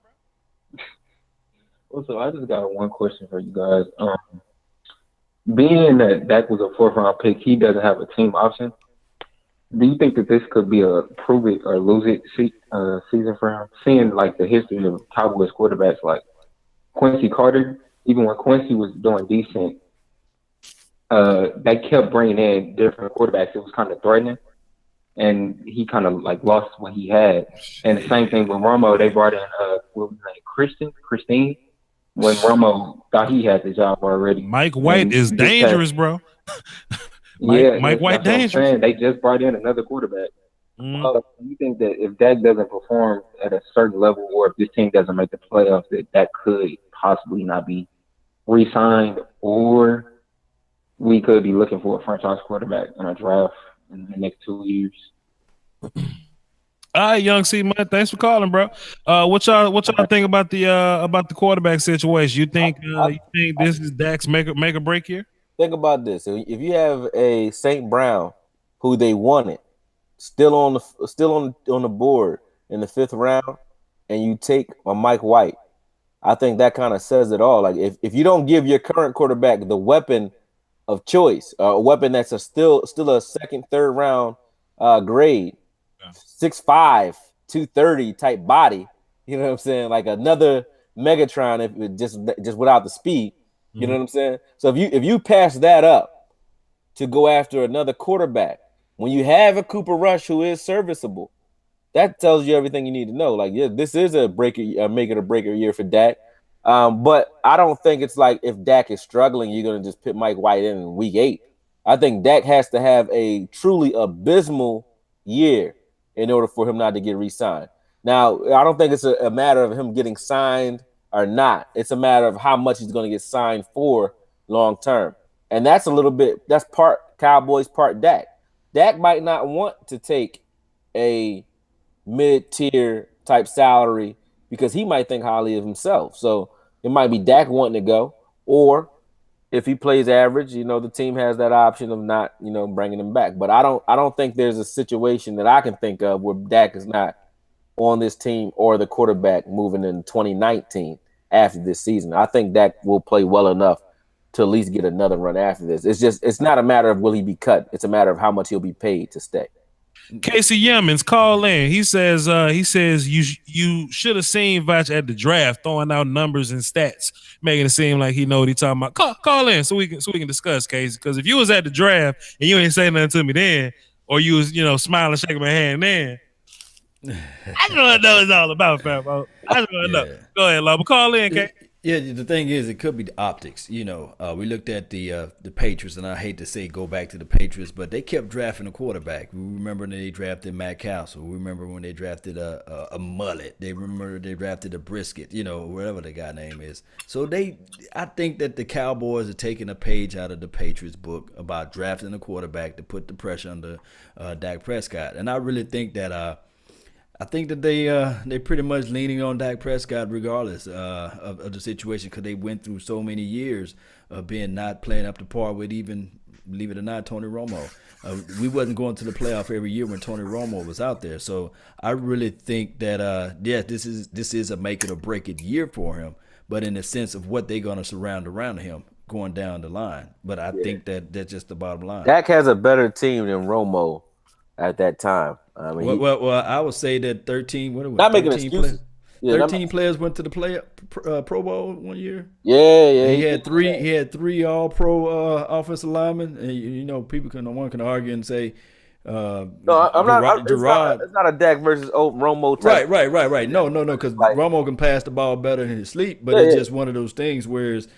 I: What's up? I just got one question for you guys. Being that Dak was a 4th round pick, he doesn't have a team option. Do you think that this could be a prove it or lose it season for him? Seeing like the history of Cowboys quarterbacks like Quincy Carter, even when Quincy was doing decent, they kept bringing in different quarterbacks. It was kind of threatening, and he kind of like lost what he had. And the same thing with Romo. They brought in what was his name, Christine, when Romo thought he had the job already.
D: Mike White is dangerous, bro. Mike White dangerous.
I: They just brought in another quarterback. Do you think that if Dak doesn't perform at a certain level, or if this team doesn't make the playoffs, that could possibly not be re-signed, or we could be looking for a franchise quarterback in a draft in the next 2 years?
D: All right, Young C, man, thanks for calling, bro. What y'all think about the quarterback situation? You think this is Dak's make or break here?
B: Think about this: if you have a St. Brown who they wanted, still on the board in the 5th round, and you take a Mike White, I think that kind of says it all. Like if you don't give your current quarterback the weapon of choice, a weapon that's still a 2nd, 3rd round grade, 6'5", 230 type body, you know what I'm saying? Like another Megatron, if it just without the speed. You know what I'm saying? So if you pass that up to go after another quarterback, when you have a Cooper Rush who is serviceable, that tells you everything you need to know. Like, yeah, this is a make it or break it year for Dak. But I don't think it's like if Dak is struggling, you're going to just put Mike White in week 8. I think Dak has to have a truly abysmal year in order for him not to get re-signed. Now, I don't think it's a matter of him getting signed or not. It's a matter of how much he's going to get signed for long term. And that's that's part Cowboys, part Dak. Dak might not want to take a mid-tier type salary because he might think highly of himself. So it might be Dak wanting to go, or if he plays average, the team has that option of not, bringing him back. But I don't think there's a situation that I can think of where Dak is not on this team or the quarterback moving in 2019 after this season. I think Dak will play well enough to at least get another run after this. It's not a matter of will he be cut. It's a matter of how much he'll be paid to stay.
D: Casey Yemens call in. He says you should have seen Voch at the draft throwing out numbers and stats, making it seem like he know what he's talking about. Call in so we can discuss, Casey. Because if you was at the draft and you ain't saying nothing to me then, or you was smiling, shaking my hand then, I just want to know what it's all about, fam. I just want to know. Go ahead, Lobo. Call in, K.
A: Yeah, the thing is, it could be the optics. You know, we looked at the Patriots, and I hate to say go back to the Patriots, but they kept drafting a quarterback. We remember when they drafted Matt Castle. We remember when they drafted a mullet. They remember they drafted a brisket. You know, whatever the guy name is. So I think that the Cowboys are taking a page out of the Patriots book about drafting a quarterback to put the pressure under Dak Prescott, and I really think that. I think that they pretty much leaning on Dak Prescott regardless of the situation because they went through so many years of being not playing up to par with even, believe it or not, Tony Romo. We wasn't going to the playoff every year when Tony Romo was out there. So I really think that this is a make it or break it year for him, but in the sense of what they're going to surround around him going down the line. But I think that that's just the bottom line.
B: Dak has a better team than Romo at that time. I mean,
A: well, I would say that 13. What are we?
B: Not making excuses.
A: Yeah, 13 players went to the Pro Bowl one year.
B: Yeah.
A: He had three. He had 3 All-Pro offensive linemen, and you know, one can argue and say,
B: no, I'm not. It's not a Dak versus Romo type.
A: Right. No, because Romo can pass the ball better in his sleep, but it's just one of those things. Whereas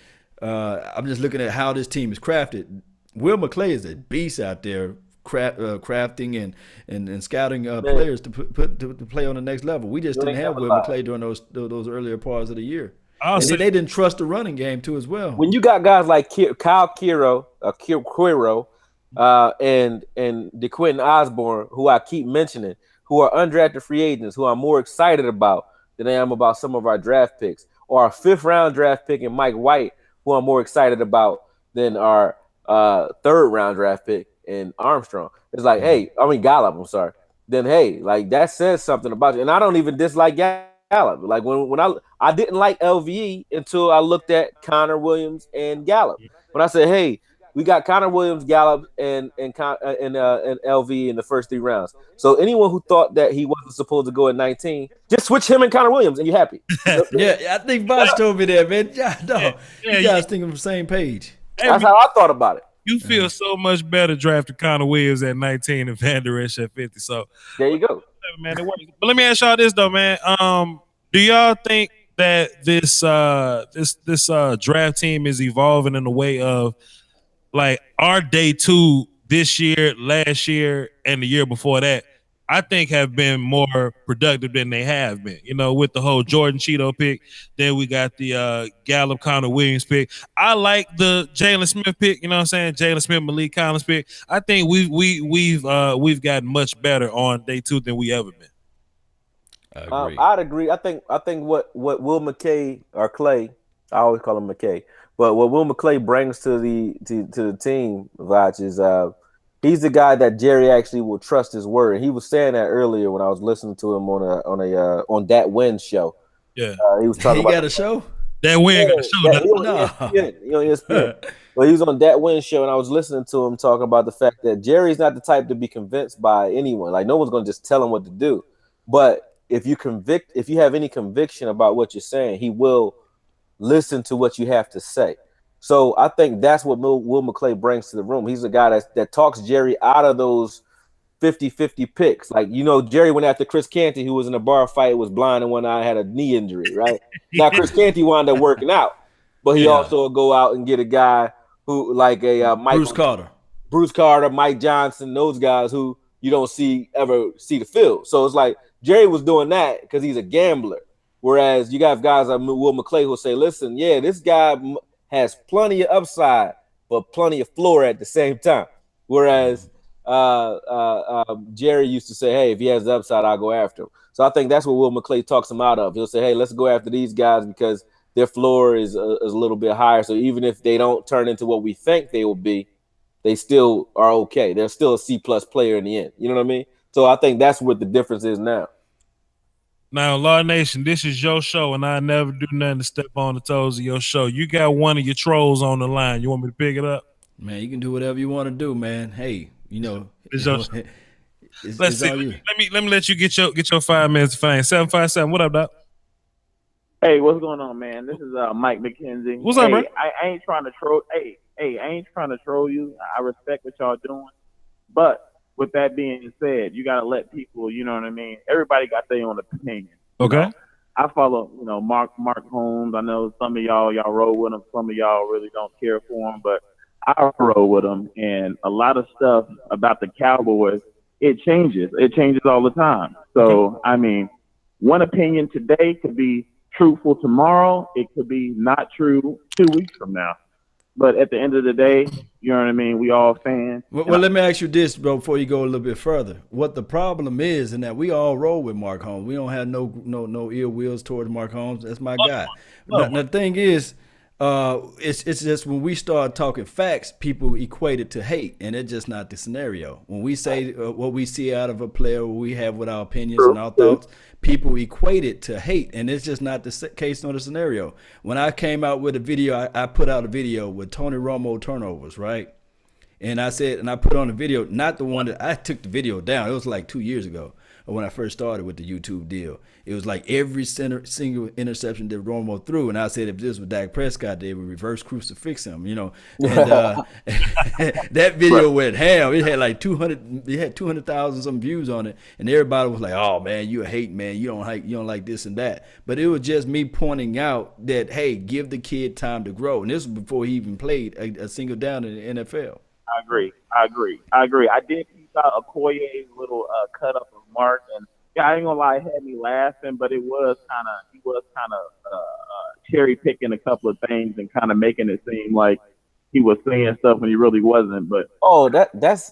A: I'm just looking at how this team is crafted. Will McClay is a beast out there. Crafting and scouting players to put to play on the next level. We just didn't have Will McClay during those earlier parts of the year. And they didn't trust the running game too as well.
B: When you got guys like Kyle Quiro, and DeQuinton Osborne, who I keep mentioning, who are undrafted free agents, who I'm more excited about than I am about some of our draft picks, or our 5th round draft pick in Mike White, who I'm more excited about than our 3rd round draft pick in Armstrong. It's like, Gallup, I'm sorry. Then like that says something about you. And I don't even dislike Gallup. Like when I didn't like LVE until I looked at Connor Williams and Gallup. When I said, hey, we got Connor Williams, Gallup, and LVE in the first 3 rounds. So anyone who thought that he wasn't supposed to go at 19, just switch him and Connor Williams and you're happy.
A: Yeah, I think Voch told me that, man. You guys think on the same page.
B: That's how I thought about it.
D: You feel so much better drafting Connor Williams at 19 and Van Der Esch at 50. So
B: there you go,
D: man. It works. But let me ask y'all this though, man. Do y'all think that this draft team is evolving in the way of like our day 2 this year, last year, and the year before that? I think have been more productive than they have been, you know, with the whole Jordan Cheeto pick. Then we got the Gallup Connor Williams pick. I like the Jalen Smith pick, you know what I'm saying? Jalen Smith, Malik Collins pick. I think we've gotten much better on day 2 than we ever been.
A: I agree.
B: I'd agree. I think what Will McKay or Clay, I always call him McKay, but what Will McClay brings to the team, Voch, is he's the guy that Jerry actually will trust his word. He was saying that earlier when I was listening to him on that Win show.
D: Yeah,
B: he was talking about.
A: He got a show.
D: That Win got a show.
B: No. Well, he was on that Win show, and I was listening to him talking about the fact that Jerry's not the type to be convinced by anyone. Like no one's going to just tell him what to do. But if you have any conviction about what you're saying, he will listen to what you have to say. So I think that's what Will McClay brings to the room. He's a guy that talks Jerry out of those 50-50 picks. Like, you know, Jerry went after Chris Canty, who was in a bar fight, was blind in one eye, had a knee injury, right? Now, Chris Canty wound up working out, but he also will go out and get a guy who, like
A: Bruce
B: Carter, Mike Johnson, those guys who you don't ever see the field. So it's like Jerry was doing that because he's a gambler. Whereas you got guys like Will McClay who say, listen, yeah, this guy has plenty of upside, but plenty of floor at the same time. Whereas Jerry used to say, hey, if he has the upside, I'll go after him. So I think that's what Will McClay talks him out of. He'll say, hey, let's go after these guys because their floor is a little bit higher. So even if they don't turn into what we think they will be, they still are okay. They're still a C+ player in the end. You know what I mean? So I think that's what the difference is now.
D: Now, Law Nation, this is your show, and I never do nothing to step on the toes of your show. You got one of your trolls on the line. You want me to pick it up?
A: Man, you can do whatever you want to do, man. Hey, you know,
D: it's let's see. Let me let you get your 5 minutes of fame. 757. What up, Doc?
J: Hey, what's going on, man? This is Mike McKenzie.
D: What's up, bro?
J: I ain't trying to troll. Hey, I ain't trying to troll you. I respect what y'all doing, but with that being said, you got to let people, you know what I mean? Everybody got their own opinion.
D: Okay.
J: You know? I follow, Mark Holmes. I know some of y'all roll with him. Some of y'all really don't care for him, but I roll with him. And a lot of stuff about the Cowboys, it changes. It changes all the time. So, I mean, one opinion today could be truthful tomorrow. It could be not true 2 weeks from now. But at the end of the day, you know what I mean? We all fans.
A: Well, let me ask you this, bro, before you go a little bit further. What the problem is, in that we all roll with Mark Holmes. We don't have no ill wills towards Mark Holmes. That's my guy. Now, the thing is, it's just when we start talking facts, people equate it to hate, and it's just not the scenario. When we say what we see out of a player, what we have with our opinions and our thoughts, people equate it to hate, and it's just not the case nor the scenario. When I came out with a video, I put out a video with Tony Romo turnovers, right? And I said, and I put on the video, not the one that I took the video down. It was like 2 years ago when I first started with the YouTube deal. It was like every single interception that Romo threw. And I said, if this was Dak Prescott, they would reverse crucifix him, And that video went ham. It had like 200,000 some views on it. And everybody was like, oh man, you a hate man. You don't like this and that. But it was just me pointing out that, hey, give the kid time to grow. And this was before he even played a single down in the NFL.
J: I agree. I did piece out AKOYE's little cut up of Mark, and yeah, I ain't gonna lie, it had me laughing, but he was kind of cherry picking a couple of things and kind of making it seem like he was saying stuff when he really wasn't. But
B: that's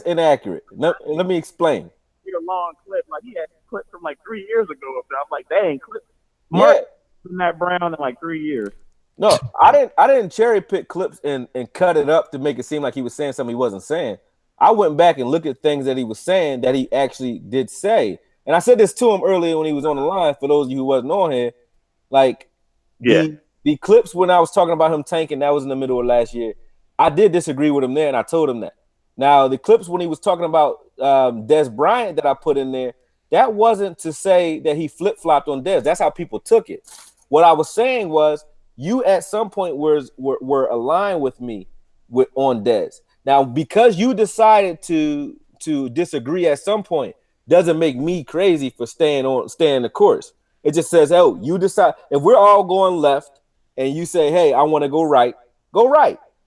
B: inaccurate. Let me explain.
J: A long clip, like he had clips from like 3 years ago up there. I'm like, dang, clip Mark from that Brown in like 3 years.
B: No, I didn't cherry pick clips and cut it up to make it seem like he was saying something he wasn't saying. I went back and looked at things that he was saying that he actually did say. And I said this to him earlier when he was on the line, for those of you who wasn't on here. Like, the clips when I was talking about him tanking, that was in the middle of last year. I did disagree with him there, and I told him that. Now, the clips when he was talking about Dez Bryant that I put in there, that wasn't to say that he flip-flopped on Dez. That's how people took it. What I was saying was, you at some point were aligned with me on Dez. Now, because you decided to disagree at some point, doesn't make me crazy for staying the course. It just says, oh, you decide. If we're all going left and you say, hey, I want to go right,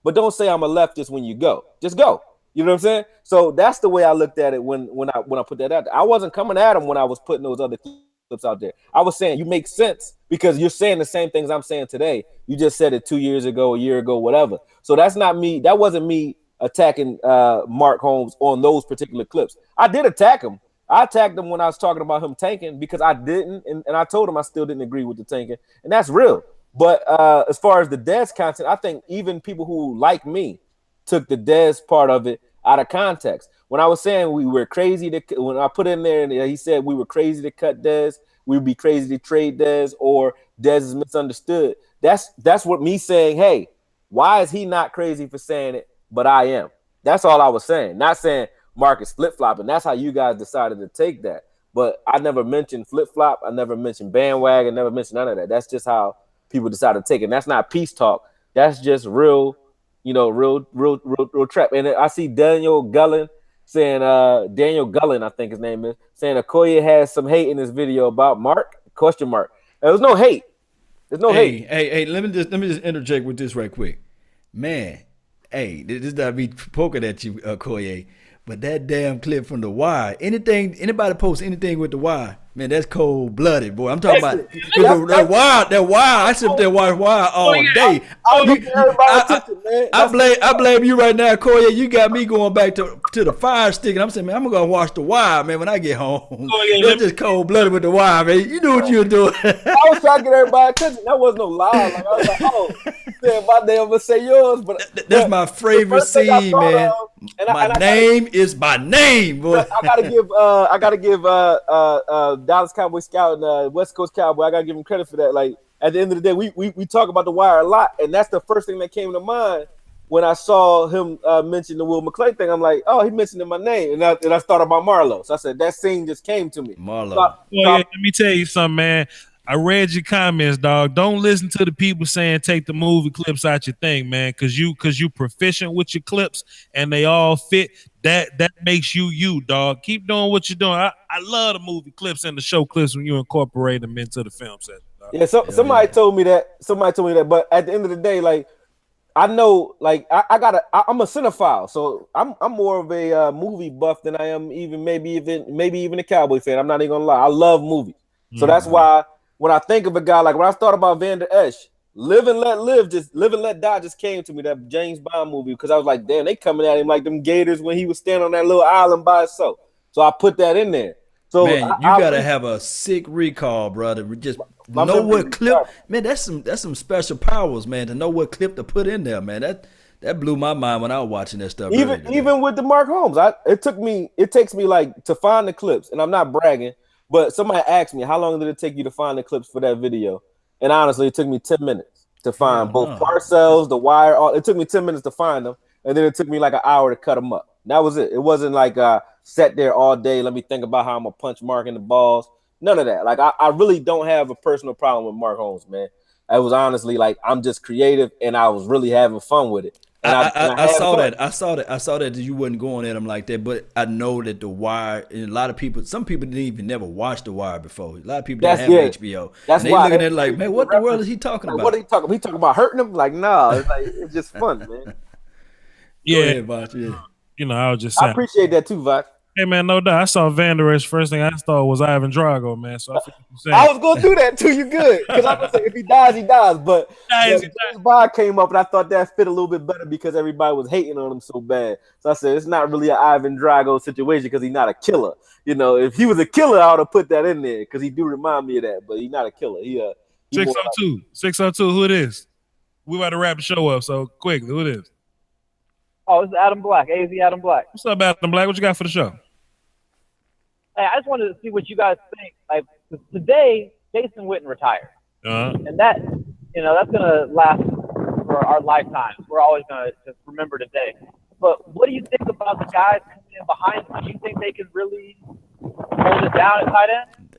B: but don't say I'm a leftist when you go. Just go. You know what I'm saying? So that's the way I looked at it when I put that out there. I wasn't coming at him when I was putting those other clips out there. I was saying you make sense because you're saying the same things I'm saying today. You just said it 2 years ago, a year ago, whatever. So that's not me. That wasn't me attacking Mark Holmes on those particular clips. I did attack him. I attacked him when I was talking about him tanking because I didn't, and I told him I still didn't agree with the tanking, and that's real. But as far as the Dez content, I think even people who like me took the Dez part of it out of context. When I was saying we were crazy when I put in there and he said we were crazy to cut Dez, we would be crazy to trade Dez, or Dez is misunderstood. That's what me saying, hey, why is he not crazy for saying it, but I am? That's all I was saying. Not saying Mark is flip-flopping. That's how you guys decided to take that. But I never mentioned flip-flop. I never mentioned bandwagon. Never mentioned none of that. That's just how people decided to take it. And that's not peace talk. That's just real, real trap. And I see Daniel Gullen saying, Daniel Gullen, I think his name is, saying AKOYE has some hate in this video about Mark? ? There was no hate. There's no hate.
A: Hey, let me just interject with this right quick. Man, hey, this not me poking at you, AKOYE, but that damn clip from The Wire, anybody post anything with The Wire, man, that's cold-blooded, boy. I'm talking about that Wire. I sit there and watch Wire all day. I blame you right now, AKOYE. You got me going back to the Fire Stick, and I'm saying, man, I'm gonna watch The Wire, man, when I get home. That's just cold-blooded with The Wire, man. You knew what you were doing.
B: I was trying to get everybody attention. That wasn't no lie. Like, I was like, oh, man, my name, I'm gonna say yours, but
A: that's my favorite scene, man. My name is my name, boy.
B: I gotta give Dallas Cowboy scout and West Coast Cowboy. I gotta give him credit for that. Like, at the end of the day, we talk about The Wire a lot, and that's the first thing that came to mind when I saw him mention the Will McClay thing. I'm like, oh, he mentioned my name, and I thought about Marlo. So I said that scene just came to me.
A: Marlo.
D: Let me tell you something, man. I read your comments, dog. Don't listen to the people saying take the movie clips out your thing, man, because you proficient with your clips and they all fit. That makes you, dog. Keep doing what you're doing. I love the movie clips and the show clips when you incorporate them into the film set. Dog.
B: Yeah, somebody told me that. But at the end of the day, like I know, like I'm a cinephile, so I'm more of a movie buff than I am maybe even a Cowboy fan. I'm not even gonna lie. I love movies, so that's why when I think of a guy, like when I thought about Van Der Esch, Live and Let Die just came to me, that James Bond movie, because I was like, damn, they coming at him like them Gators when he was standing on that little island by himself. So I put that in there. So
A: man, you gotta have a sick recall, brother. Just know what clip, man. That's some special powers, man. To know what clip to put in there, man. That blew my mind when I was watching that stuff.
B: Even with the Mark Holmes, it takes me like to find the clips, and I'm not bragging, but somebody asked me how long did it take you to find the clips for that video, and honestly, it took me 10 minutes to find both Parcells, The Wire. It took me 10 minutes to find them, and then it took me like an hour to cut them up. That was it. It wasn't like sat there all day. Let me think about how I'm gonna punch Mark in the balls. None of that. Like I really don't have a personal problem with Mark Holmes, man. I was honestly like I'm just creative, and I was really having fun with it. And
A: I saw that. I saw that you wasn't going at him like that. But I know that The Wire, and a lot of people, some people didn't even never watch The Wire before. A lot of people didn't have HBO.
B: That's
A: and they looking at it like, man, what the world is he talking about?
B: What are he talking about? He talking about hurting him? Like, no, it's just fun, man.
D: Yeah,
A: go ahead, Voch, yeah.
D: You know, I was just saying.
B: I appreciate that too, Voch.
D: Hey man, no doubt. I saw Van Der Esch. First thing I thought was Ivan Drago, man. So
B: I was gonna do that too. You good? Because I was gonna say if he dies, he dies. But James Bond came up, and I thought that fit a little bit better because everybody was hating on him so bad. So I said it's not really an Ivan Drago situation because he's not a killer. You know, if he was a killer, I would have put that in there because he do remind me of that. But he's not a killer. He
D: 602. Who it is? We about to wrap the show up. So quick, who it is?
K: Oh, it's Adam Black, AZ Adam Black.
D: What's up, Adam Black? What you got for the show?
K: Hey, I just wanted to see what you guys think. Like today, Jason Witten retired, and that, that's gonna last for our lifetimes. We're always gonna just remember today. But what do you think about the guys coming in behind him? Do you think they can really hold it down at tight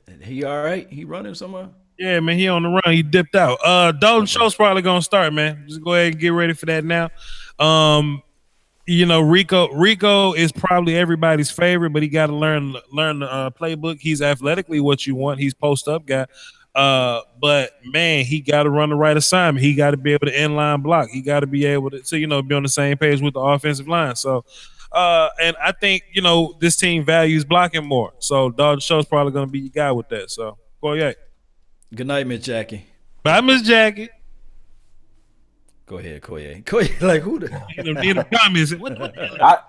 K: end?
A: He all right? He running somewhere?
D: Yeah, man, he on the run. He dipped out. Dalton Schultz probably gonna start, man. Just go ahead and get ready for that now. Rico is probably everybody's favorite, but he got to learn the playbook. He's athletically what you want. He's post up guy, but man, he got to run the right assignment. He got to be able to inline block. He got to be able to be on the same page with the offensive line. So, and I think this team values blocking more. So Dalton Schultz probably going to be your guy with that. So, AKOYE.
A: Good night, Miss Jackie.
D: Bye, Miss Jackie.
A: Go ahead, AKOYE. Like who the?
D: Comments.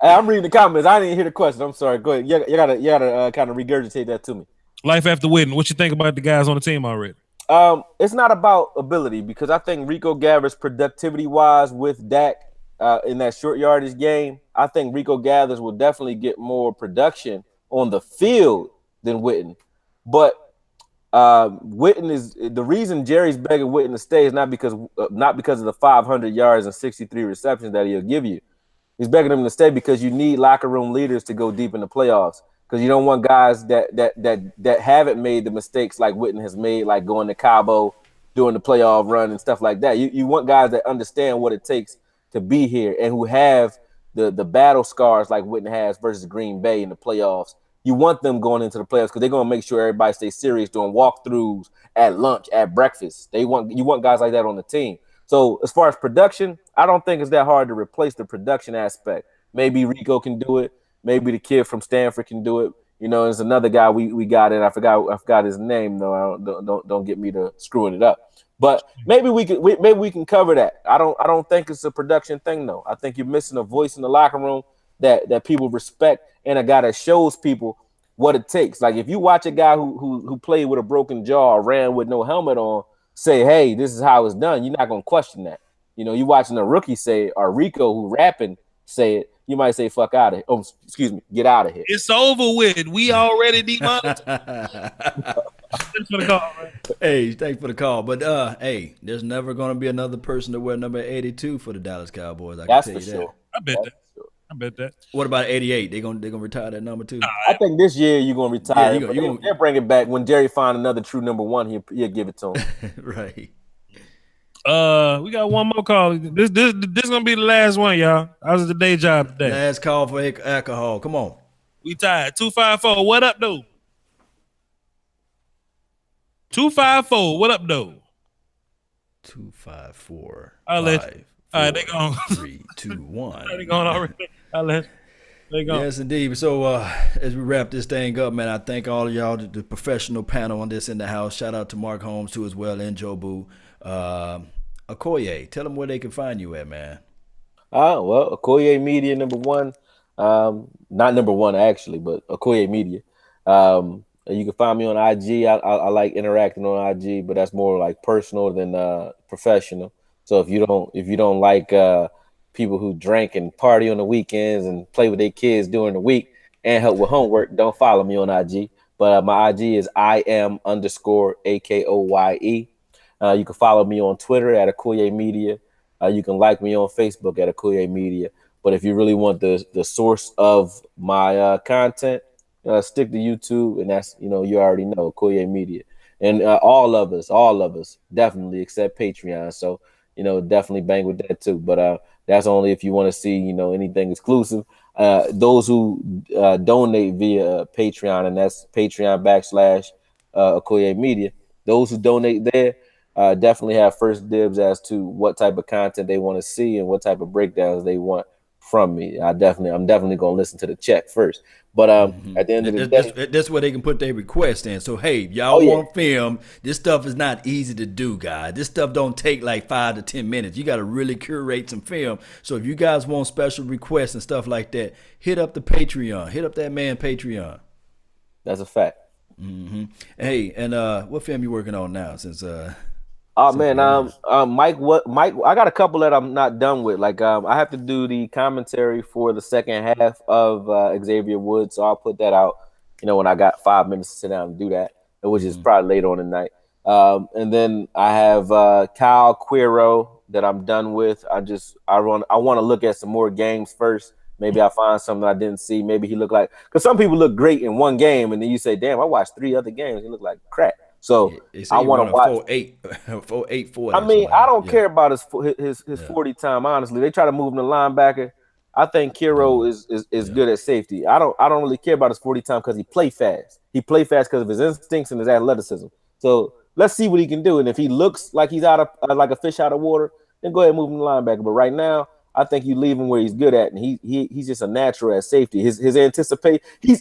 B: I'm reading the comments. I didn't hear the question. I'm sorry. Go ahead. You gotta kind of regurgitate that to me.
D: Life after Witten. What you think about the guys on the team already?
B: It's not about ability because I think Rico Gathers productivity wise with Dak in that short yardage game. I think Rico Gathers will definitely get more production on the field than Witten, but. Witten is the reason Jerry's begging Witten to stay is not because of the 500 yards and 63 receptions that he'll give you. He's begging him to stay because you need locker room leaders to go deep in the playoffs. Because you don't want guys that haven't made the mistakes like Witten has made, like going to Cabo, doing the playoff run and stuff like that. You want guys that understand what it takes to be here and who have the battle scars like Witten has versus Green Bay in the playoffs. You want them going into the playoffs because they're going to make sure everybody stays serious doing walkthroughs at lunch, at breakfast. You want guys like that on the team. So as far as production, I don't think it's that hard to replace the production aspect. Maybe Rico can do it. Maybe the kid from Stanford can do it. There's another guy we got in. I forgot his name though. Don't get me to screwing it up. But maybe we can cover that. I don't think it's a production thing though. I think you're missing a voice in the locker room that people respect and a guy that shows people what it takes. Like if you watch a guy who played with a broken jaw or ran with no helmet on say, hey, this is how it's done, you're not going to question that. You watching a rookie say it or Rico who rapping say it, you might say fuck out of here. Oh, excuse me, get out of here.
D: It's over with. We already demonetized. Thanks for the call, man.
A: Hey, thanks for the call. But hey, there's never going to be another person to wear number 82 for the Dallas Cowboys. I can tell you that.
D: I bet that. bet that.
A: What about 88? They gonna retire that number too?
B: I think this year you're gonna retire.
A: Yeah,
B: they'll bring it back when Jerry find another true number one. He'll give it to him.
A: Right.
D: We got one more call. This gonna be the last one, y'all. I was at the day job today.
A: Last call for alcohol. Come on.
D: We tied 254. What up, though? 254. What up, though?
A: 254.
D: I'll let. All right, they
A: gone.
D: gone.
A: 3, 2, 1.
D: They gone already. I'll let. They gone.
A: Yes, indeed. So as we wrap this thing up, man, I thank all of y'all, the professional panel on this in the house. Shout out to Mark Holmes too as well, and Joe Boo. AKOYE, tell them where they can find you at, man.
B: Well, AKOYE Media #1. Not #1 actually, but AKOYE Media. You can find me on IG. I like interacting on IG, but that's more like personal than professional. So if you don't like people who drink and party on the weekends and play with their kids during the week and help with homework, don't follow me on IG. But my IG is IM_AKOYE. You can follow me on Twitter at AKOYE Media. You can like me on Facebook at AKOYE Media. But if you really want the source of my content, stick to YouTube, and that's, you already know, AKOYE Media. And all of us, definitely, except Patreon. So, definitely bang with that too. But that's only if you want to see, anything exclusive. Those who donate via Patreon, and that's Patreon /AKOYE Media. Those who donate there definitely have first dibs as to what type of content they want to see and what type of breakdowns they want from me. I'm definitely gonna listen to the check first. But at the end of the day,
A: that's where they can put their request in. So hey, y'all want film? This stuff is not easy to do, guys. This stuff don't take like 5 to 10 minutes. You got to really curate some film. So if you guys want special requests and stuff like that, hit up the Patreon. Hit up that man Patreon.
B: That's a fact.
A: Hey, and what film you working on now? Since
B: Mike, I got a couple that I'm not done with. Like, I have to do the commentary for the second half of Xavier Woods, so I'll put that out, when I got 5 minutes to sit down and do that, which is probably later on tonight. And then I have Kyle Quiro that I'm done with. I want to look at some more games first. Maybe I find something I didn't see. Maybe he looked like, because some people look great in one game, and then you say, "Damn, I watched 3 other games. He looked like crap." So I want to watch
A: 4.84.
B: I mean, I don't care about his 40 time. Honestly, they try to move him to linebacker. I think Kiro is good at safety. I don't really care about his 40 time because he play fast. He play fast because of his instincts and his athleticism. So let's see what he can do. And if he looks like he's out of like a fish out of water, then go ahead and move him to linebacker. But right now, I think you leave him where he's good at, and he's just a natural at safety. His anticipate he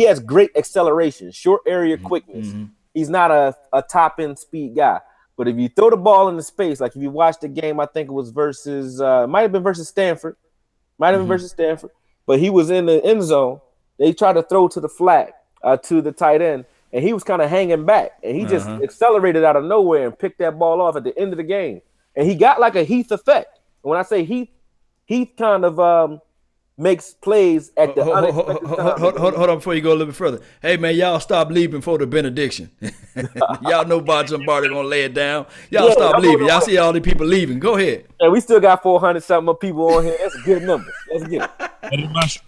B: has great acceleration, short area quickness. He's not a top end speed guy. But if you throw the ball into space, like if you watch the game, I think it was might have been versus Stanford. But he was in the end zone. They tried to throw to the flat to the tight end, and he was kind of hanging back, and he just accelerated out of nowhere and picked that ball off at the end of the game. And he got like a Heath effect. And when I say Heath kind of makes plays at the unexpected time.
A: Hold on before you go a little bit further. Hey, man, y'all stop leaving for the benediction. Y'all know VOCH Lombardi gonna lay it down. Y'all stop leaving. Y'all see all the people leaving. Go ahead.
B: And we still got 400-something people on here. That's a good number. Let's get it.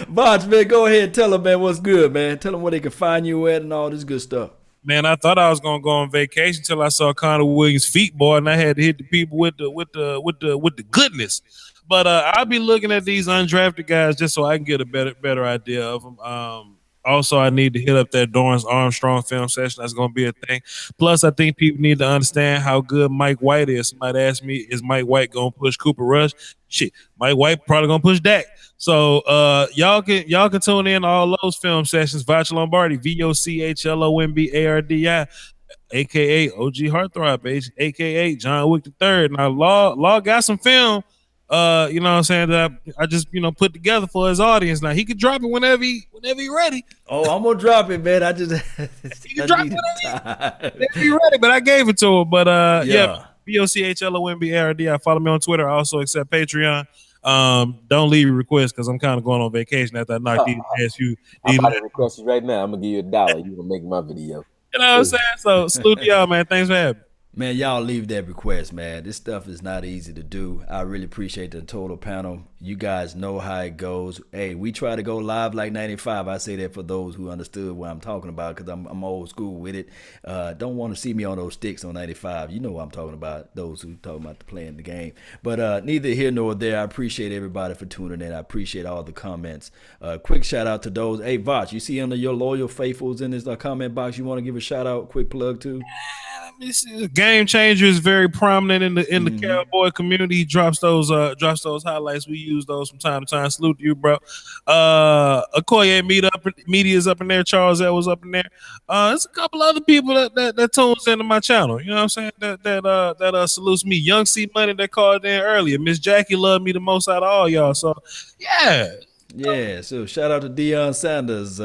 A: VOCH, man, go ahead and tell them, man, what's good, man. Tell them where they can find you at and all this good stuff.
D: Man, I thought I was gonna go on vacation till I saw Connor Williams' feet, boy, and I had to hit the people with the goodness. But I'll be looking at these undrafted guys just so I can get a better idea of them. Also, I need to hit up that Dorrance Armstrong film session. That's going to be a thing. Plus, I think people need to understand how good Mike White is. Somebody asked me, is Mike White going to push Cooper Rush? Shit, Mike White probably going to push Dak. So y'all can tune in all those film sessions. VOCH Lombardi, VOCHLOMBARDI, a.k.a. OG Heartthrob, a.k.a. John Wick III. Now, Law got some film. You know what I'm saying, that I just, put together for his audience. Now he can drop it whenever he ready.
A: Oh, I'm gonna drop it, man. He
D: can drop it whenever he ready, but I gave it to him. But yeah, VOCHLOMBARDI. Follow me on Twitter. I also accept Patreon. Don't leave your requests because I'm kind of going on vacation after I knock these past few.
B: I'm about to request you right now. I'm gonna give you $1. You gonna make my video.
D: You know what I'm saying? So salute to y'all, man. Thanks for having me.
A: Man, y'all leave that request, man. This stuff is not easy to do. I really appreciate the total panel. You guys know how it goes. Hey, we try to go live like 95. I say that for those who understood what I'm talking about, because I'm old school with it. Don't want to see me on those sticks on 95. You know what I'm talking about, those who talking about playing the game. But neither here nor there. I appreciate everybody for tuning in. I appreciate all the comments. Quick shout out to those. Hey, VOCH, you see under your loyal faithfuls in this comment box you want to give a shout out, quick plug to?
D: Game Changer is very prominent in the Cowboy community. He drops those highlights. We use those from time to time. Salute to you, bro. AKOYE Media's up in there. Charles L was up in there. There's a couple other people that tunes into my channel. You know what I'm saying? That salutes me. Young C Money that called in earlier. Miss Jackie loved me the most out of all y'all. So yeah.
A: Yeah, so shout out to Deion Sanders,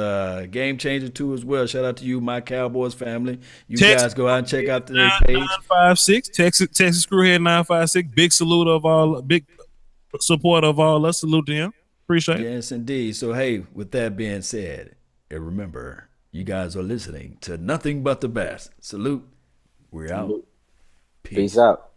A: Game Changer too as well. Shout out to you, my Cowboys family. You guys go out and check out their page.
D: 956 Texas Screwhead 956. Big salute of all, big support of all. Let's salute to him. Appreciate it.
A: Yes, indeed. So hey, with that being said, and remember, you guys are listening to nothing but the best. Salute. We're out.
B: Peace out.